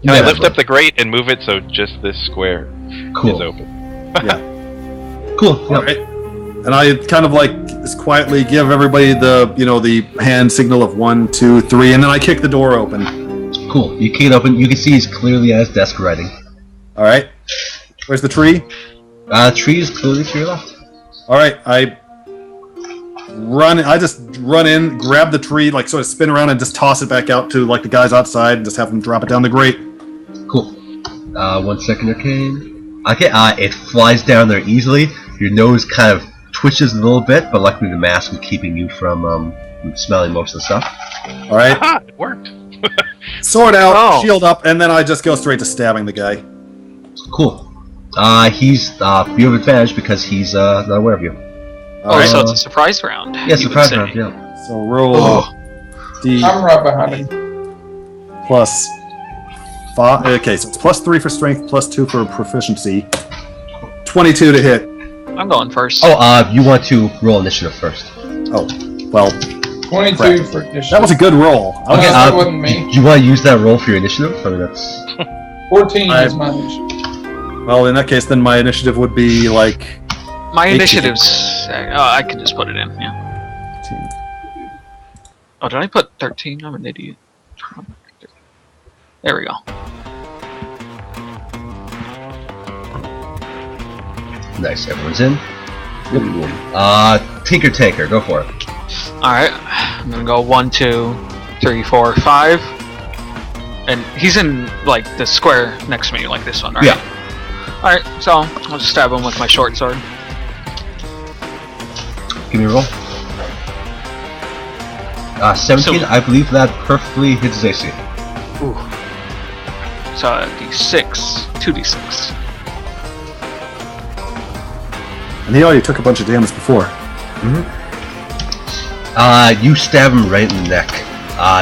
Can I lift up the grate and move it so just this square Cool. is open? Yeah. Cool. All right. And I kind of like just quietly give everybody the hand signal of 1, 2, 3, and then I kick the door open. Cool. You kick it open. You can see he's clearly at his desk writing. All right. Where's the tree? Tree is clearly to your left. All right. I just run in, grab the tree, like sort of spin around, and just toss it back out to like the guys outside, and just have them drop it down the grate. Cool. 1 second, Arcane. Okay. It flies down there easily. Your nose kind of twitches a little bit, but luckily the mask is keeping you from smelling most of the stuff. All right. Aha! It worked! Sword out, Oh. shield up, and then I just go straight to stabbing the guy. Cool. He's you have advantage because he's not aware of you. Oh, so it's a surprise round. Yeah, you would surprise say. round. Yeah. So roll D I'm right behind him. plus 5. Okay, so it's plus 3 for strength, plus 2 for proficiency. 22 to hit. I'm going first. Oh, you want to roll initiative first. Oh, well, 22 Crap. for initiative. that was a good roll. Okay, Okay, that wasn't me. Do you want to use that roll for your initiative? I mean, that's 14 is my initiative. well, in that case, then my initiative would be like My 18. initiative's. I can just put it in, yeah. 18. Oh, did I put 13? I'm an idiot. There we go. nice. Everyone's in. Tinker Tanker, go for it. Alright, I'm gonna go 1, 2, 3, 4, 5. And he's in, like, the square next to me, like this one, right? Yeah. Alright, so I'll just stab him with my short sword. Give me a roll. 17, I believe that perfectly hits his AC. Ooh. So D6, 2d6. And he already took a bunch of damage before. You stab him right in the neck.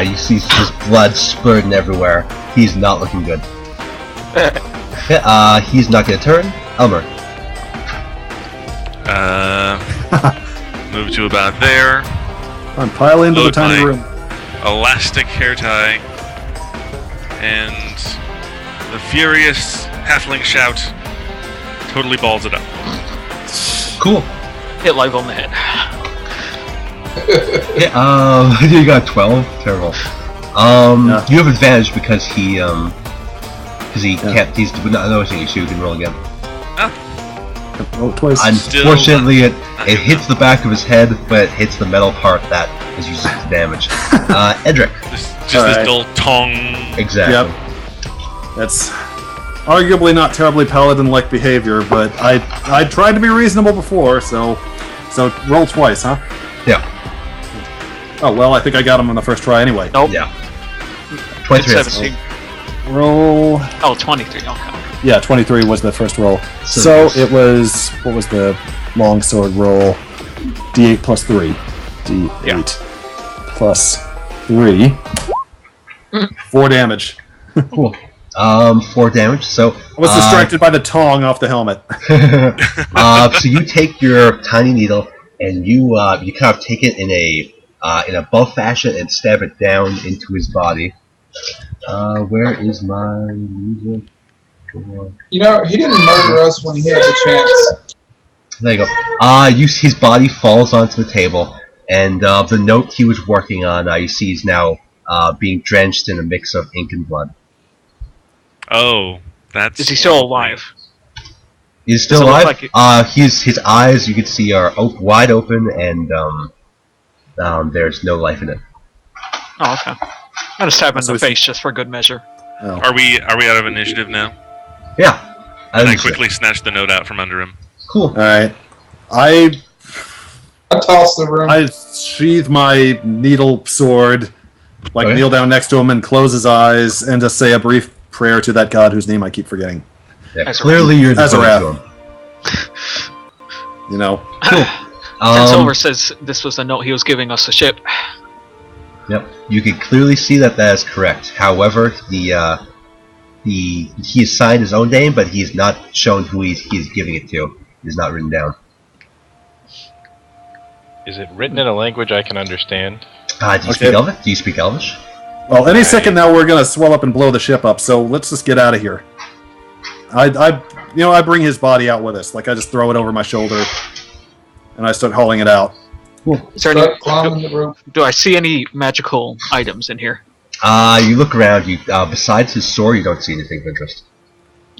You see his blood spurting everywhere. He's not looking good. He's not gonna turn. Elmer. Move to about there. Come on, pile into the Load tiny my- room. Elastic hair tie. And the furious halfling shout totally balls it up. Cool. Hit live on the head. Yeah, you got 12. Terrible. Yeah. You have advantage because he can't. He's not noticing you, so you can roll again. Roll it twice. Unfortunately, it hits the back of his head, but it hits the metal part that is used to damage. Edric. Just Alright. this dull tong. Exactly. Yep. That's arguably not terribly paladin-like behavior, but I tried to be reasonable before, so roll twice, huh? Yeah. Oh well, I think I got him on the first try anyway. Nope. Yeah. Hit 23 hits. 17. Roll. Oh, 23. Okay. Yeah, 23 was the first roll. So So nice. it was, what was the longsword roll? D8 plus 3. D8 plus 3. 4 damage. Cool. 4 damage. So I was distracted by the tong off the helmet. so you take your tiny needle and you kind of take it in a buff fashion and stab it down into his body. Where is my music? You know, he didn't murder us when he had the chance. There you go. His body falls onto the table, and the note he was working on, you see, is now being drenched in a mix of ink and blood. Oh, that's... Is he still alive? He's still alive. His eyes, you can see, are wide open, and there's no life in it. Oh, okay. I'm gonna stab him in the face just for good measure. Oh. Are we out of initiative now? Yeah. And I quickly snatched the note out from under him. Cool. Alright. I toss the room. I sheathe my needle sword, kneel down next to him and close his eyes and just say a brief prayer to that god whose name I keep forgetting. Yeah, clearly you're the to him. You know. Cool. Silver says this was the note he was giving us the ship. Yep. You can clearly see that is correct. However, he has signed his own name, but he's not shown who he's giving it to. It's not written down. Is it written in a language I can understand? Do you speak Elvish? Do you speak Elvish? Well, any second now we're gonna swell up and blow the ship up. So let's just get out of here. I bring his body out with us. I just throw it over my shoulder, and I start hauling it out. Cool. Is there do I see any magical items in here? You look around. Besides his sword, you don't see anything of interest.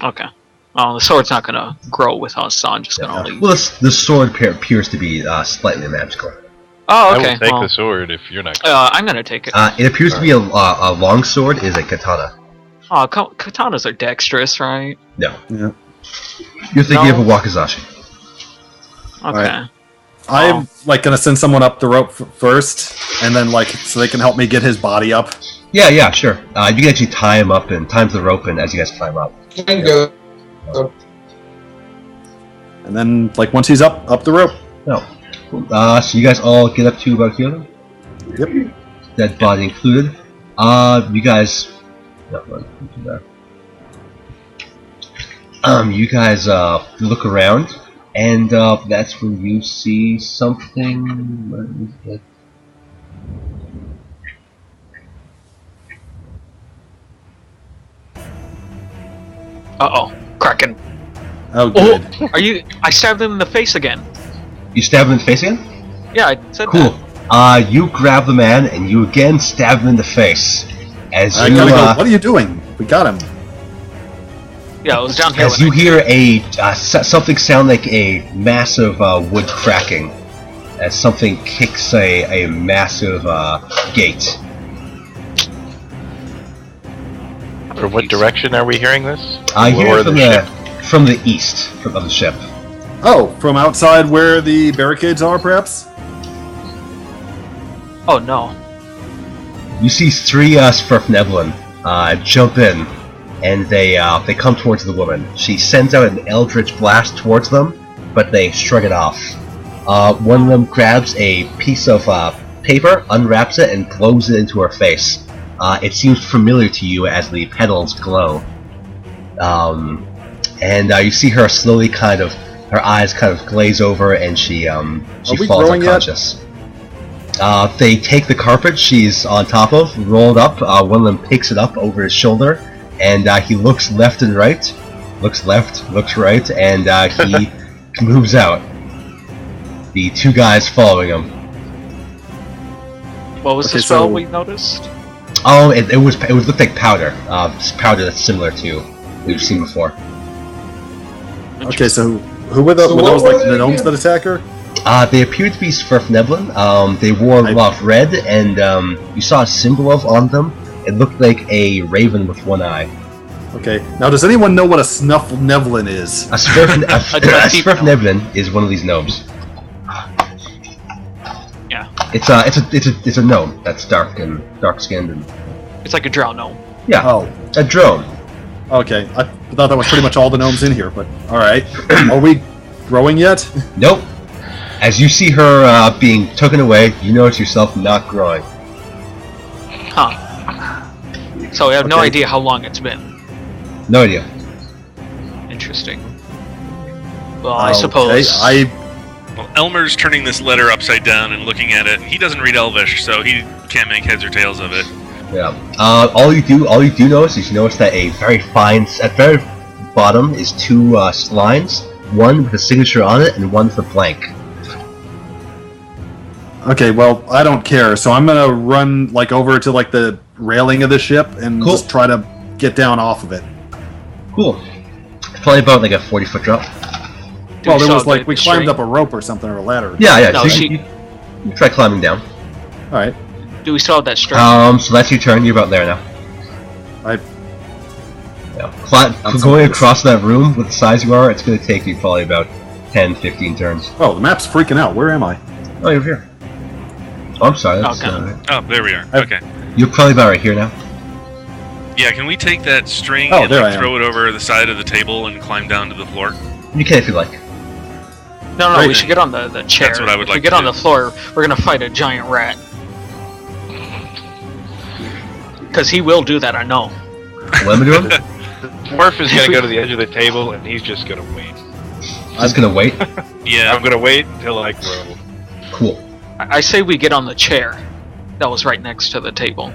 Okay. Well, the sword's not gonna grow with us, so I'm just gonna leave. Well, the sword appears to be slightly magical. Oh, okay. I will take the sword if you're not. I'm gonna take it. It appears to be a long sword. Is a katana. Oh, katanas are dexterous, right? No. Yeah. You're thinking of a wakizashi. Okay. Right. I'm gonna send someone up the rope first, and then so they can help me get his body up. Yeah, sure. You can actually tie him up and time the rope, and as you guys climb up. Bingo. And then, once he's up the rope. No. Cool. So you guys all get up to about here then? Yep. Dead body included. You guys... you guys look around, and that's when you see something... Where is it? Uh-oh. Kraken. Oh, good. Oh, I stabbed him in the face again. You stabbed him in the face again? Yeah, I said cool. that. You grab the man, and you again stab him in the face. As I you, gotta go. What are you doing? We got him. Yeah, it was down here. As you hear something sound like a massive wood cracking, as something kicks a massive gate. From what direction are we hearing this? I hear from the east of the ship. Oh, from outside where the barricades are, perhaps? Oh no. You see three Svrfneblin jump in, and they come towards the woman. She sends out an eldritch blast towards them, but they shrug it off. One of them grabs a piece of paper, unwraps it, and blows it into her face. It seems familiar to you as the petals glow. And you see her slowly her eyes glaze over, and she falls unconscious. They take the carpet she's on top of, roll it up. One of them picks it up over his shoulder, and he looks left and right, looks left, looks right, and he moves out. The two guys following him. What was the spell we noticed? Oh, it looked like powder. Powder that's similar to what we've seen before. Okay, so who were those the gnomes that attack her? They appeared to be Svrfneblin. They wore a lot of red, and you saw a symbol on them. It looked like a raven with one eye. Okay, now does anyone know what a Snufflevlin is? A Svrfneblin is one of these gnomes. Yeah. It's a gnome that's dark skinned and. It's like a drow gnome. Yeah. Oh. A drone. Okay, I thought that was pretty much all the gnomes in here, but alright. Are we growing yet? Nope. As you see her being taken away, you notice yourself not growing. Huh. So we have no idea how long it's been. No idea. Interesting. Well, I suppose... Well, Elmer's turning this letter upside down and looking at it. He doesn't read Elvish, so he can't make heads or tails of it. Yeah. All you do notice is you notice that a very bottom is 2 lines, one with a signature on it and one with a blank. Okay, well, I don't care, so I'm gonna run like over to like the railing of the ship and just try to get down off of it. Cool. It's probably about like a 40-foot drop. Well, there was like we climbed up a rope or something or a ladder. Yeah. No, so you try climbing down. All right. Do we still have that string? So that's your turn. You're about there now. Going across that room with the size you are, it's going to take you probably about 10, 15 turns. Oh, the map's freaking out. Where am I? Oh, you're here. Oh, I'm sorry. That's, Oh, there we are. Okay. You're probably about right here now. Yeah, can we take that string Oh, and there like, I am. throw it over the side of the table and climb down to the floor? You can if you like. No, Right. we should get on the chair. That's what I would if like we get to on do. the floor, we're gonna fight a giant rat. Because he will do that, I know. What am I doing? Morph is gonna go to the edge of the table and he's just gonna wait. Just gonna wait. Yeah. I'm gonna wait until I grow. Cool. I say we get on the chair that was right next to the table.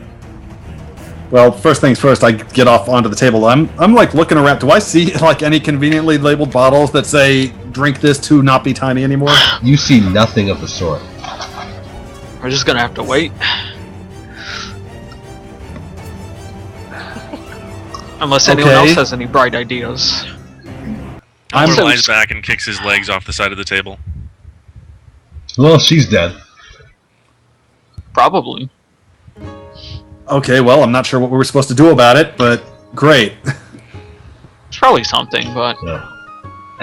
Well, first things first, I get off onto the table. I'm like looking around. Do I see like any conveniently labeled bottles that say "Drink this to not be tiny anymore"? You see nothing of the sort. We're just gonna have to wait. Unless anyone Okay. else has any bright ideas. Elmer so- lies back and kicks his legs off the side of the table. Well, she's dead. Probably. Okay, well, I'm not sure what we were supposed to do about it, but great. It's probably something, but Yeah.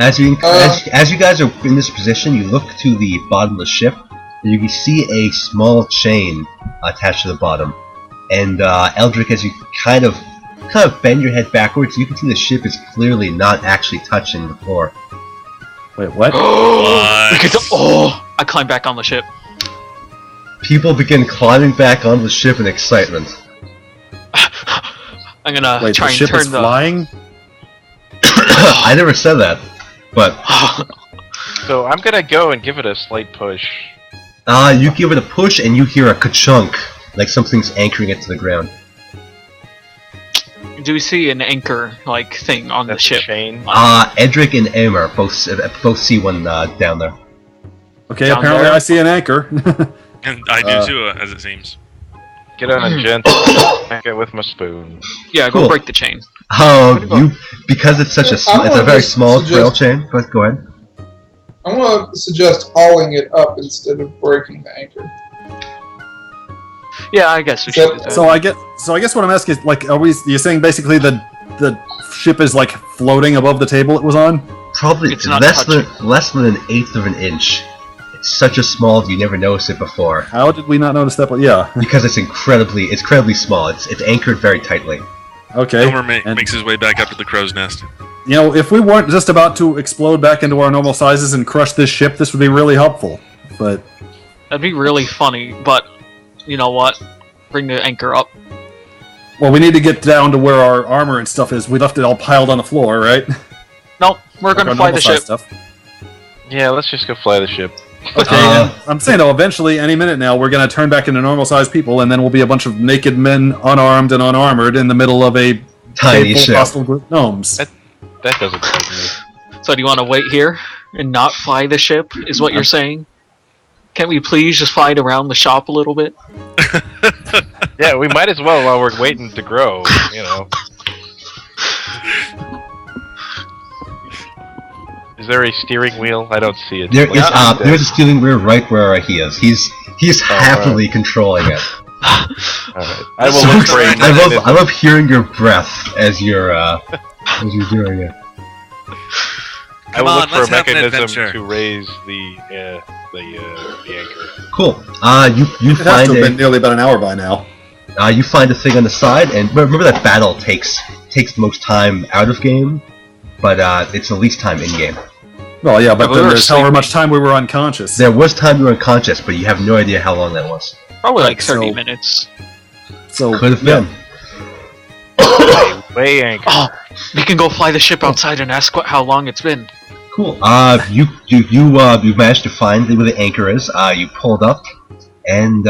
As you guys are in this position, you look to the bottom of the ship, and you can see a small chain attached to the bottom. And Eldrick, as you kind of bend your head backwards, you can see the ship is clearly not actually touching the floor. Wait, what? we get to, I climb back on the ship. People begin climbing back onto the ship in excitement. I'm gonna Wait, try the and ship turn is flying? I never said that, but So I'm gonna go and give it a slight push. you give it a push and you hear a ka-chunk, like something's anchoring it to the ground. Do we see an anchor like thing on That's the ship? a chain. Edric and Aemar both see one down there. Okay, Down apparently there? I see an anchor. And I do too, as it seems. Get on a gentle smack it with my spoon. Yeah, Cool. go break the chain. Because it's such I it's a wanna very just small trail suggest- chain. Go ahead. I want to suggest hauling it up instead of breaking the anchor. Yeah, I guess we So- should do that. So I guess what I'm asking is, like, you're saying basically the ship is like floating above the table it was on? Probably It's not less than an eighth of an inch. It's such a small you never noticed it before How did we not notice that? Yeah. because it's incredibly small. It's anchored very tightly. Okay. Elmer And, makes his way back up to the crow's nest. you know, if we weren't just about to explode back into our normal sizes and crush this ship, this would be really helpful. But That'd be really funny, but you know what? Bring the anchor up. well, we need to get down to where our armor and stuff is. We left it all piled on the floor, right? Nope, we're gonna Our fly the normal-sized ship. Stuff. Yeah, let's just go fly the ship. Okay, and I'm saying though, eventually, any minute now, we're gonna turn back into normal-sized people, and then we'll be a bunch of naked men, unarmed and unarmored, in the middle of a Tiny full ship. hostile group of gnomes. That doesn't bother me. So do you want to wait here and not fly the ship? Is what you're saying? Can't we please just fly it around the shop a little bit? Yeah, we might as well while we're waiting to grow, you know. Is there a steering wheel? I don't see it. There Like, is there's a steering wheel right where he is. He's happily controlling it. Alright. I will look for a I love hearing your breath as you're doing it. I will Come on, look for a let's have an mechanism adventure. to raise the anchor. Cool. You It has find to have been a nearly about an hour by now. you find a thing on the side, and remember that battle takes the most time out of game, but it's the least time in game. Well, yeah, but we then were there's however sleeping. much time we were unconscious. There was time you were unconscious, but you have no idea how long that was. Probably Right, like 30 so- minutes. So Could have been. Weigh anchor. Oh, we can go fly the ship outside and ask how long it's been. Cool. You managed to find where the anchor is. You pulled up, and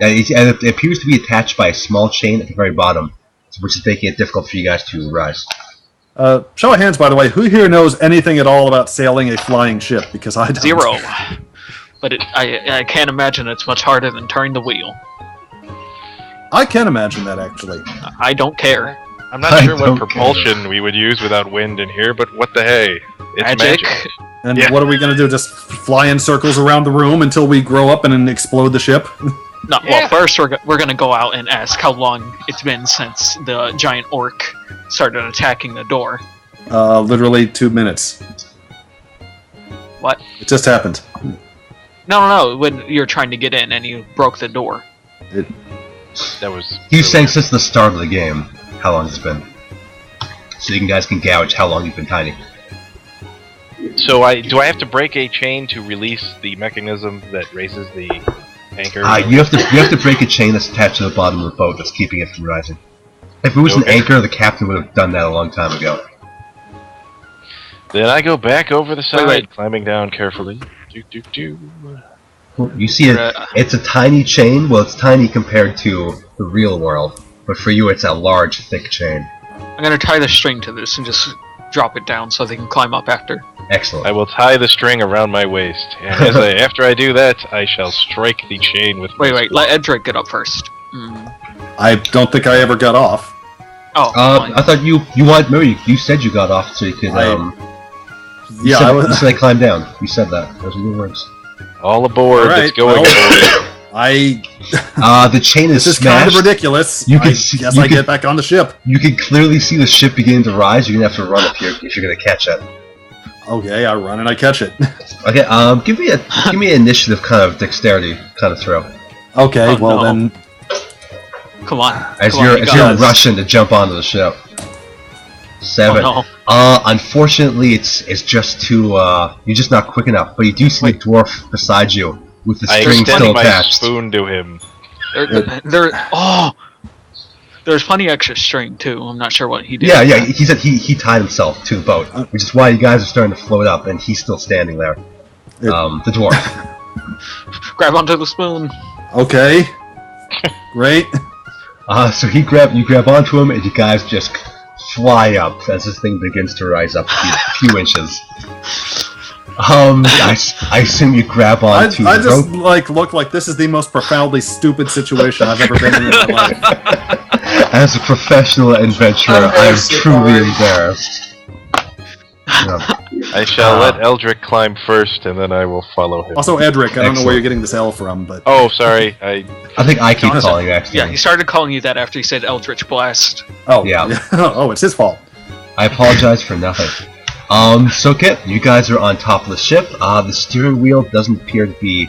it appears to be attached by a small chain at the very bottom, which is making it difficult for you guys to rise. Show of hands, by the way, who here knows anything at all about sailing a flying ship? Because I don't. 0. But I can't imagine it's much harder than turning the wheel. I can imagine that, actually. I don't care. I'm not sure what propulsion we would use without wind in here, but what the hey? It's magic. And what are we going to do? Just fly in circles around the room until we grow up and then explode the ship? No, well, first we're going to go out and ask how long it's been since the giant orc started attacking the door. Literally 2 minutes. What? It just happened. No, when you're trying to get in and you broke the door. That was... He's saying since the start of the game, how long it's been. So you guys can gouge how long you've been tiny. So do I have to break a chain to release the mechanism that raises the anchor? You have to break a chain that's attached to the bottom of the boat that's keeping it from rising. If it was an anchor, the captain would have done that a long time ago. Then I go back over the side, Wait. climbing down carefully. You see it's a tiny chain. Well, it's tiny compared to the real world, but for you it's a large, thick chain. I'm going to tie the string to this and just drop it down so they can climb up after. Excellent. I will tie the string around my waist, and after I do that, I shall strike the chain with my Wait, let Edric get up first. I don't think I ever got off. Oh, I thought you remember you said you got off so you could you said I climbed down. You said that. Those are your words. All aboard, right, it's going the chain is This is smashed. kind of ridiculous. I get back on the ship. You can clearly see the ship beginning to rise. You're gonna have to run up here if you're gonna catch it. Okay, I run and I catch it. Okay, give me an initiative kind of dexterity kind of throw. Okay, then come on. As you're rushing to jump onto the ship. 7. Oh, no. Unfortunately, it's just too. You're just not quick enough. But you do see the dwarf beside you with the string still my attached. spoon to him. There's plenty extra string too. I'm not sure what he did. Yeah. He said he tied himself to the boat, which is why you guys are starting to float up, and he's still standing there. The dwarf. Grab onto the spoon. Okay. Great. So you grab onto him, and you guys just fly up as this thing begins to rise up a few inches. I assume you grab onto I the just rope. look like this is the most profoundly stupid situation I've ever been in my life. As a professional adventurer, I am truly embarrassed. I shall let Eldrick climb first, and then I will follow him. Also, Edric, I don't know where you're getting this L from, but... Oh, sorry. I think I keep calling you, actually. Yeah, he started calling you that after he said Eldritch Blast. Oh, yeah. Oh, it's his fault. I apologize for nothing. So Kit, you guys are on top of the ship. The steering wheel doesn't appear to be...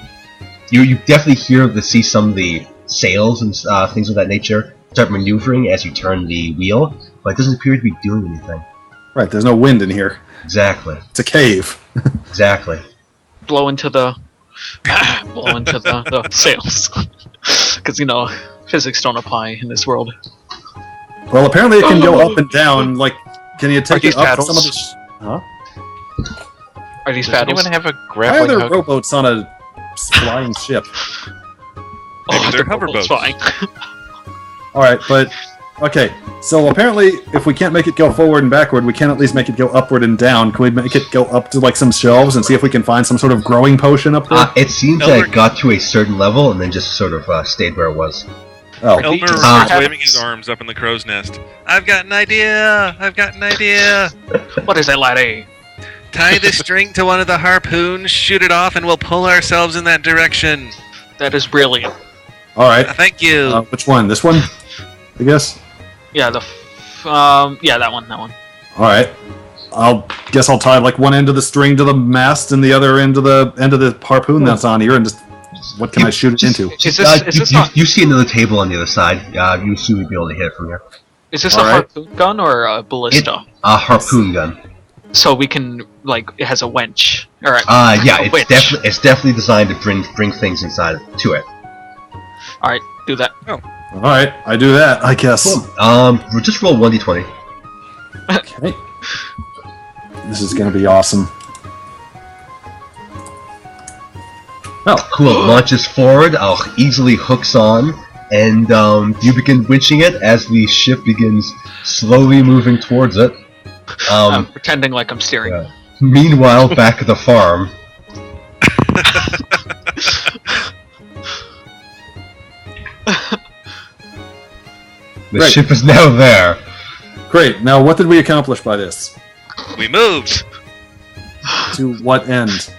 You definitely see some of the sails and things of that nature start maneuvering as you turn the wheel, but it doesn't appear to be doing anything. Right, there's no wind in here. Exactly. It's a cave. Exactly. Blow into the sails. Because, physics don't apply in this world. Well, apparently it can go up and down. Like, can you take it up paddles? some of the... Huh? Are these Does paddles? anyone have a Why are grappling there hook? rowboats on a flying ship? Maybe they're the hoverboats. flying. Alright, but... Okay, so apparently if we can't make it go forward and backward, we can at least make it go upward and down. Can we make it go up to, like, some shelves and see if we can find some sort of growing potion up there? It seems that it got to a certain level and then just sort of stayed where it was. Oh. Elmer Ah. is waving his arms up in the crow's nest. I've got an idea! I've got an idea! What is that, laddie? Tie the string to one of the harpoons, shoot it off, and we'll pull ourselves in that direction. That is brilliant. Alright. Thank you. Which one? This one? I guess? Yeah, that one. Alright. I'll tie like one end of the string to the mast and the other end to the harpoon that's on here, and just what can I shoot it into? Is this You see another table on the other side. You assume you'd be able to hit it from here. a harpoon gun or a ballista? A harpoon gun. So we can, like, it has a winch. Or it's definitely designed to bring things inside to it. Alright, do that. Alright, I do that, I guess. Cool. Just roll 1d20. Okay. This is gonna be awesome. Oh, cool. Launches forward, easily hooks on, and you begin winching it as the ship begins slowly moving towards it. I'm pretending like I'm steering. Yeah. Meanwhile, back at the farm. The ship is now there. Great. Now, what did we accomplish by this? We moved. To what end?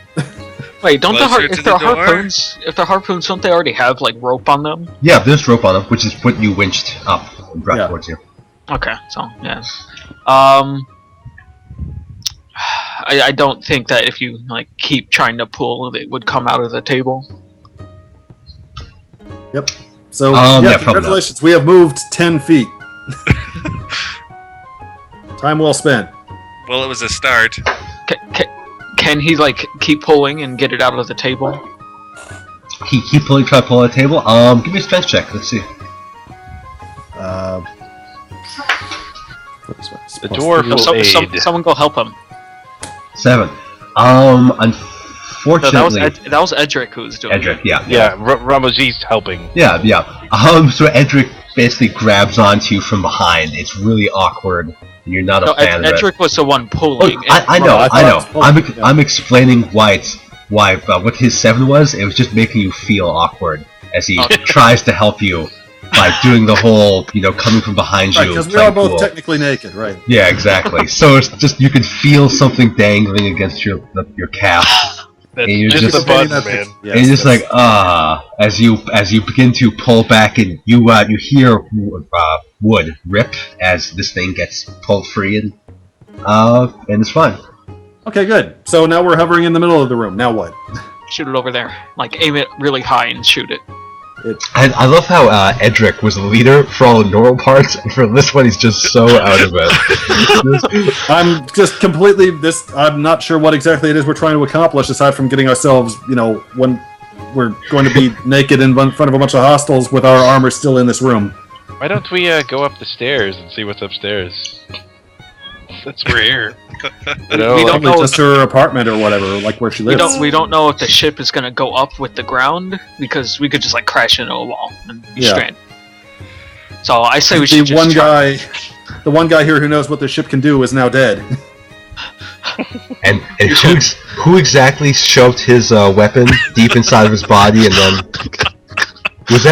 Wait, don't Closer to if they're the door? harpoons? If they're harpoons, don't they already have like rope on them? Yeah, there's rope on them, which is what you winched up and brought towards you. Okay, so yeah. I don't think that if you like keep trying to pull, it would come out of the table. Yep. So, yeah, congratulations. We have moved 10 feet. Time well spent. Well, it was a start. Can he like keep pulling and get it out of the table? He keep pulling, try to pull on the table. Give me a strength check. Let's see. The dwarf will aid. Someone go help him. 7. Unfortunately, that was Edric who was doing Edric, it. Yeah, Ramos's helping. Yeah. So Edric basically grabs onto you from behind. It's really awkward. And you're not a fan of it. Edric was the one pulling. I know. I'm explaining why what his 7 was. It was just making you feel awkward as he tries to help you by doing the whole, coming from behind you. Because we are both technically naked, right? Yeah, exactly. So it's just you can feel something dangling against your calf. That's and you're just the button, man. And you're just like, as you begin to pull back, and you hear wood rip as this thing gets pulled free, and it's fun. Okay, good. So now we're hovering in the middle of the room. Now what? Shoot it over there. Like aim it really high and shoot it. I love how Edric was the leader for all the normal parts, and for this one he's just so out of it. I'm just completely I'm not sure what exactly it is we're trying to accomplish, aside from getting ourselves, when we're going to be naked in front of a bunch of hostiles with our armor still in this room. Why don't we go up the stairs and see what's upstairs? Since we're here. We don't know just her apartment or whatever, like where she lives. We don't know if the ship is gonna go up with the ground, because we could just like crash into a wall and be stranded. So I say we should just try. The one guy here who knows what the ship can do is now dead. and who exactly shoved his weapon deep inside of his body, and then was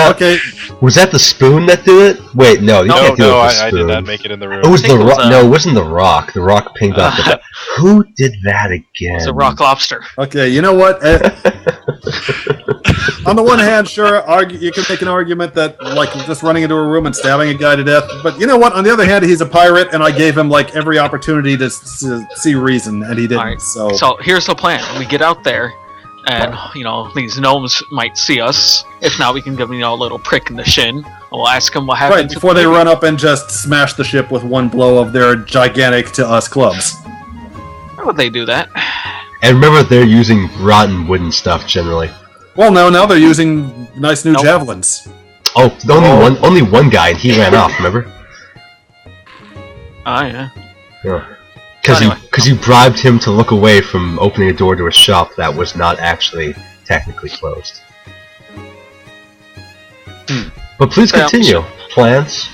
that the spoon that did it? Wait, no, you can't do it with the spoon. I did not make it in the room. It was the rock. No, it wasn't the rock. The rock pinged off the. Who did that again? It's a rock lobster. Okay, you know what? On the one hand, sure, you can make an argument that like just running into a room and stabbing a guy to death. But you know what? On the other hand, he's a pirate, and I gave him like every opportunity to see reason, and he didn't. Right. So here's the plan: we get out there, and these gnomes might see us. If not, we can give them a little prick in the shin. And we'll ask them what happened. Right before they run up and just smash the ship with one blow of their gigantic to us clubs. Why would they do that? And remember, they're using rotten wooden stuff generally. Well, no, now they're using nice new javelins. Oh, only one guy, and he ran off. Remember? Yeah. Because you bribed him to look away from opening a door to a shop that was not actually technically closed. But please continue. Plans?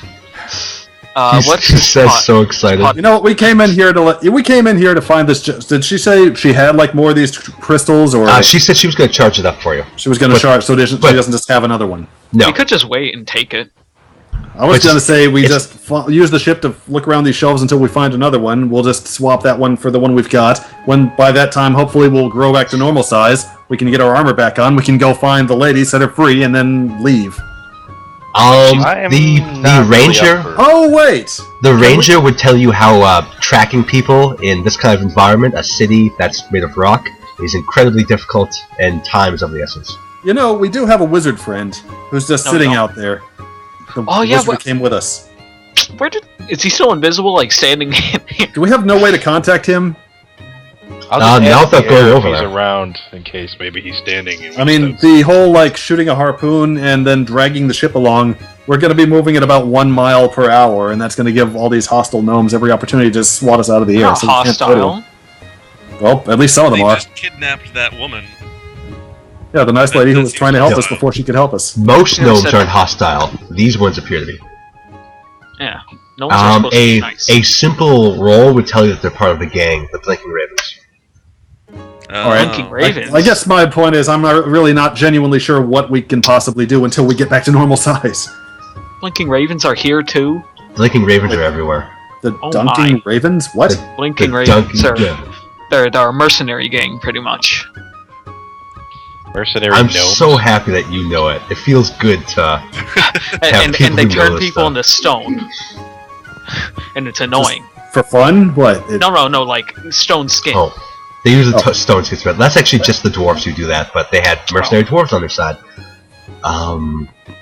What's he says so excited. You know what? We came in here to find this. Did she say she had like more of these crystals, or she said she was going to charge it up for you. She was going to charge, so she doesn't just have another one. No, we could just wait and take it. I was going to say we just use the ship to look around these shelves until we find another one. We'll just swap that one for the one we've got. When by that time, hopefully, we'll grow back to normal size. We can get our armor back on. We can go find the lady, set her free, and then leave. The ranger. Oh wait, the ranger would tell you how tracking people in this kind of environment, a city that's made of rock, is incredibly difficult, and time is of the essence. We do have a wizard friend who's just sitting out there. The wizard who came with us. Is he still invisible, like standing? Do we have no way to contact him? I'll just ask if he's around in case maybe he's standing. I mean, the whole shooting a harpoon and then dragging the ship along. We're going to be moving at about 1 mile per hour, and that's going to give all these hostile gnomes every opportunity to swat us out of the air. So hostile. Well, at least some of them are. They just kidnapped that woman. Yeah, the nice lady who was trying to help us before she could help us. Most gnomes aren't hostile. These ones appear to be. Yeah. No one's supposed to be nice. A simple roll would tell you that they're part of the gang, the Blinking Ravens. Blinking Ravens. I guess my point is I'm really not genuinely sure what we can possibly do until we get back to normal size. Blinking Ravens are here too? Blinking Ravens are everywhere. The Dunking Ravens? What? Blinking Ravens are... They're a mercenary gang, pretty much. I'm so happy that you know it. It feels good to and they turn people into stone. And it's annoying. Just for fun? What? No, like stone skin. Oh. They use the stone skins for that. That's actually just the dwarves who do that, but they had mercenary dwarves on their side.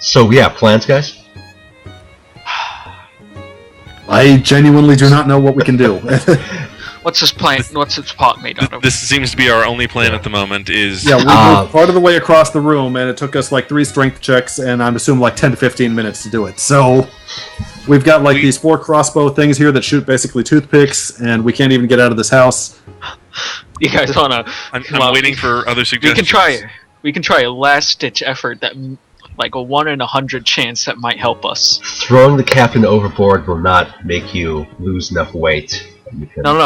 So yeah, plans, guys? I genuinely do not know what we can do. What's this pot made out of? This seems to be our only plan at the moment. Is we moved part of the way across the room, and it took us like 3 strength checks, and I'm assuming like 10 to 15 minutes to do it. So we've got like these 4 crossbow things here that shoot basically toothpicks, and we can't even get out of this house. You guys wanna? I'm waiting for other suggestions. We can try a last-ditch effort that, like a 1 in 100 chance that might help us. Throwing the captain overboard will not make you lose enough weight. No.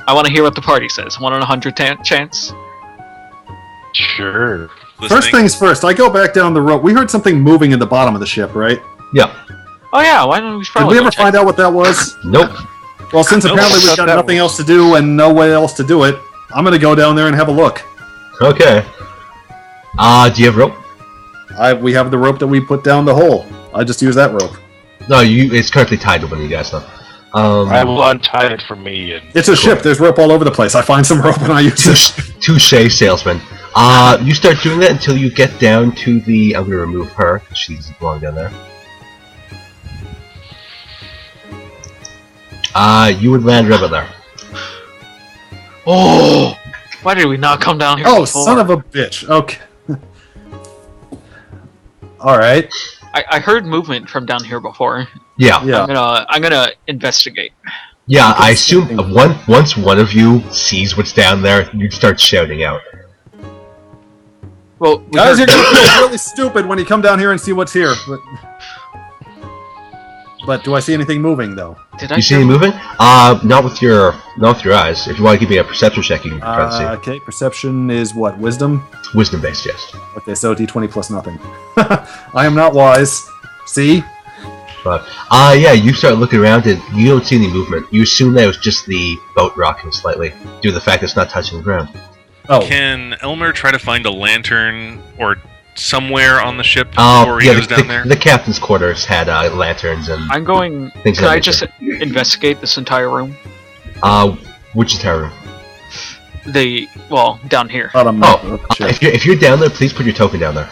I want to hear what the party says. 1 in 100 chance? Sure. First things first, I go back down the rope. We heard something moving in the bottom of the ship, right? Yeah. Oh yeah, why don't we Did we ever find out what that was? Nope. Well, since apparently we've got nothing else to do and no way else to do it, I'm gonna go down there and have a look. Okay. Do you have rope? We have the rope that we put down the hole. I just use that rope. No, it's currently tied to one of you guys, though. I will untie it for me. It's a ship. There's rope all over the place. I find some rope and I use it. Touche, salesman. You start doing that until you get down to the... I'm going to remove her, because she doesn't belong down there. You would land right about there. Oh! Why did we not come down here before? Son of a bitch. Okay. Alright. I heard movement from down here before. Yeah. I'm gonna investigate. Yeah, I assume once one of you sees what's down there, you'd start shouting out. Well, guys, you're gonna feel really stupid when you come down here and see what's here. But do I see anything moving though? You see anything moving? Not with your eyes. If you want to give me a perception check, you can try to see. Okay, perception is what? Wisdom? Wisdom based, yes. Okay, so d20 plus nothing. I am not wise. See? But yeah, you start looking around and you don't see any movement. You assume that it was just the boat rocking slightly due to the fact it's not touching the ground. Oh. Can Elmer try to find a lantern or somewhere on the ship before he goes down there? The captain's quarters had lanterns and I'm going... Can I just investigate this entire room? Which entire room? Down here. If you're down there, please put your token down there.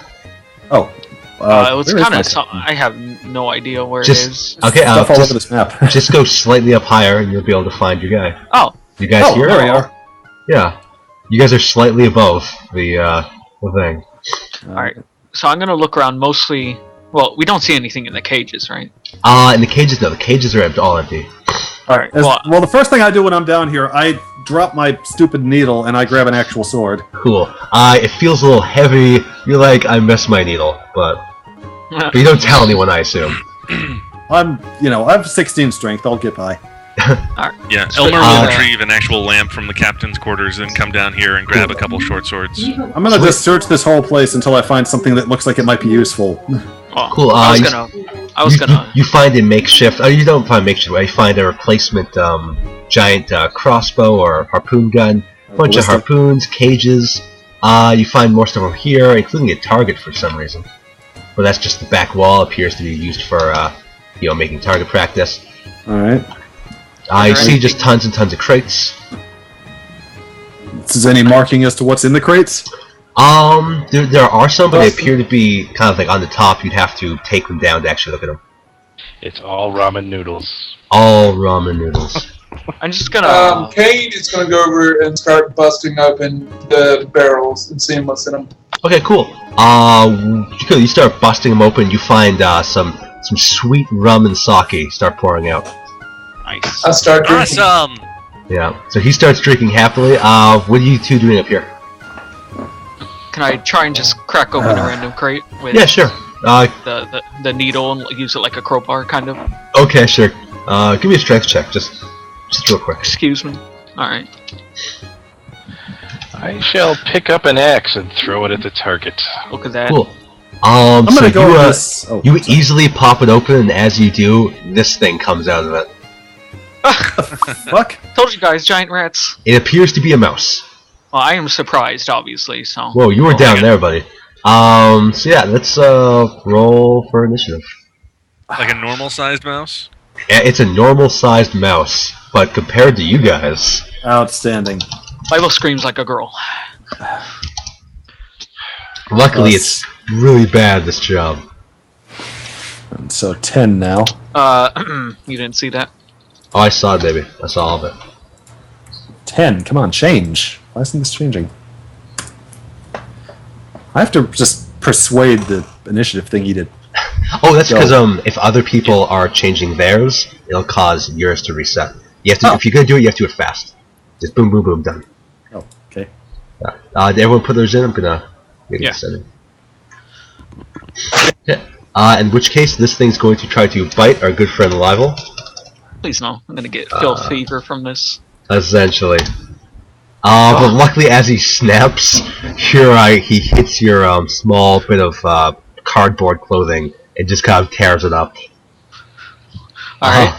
Oh. It was kind of... I have no idea where it is. Okay, stuff all over this map. Just go slightly up higher and you'll be able to find your guy. Oh. You guys here? There we are. Yeah. You guys are slightly above the thing. Alright, so I'm gonna look around mostly... Well, we don't see anything in the cages, right? In the cages, no. The cages are all empty. Alright, well, the first thing I do when I'm down here, I drop my stupid needle and I grab an actual sword. Cool. It feels a little heavy. You're like, I missed my needle, but you don't tell anyone, I assume. I have 16 strength. I'll get by. Right. Yeah, Elmer will retrieve an actual lamp from the captain's quarters and come down here and grab a couple short swords. I'm gonna just search this whole place until I find something that looks like it might be useful. Cool. You find a makeshift. You don't find makeshift. You find a replacement giant crossbow or harpoon gun. A bunch of harpoons, cages. You find more stuff over here, including a target for some reason. But that's just the back wall. Appears to be used for making target practice. All right. You see just tons and tons of crates. Is any marking as to what's in the crates? There are some, but they appear to be kind of like on the top. You'd have to take them down to actually look at them. It's all ramen noodles. All ramen noodles. I'm just gonna... Kane is gonna go over and start busting open the barrels and seeing what's in them. Okay, cool. You start busting them open. You find some sweet rum and sake start pouring out. Nice. I start drinking. Awesome! Yeah, so he starts drinking happily. What are you two doing up here? Can I try and just crack open a random crate? Yeah, sure. The needle and use it like a crowbar, kind of. Okay, sure. Give me a strength check, just real quick. Excuse me. All right. I shall pick up an axe and throw it at the target. Look at that. Cool. I'm So gonna go with this. Oh, you easily pop it open, and as you do, this thing comes out of it. fuck. Told you guys, giant rats. It appears to be a mouse. Well, I am surprised, obviously. So. Whoa, you were down my there, buddy. So yeah, let's roll for initiative. Like a normal-sized mouse? Yeah, it's a normal-sized mouse, but compared to you guys, Outstanding. Bible screams like a girl. luckily it's really bad, this job. And so 10 now. You didn't see that? Oh, I saw it, baby. I saw all of it. 10. Come on, change. Why isn't this changing? I have to just persuade the initiative thingy to. Oh, that's because if other people are changing theirs, it'll cause yours to reset. You have to. If you're gonna do it, you have to do it fast. Just boom, boom, boom, done. Oh, okay. Did everyone put theirs in? I'm gonna get it set in. Yeah. In which case, this thing's going to try to bite our good friend Livel. Please no. I'm gonna get filth fever from this. Essentially. But luckily, as he snaps, he hits your small bit of cardboard clothing and just kind of tears it up. Alright.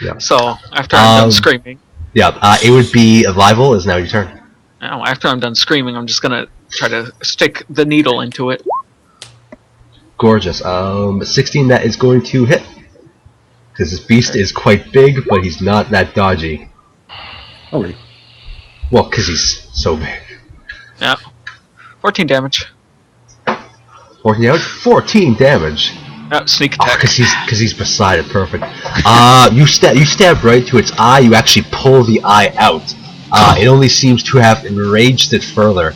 Yeah. So, after I'm done screaming. Yeah, it would be Livel is now your turn. Now, after I'm done screaming, I'm just gonna try to stick the needle into it. Gorgeous. 16, that is going to hit. Because this beast is quite big, but he's not that dodgy. Holy. Well, because he's so big. Yeah. 14 damage. 14 damage? 14 damage! Sneak attack. Because he's beside it, perfect. You stab right to its eye, you actually pull the eye out. It only seems to have enraged it further.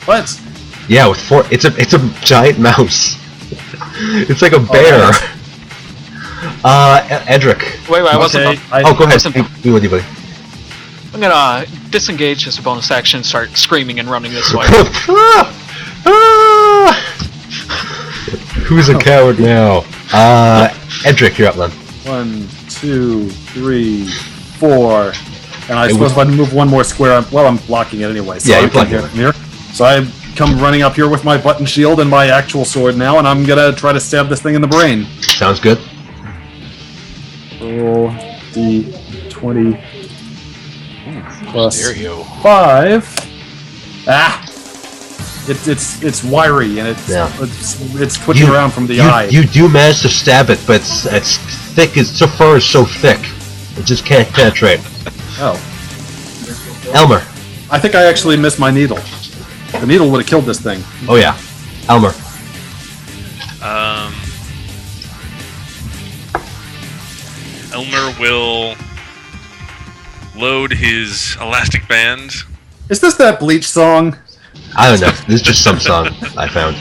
What? Yeah, with it's a giant mouse. It's like a bear. Edric. Wait, I wasn't. Oh, go ahead. Be with you, buddy. I'm gonna disengage as a bonus action, start screaming and running this way. Who's a coward now? Edric, you're up, then. 1, 2, 3, 4. And I suppose if I move one more square, I'm blocking it anyway. So yeah, you're blocking it from here. So I come running up here with my button shield and my actual sword now, and I'm gonna try to stab this thing in the brain. Sounds good. Roll D20 plus 5. Ah! It's wiry and it's twitching around from the eye. You do manage to stab it, but it's thick. So far is so thick, it just can't penetrate. Oh, Elmer. I think I actually missed my needle. The needle would have killed this thing. Oh yeah, Elmer. Elmer will load his elastic band. Is this that Bleach song? I don't know. This is just some song I found.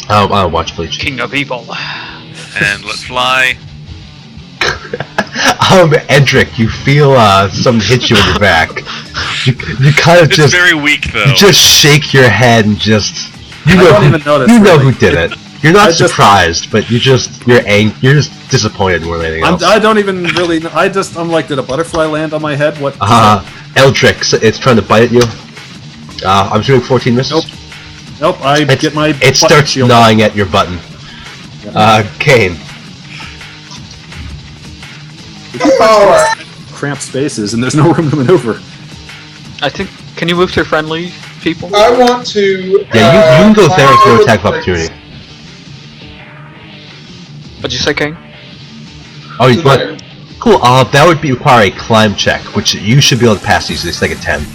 I don't watch Bleach. King of Evil. And let fly. Edric, you feel something hit you in your back. You kind of It's very weak, though. You just shake your head and just I don't even notice. You know really. who did it. You're not surprised, but you're just disappointed more than anything else. I don't even really. I'm like, did a butterfly land on my head? What? Eldrick, it's trying to bite at you. I'm doing 14 misses. Nope. It starts gnawing at your button. Kane. Cramped spaces, and there's no room to maneuver. I think. Can you move to friendly people? I want to. Yeah, you can go there with no attack of opportunity. What'd you say, King? Oh, you want? Cool. That would require a climb check, which you should be able to pass easily. It's like a 10.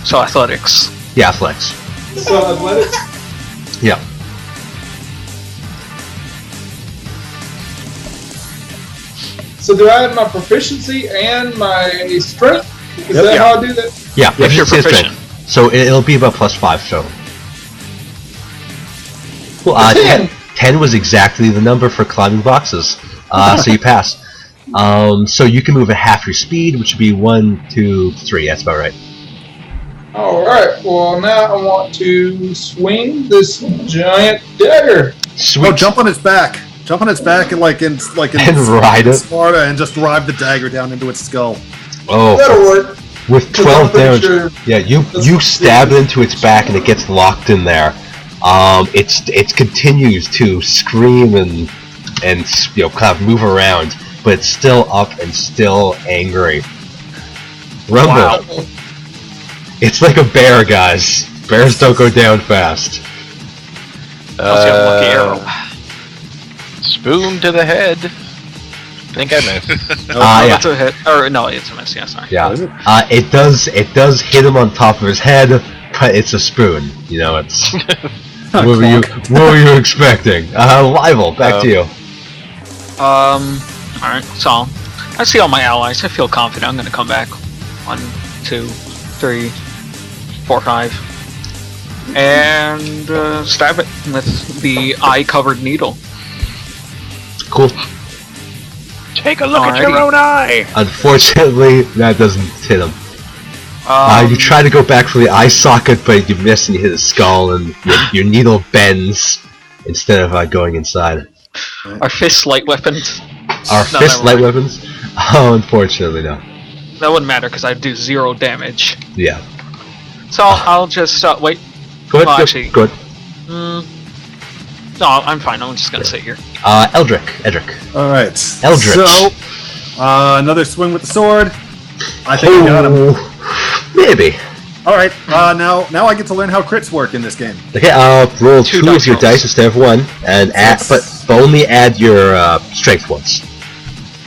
So athletics. Yeah, athletics. So athletics. Yeah. So do I have my proficiency and my strength? Is that how I do that? Yeah, if you're proficient. Strength. So it'll be about +5 total. Cool. 10 was exactly the number for climbing boxes. So you pass. So you can move at half your speed, which would be 1, 2, 3. That's about right. Alright, well now I want to swing this giant dagger. Sweet. Oh, jump on its back. Jump on its back and And ride it. Sparta and just drive the dagger down into its skull. Oh, That'll work. with 12 damage. Sure. Yeah, you stab into its back and it gets locked in there. It continues to scream and kind of move around, but it's still up and still angry. Rumble. Wow. It's like a bear, guys. Bears don't go down fast. Must be a lucky arrow. Spoon to the head. Think I missed. Yeah. It's a hit. Or no, it's a miss. Yeah, sorry. Yeah. Oh, is it? It does hit him on top of his head, but it's a spoon. It's what were you expecting? Livel, back to you. Alright, so I see all my allies. I feel confident I'm gonna come back. 1, 2, 3, 4, 5. And stab it with the eye-covered needle. Cool. Take a look at your Alrighty. own eye. Unfortunately, that doesn't hit him. You try to go back for the eye socket, but you miss and you hit his skull, and your needle bends instead of going inside. Our fists light weapons. Our No, fist never light mind. weapons? Oh, unfortunately, no. That wouldn't matter because I do 0 damage. Yeah. So I'll just wait. Go ahead. Well, go- actually- go ahead. No, I'm fine. I'm just gonna sit here. Edric. All right. Eldritch. So, another swing with the sword. I think I got him. Oh, maybe. All right. Now I get to learn how crits work in this game. Okay. Roll 2 2 of your rolls. dice instead of 1, and but only add your strength once.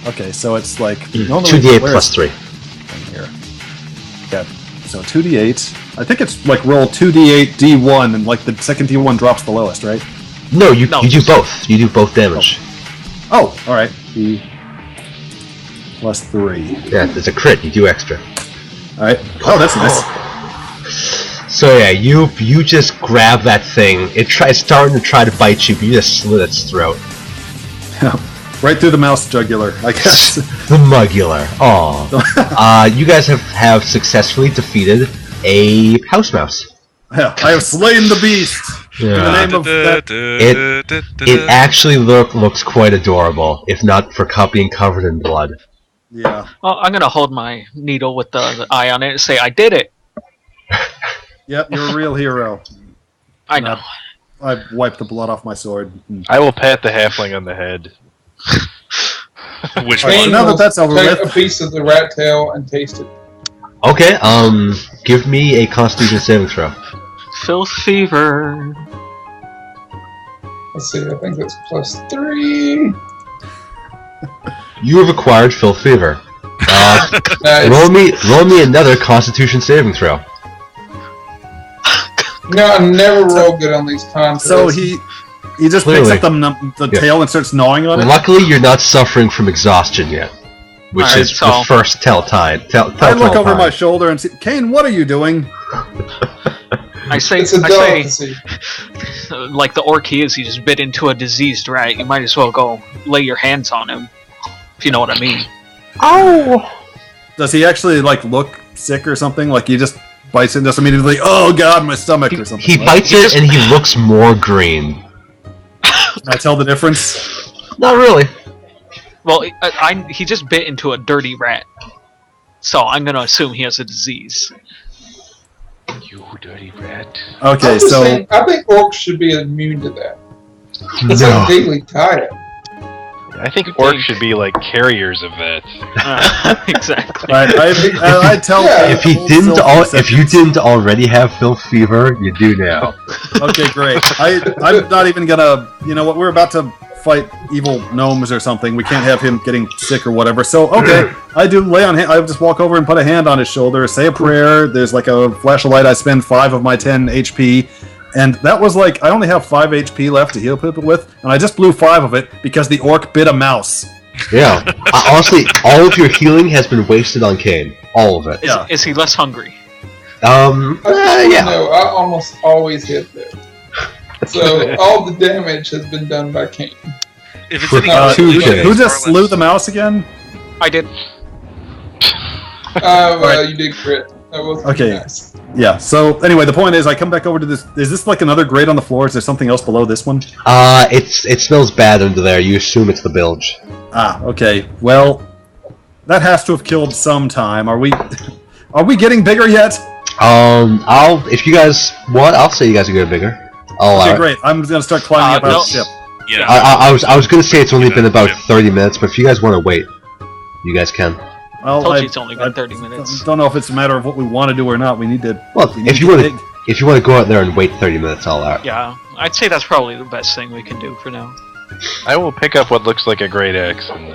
Okay, so it's like 2d8 plus 3. Here. Yeah. So 2d8. I think it's like roll 2d8 d1, and like the second d1 drops the lowest, right? No, you No. do both. You do both damage. Oh, all right. D plus 3. Yeah, it's a crit. You do extra. All right. Oh, that's nice. So yeah, you just grab that thing. It's starting to try to bite you, but you just slit its throat. Right through the mouse jugular, I guess. The mugular. Aw. You guys have successfully defeated a house mouse. Yeah, I have slain the beast. In the name of that. It actually looks quite adorable, if not for being covered in blood. Yeah. Well, I'm gonna hold my needle with the eye on it and say, "I did it." Yep, you're a real hero. I know. I wiped the blood off my sword. I will pat the halfling on the head. Which All right, so one? now that that's over Take with, a piece of the rat tail and taste it. Okay, give me a Constitution saving throw. Filth fever. Let's see, I think that's plus 3. You have acquired Filth Fever. Nice. Roll me another Constitution saving throw. No, I never roll good on these contests. so he just Clearly. picks up the Yeah. tail and starts gnawing on it. Luckily, you're not suffering from exhaustion yet, which Alright, is so- the first telltale I look over my sign. shoulder and see, Kane, what are you doing? I say, it's a delicacy. like the orc he is, he just bit into a diseased rat. You might as well go lay your hands on him, if you know what I mean. Does he actually like look sick or something? Like he just bites it and just immediately, oh god, my stomach or something. He right? bites it and he looks more green. Can I tell the difference? Not really. Well, he just bit into a dirty rat, so I'm gonna assume he has a disease. You dirty rat. Okay, I'm just so saying, I think orcs should be immune to that. It's No. like daily diet. I think orcs should be like carriers of that. Exactly. I tell Yeah. Kane If he full didn't, self-deception. if you didn't already have Filth Fever, you do now. Okay, great. I'm not even gonna. You know what? We're about to fight evil gnomes or something. We can't have him getting sick or whatever. So okay, I do lay on. I just walk over and put a hand on his shoulder, say a prayer. There's like a flash of light. I spend 5 of my 10 HP, and that was like I only have 5 HP left to heal people with, and I just blew 5 of it because the orc bit a mouse. Yeah. Honestly, all of your healing has been wasted on Kane. All of it. Yeah. Is he less hungry? Yeah. No, I almost always hit there. So all the damage has been done by Kane. If it's For any two consolation, days. Who just Scarlet's- slew the mouse again? I did. Well, you did crit. That was Okay. nice. Yeah. So anyway, the point is, I come back over to this. Is this like another grate on the floor? Is there something else below this one? It smells bad under there. You assume it's the bilge. Ah, okay. Well, that has to have killed some time. Are we getting bigger yet? If you guys want, I'll say you guys are getting bigger. Okay, great. I'm gonna start climbing up out of the ship. Yeah. I was gonna say it's only been about 30 minutes, but if you guys want to wait, you guys can. Well, Told you it's only been 30 minutes. Don't know if it's a matter of what we want to do or not. We need to. Well, if you want to go out there and wait 30 minutes, all out. Yeah, I'd say that's probably the best thing we can do for now. I will pick up what looks like a great axe and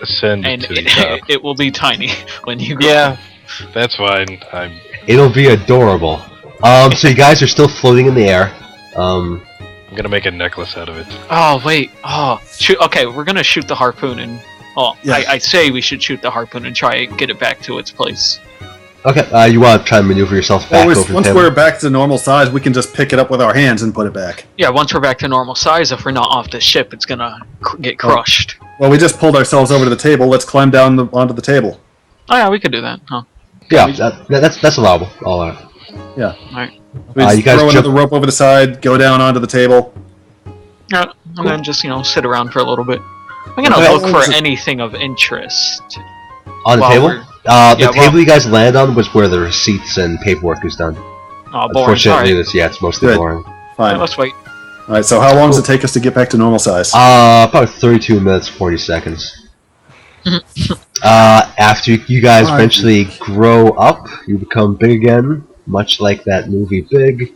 ascend And to the top. it will be tiny when you go. Yeah, that's fine. It'll be adorable. So you guys are still floating in the air. I'm gonna make a necklace out of it. Oh wait. Oh, shoot. Okay, we're gonna shoot the harpoon and. Oh, Yeah. I say we should shoot the harpoon and try and get it back to its place. Okay, you want to try and maneuver yourself back over the Once table? we're back to normal size, we can just pick it up with our hands and put it back. Yeah, once we're back to normal size, if we're not off the ship, it's gonna get crushed. Well, we just pulled ourselves over to the table. Let's climb down onto the table. Oh yeah, we could do that. Huh? Yeah, that's allowable. All out. Yeah. Alright. We just you guys throw jump- another rope over the side, go down onto the table. Yeah, and then just sit around for a little bit. I'm gonna Okay. look for anything of interest. On the While table? we're- The yeah, table you guys land on was where the receipts and paperwork is done. Oh, boring. Unfortunately, Alright, it's mostly Good. boring. Fine. let's wait. All right. So how long does it take us to get back to normal size? About 32 minutes, 40 seconds. After you guys Alright. eventually grow up, you become big again, much like that movie Big.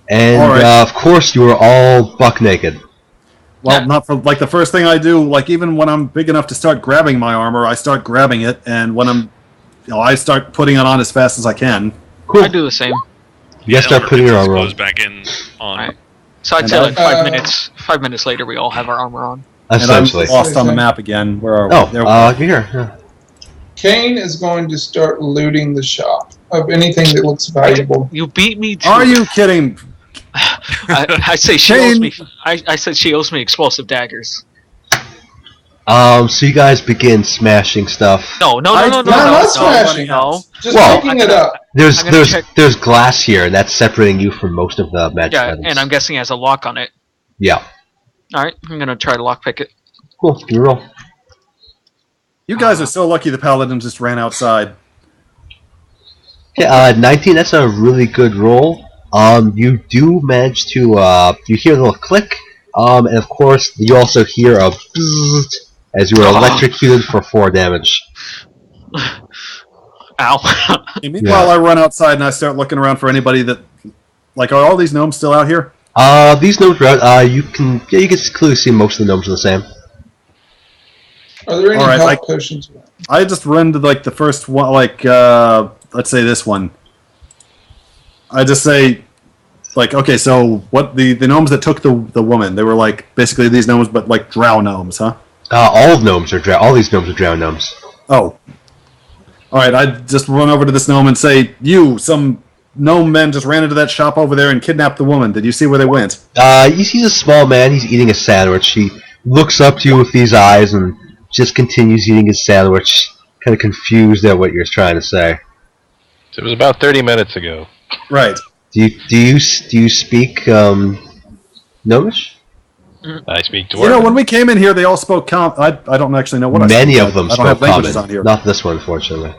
And Alright. of course, you are all buck naked. Well, Yeah. not for like the first thing I do. Like even when I'm big enough to start grabbing my armor, I start grabbing it, and when I start putting it on as fast as I can. Cool. I do the same. You guys start putting your armor Goes on. back in on. Alright. So I'd And say like I- 5 minutes. 5 minutes later, we all have our armor on. And I'm Essentially. lost on the map again. Where are we? Oh, There we go. you're here. Yeah. Kane is going to start looting the shop of anything that looks valuable. You beat me. To Are you kidding? I say she owes me. I said she owes me explosive daggers. So you guys begin smashing stuff. No. not smashing. No. Just Well, picking it up. There's I'm gonna check- there's glass here, and that's separating you from most of the magic Yeah, items. and I'm guessing it has a lock on it. Yeah. Alright, I'm gonna try to lockpick it. Cool. You roll. You guys are so lucky the paladin just ran outside. Yeah, 19. That's a really good roll. You do manage to you hear a little click, and of course you also hear a bzzzt as you are electrocuted for 4 damage. Ow. And meanwhile, I run outside and I start looking around for anybody that, like, are all these gnomes still out here? These gnomes are out. You can clearly see most of the gnomes are the same. Are there any All right, health like- potions? I just run to like the first one, like let's say this one. I just say, like, okay, so what the gnomes that took the woman? They were like basically these gnomes, but like drow gnomes, huh? All gnomes are all these gnomes are drow gnomes. Oh, all right. I just run over to this gnome and say, "You, some gnome men just ran into that shop over there and kidnapped the woman. Did you see where they went?" He's a small man. He's eating a sandwich. He looks up to you with these eyes and just continues eating his sandwich, kind of confused at what you're trying to say. So it was about 30 minutes ago. Right. Do you speak Gnomish? I speak Dwarven. You know, when we came in here, they all spoke I don't actually know what I Many spoke. of them I don't spoke have languages common. on here. Not this one, unfortunately.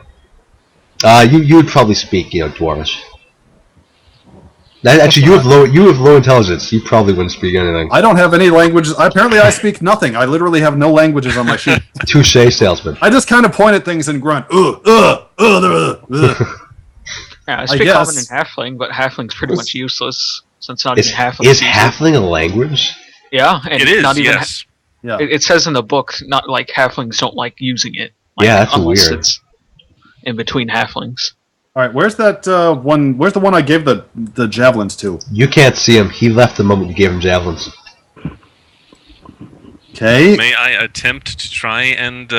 You would probably speak, Dwarvish. Actually, you have low intelligence. You probably wouldn't speak anything. I don't have any languages. Apparently, I speak nothing. I literally have no languages on my sheet. Touche, salesman. I just kind of point at things and grunt. Yeah, I speak guess. common and halfling, but halfling's pretty much useless since not Is even halfling. halfling a language? Yeah, and It is, not even. yes. Yeah. It says in the book, not like halflings don't like using it. Like, Yeah, that's unless weird. It's in between halflings. All right, where's that one? Where's the one I gave the javelins to? You can't see him. He left the moment you gave him javelins. Okay. May I attempt to try and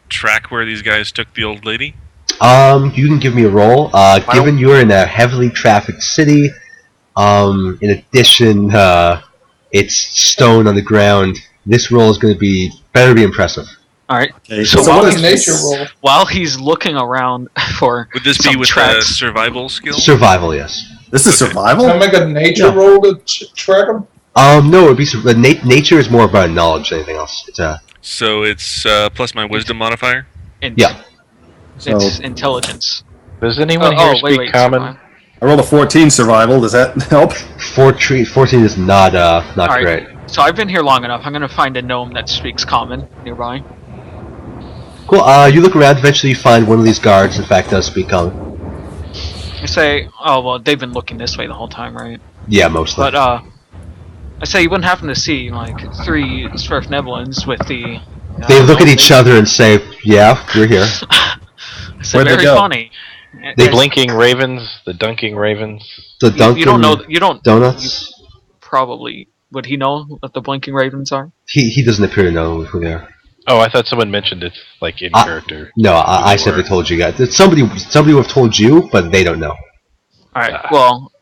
track where these guys took the old lady? You can give me a roll. Given you're in a heavily trafficked city, in addition, it's stone on the ground. This roll is going to better be impressive. All right. Okay, So so while what What is a nature roll. While he's looking around for Would this be some with tracks, a survival skill? Survival, yes. this is Okay. survival? Can I make a nature Yeah. roll to track them? No, it'd be nature is more about knowledge than anything else. It's So it's plus my wisdom modifier. yeah. it's intelligence. Does anyone here speak common? survival. I rolled a 14 survival. Does that help? 14 is not All right. great. So I've been here long enough. I'm gonna find a gnome that speaks common nearby. Cool. You look around. Eventually, you find one of these guards. In fact, does speak common. I say, oh well, they've been looking this way the whole time, right? Yeah, mostly. But I say you wouldn't happen to see like 3 Swerfneblins with the. They look at each other and say, "Yeah, we're here." It's Where'd they very go? funny. The blinking ravens, the dunking ravens. The You Dunkin' don't know. You don't. Donuts. Probably. Would he know what the blinking ravens are? He doesn't appear to know who they are. Oh, I thought someone mentioned it, like in character. No, I simply told you guys. It's somebody would have told you, but they don't know. All right. Well,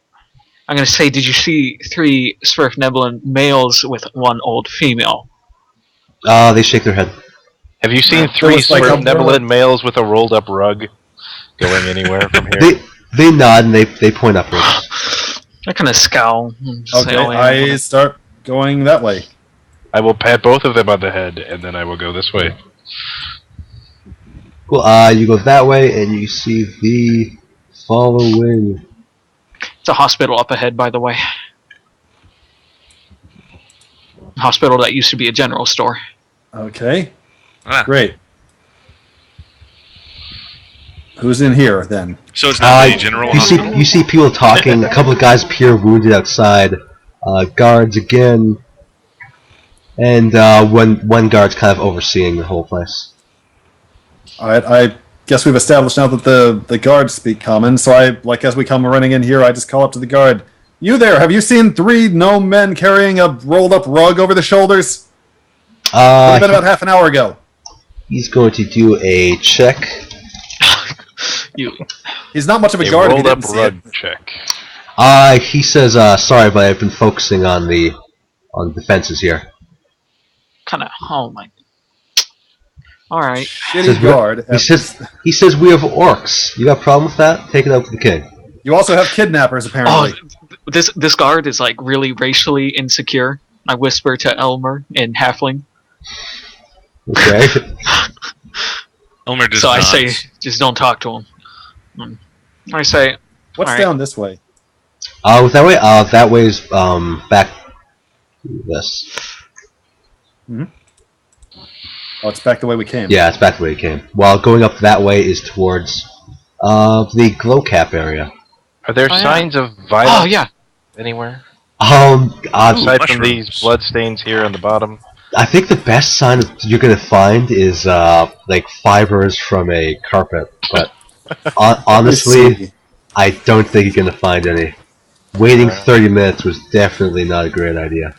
I'm gonna say, did you see 3 Swerfneblin males with 1 old female? They shake their head. Have you seen There 3 was like a- Swerfneblin males with a rolled up rug going anywhere from here? They nod and they point upwards. I kind of scowl. And just Okay, say, oh, yeah, I start going that way. I will pat both of them on the head, and then I will go this way. Cool. You go that way, and you see the following. It's a hospital up ahead, by the way. Hospital that used to be a general store. Okay, Ah, great. Who's in here then? so it's not a general hospital? You see people talking. A couple of guys appear wounded outside. Guards again, and one guard's kind of overseeing the whole place. All right, I guess we've established now that the guards speak common. So as we come running in here, I just call up to the guard. You there? Have you seen 3 gnome men carrying a rolled up rug over the shoulders? It's been about half an hour ago. He's going to do a check. He's not much of a A guard. If rolled you up didn't see rug it. check. He says, "Sorry, but I've been focusing on the defenses here." Kind of. Oh my. All right. Shitty guard. He says we have orcs. You got a problem with that? Take it up with the king. You also have kidnappers, apparently. Oh, this guard is like really racially insecure. I whisper to Elmer in Halfling. Okay. Elmer does So not. I say, just don't talk to him. I say, What's all right. down this way? That way. That way's back. This. Oh, it's back the way we came. Yeah, it's back the way it came. While going up that way is towards the glow cap area. Are there Oh, yeah. signs of violence Oh yeah. anywhere? mushrooms. Aside from these bloodstains here on the bottom. I think the best sign you're gonna find is like fibers from a carpet. But honestly, I don't think you're gonna find any. Waiting 30 minutes was definitely not a great idea.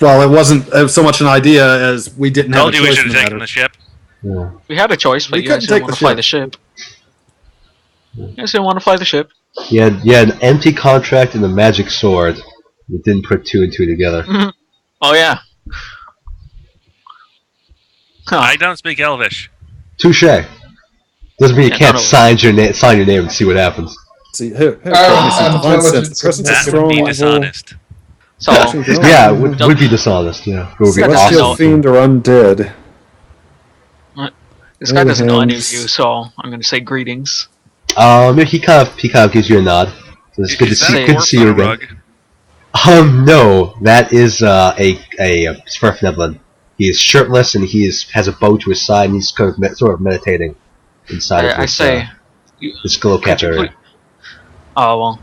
Well, it wasn't so much an idea as we didn't have a Told you we choice should in have the taken matter. the ship. Yeah. We had a choice, but We you guys couldn't didn't take want the to fly ship. the ship. You guys didn't want to fly the ship. You had an empty contract and a magic sword. You didn't put 2 and 2 together. Oh yeah. Huh. I don't speak Elvish. Touche. Doesn't mean you Yeah, can't no. sign your name and see what happens. See, here, I'm divine sense. intelligence. Presence That is strong. would be evil. dishonest. So Yeah, it would be dishonest. Yeah, it would be Celestial Celestial awesome. fiend or undead. this guy doesn't know any of hands. you, so I'm going to say greetings. He kind of gives you a nod. So it's good to Is that see. a Good to corpse see on you a again. rug? No, that is a Swerfneblin. He is shirtless and he has a bow to his side and he's kind of sort of meditating inside of I this, say, this glow cap could you area. please- oh well,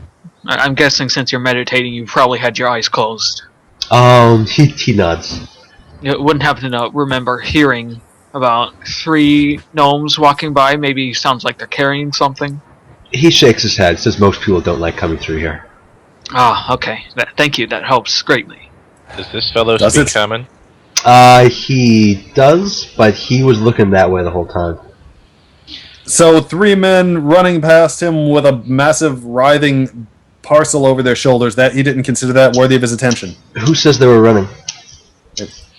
I'm guessing since you're meditating, you probably had your eyes closed. He nods. You wouldn't happen to remember hearing about 3 gnomes walking by. Maybe sounds like they're carrying something. He shakes his head. Says most people don't like coming through here. Ah, okay. Thank you. That helps greatly. Does this fellow Does speak it? common? He does, but he was looking that way the whole time. So 3 men running past him with a massive writhing parcel over their shoulders. That he didn't consider that worthy of his attention. Who says they were running?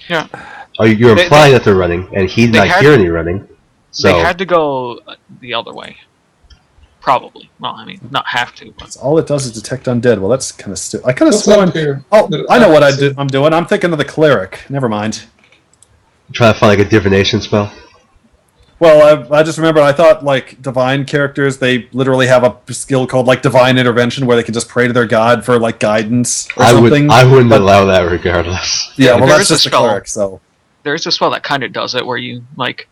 Yeah. Oh, you're implying that they're running, and he's not hearing any running. So they had to go the other way. Probably. Well, I mean, not have to. But. All it does is detect undead. Well, that's kind of stupid. I could have sworn. Oh, I know what I'm doing. I'm thinking of the cleric. Never mind. Trying to find like a divination spell. Well, I just remember I thought like divine characters, they literally have a skill called like divine intervention where they can just pray to their god for like guidance or something. I wouldn't allow that regardless. Yeah, well, that's just a cleric. So there's a spell that kind of does it where you like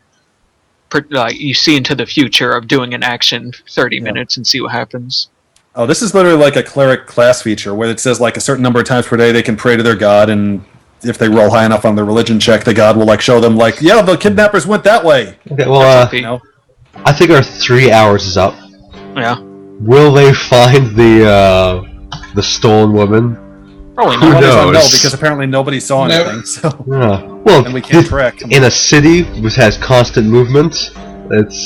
you see into the future of doing an action 30 minutes and see what happens. Oh, this is literally like a cleric class feature where it says like a certain number of times per day they can pray to their god, and if they roll high enough on their religion check, the god will like show them like, yeah, the kidnappers went that way. Okay, well, I think our 3 hours is up. Yeah. Will they find the stolen woman? Probably Who not. knows? No, because apparently nobody saw anything. So yeah. Well, and we can't track. In a city which has constant movement, it's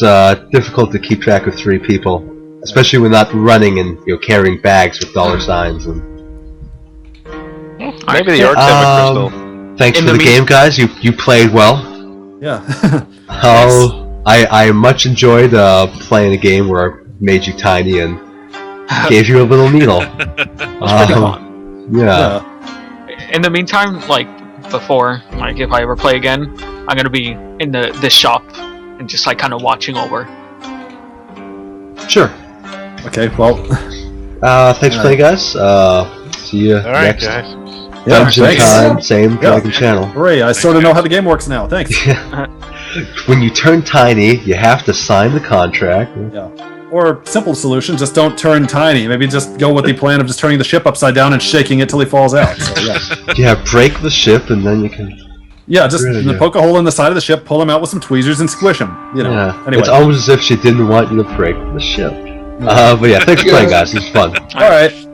difficult to keep track of 3 people, especially when not running and carrying bags with dollar signs and. Maybe the orcs have a crystal. Thanks for the game, guys. You played well. Yeah. I much enjoyed playing a game where I made you tiny and gave you a little needle. Pretty fun. Yeah. In the meantime, like before, like if I ever play again, I'm gonna be in the shop and just like kind of watching over. Sure. Okay. Well. Thanks for playing, guys. See you next. Guys. Dungeon time, same fucking channel. Hooray, I sort of know how the game works now. Thanks. When you turn tiny, you have to sign the contract. Yeah. Or simple solution, just don't turn tiny. Maybe just go with the plan of just turning the ship upside down and shaking it till he falls out. So, yeah, break the ship and then you can... Yeah, just poke a hole in the side of the ship, pull him out with some tweezers and squish him. Yeah. Anyway. It's almost as if she didn't want you to break the ship. But yeah, thanks for playing, guys. It was fun. Alright.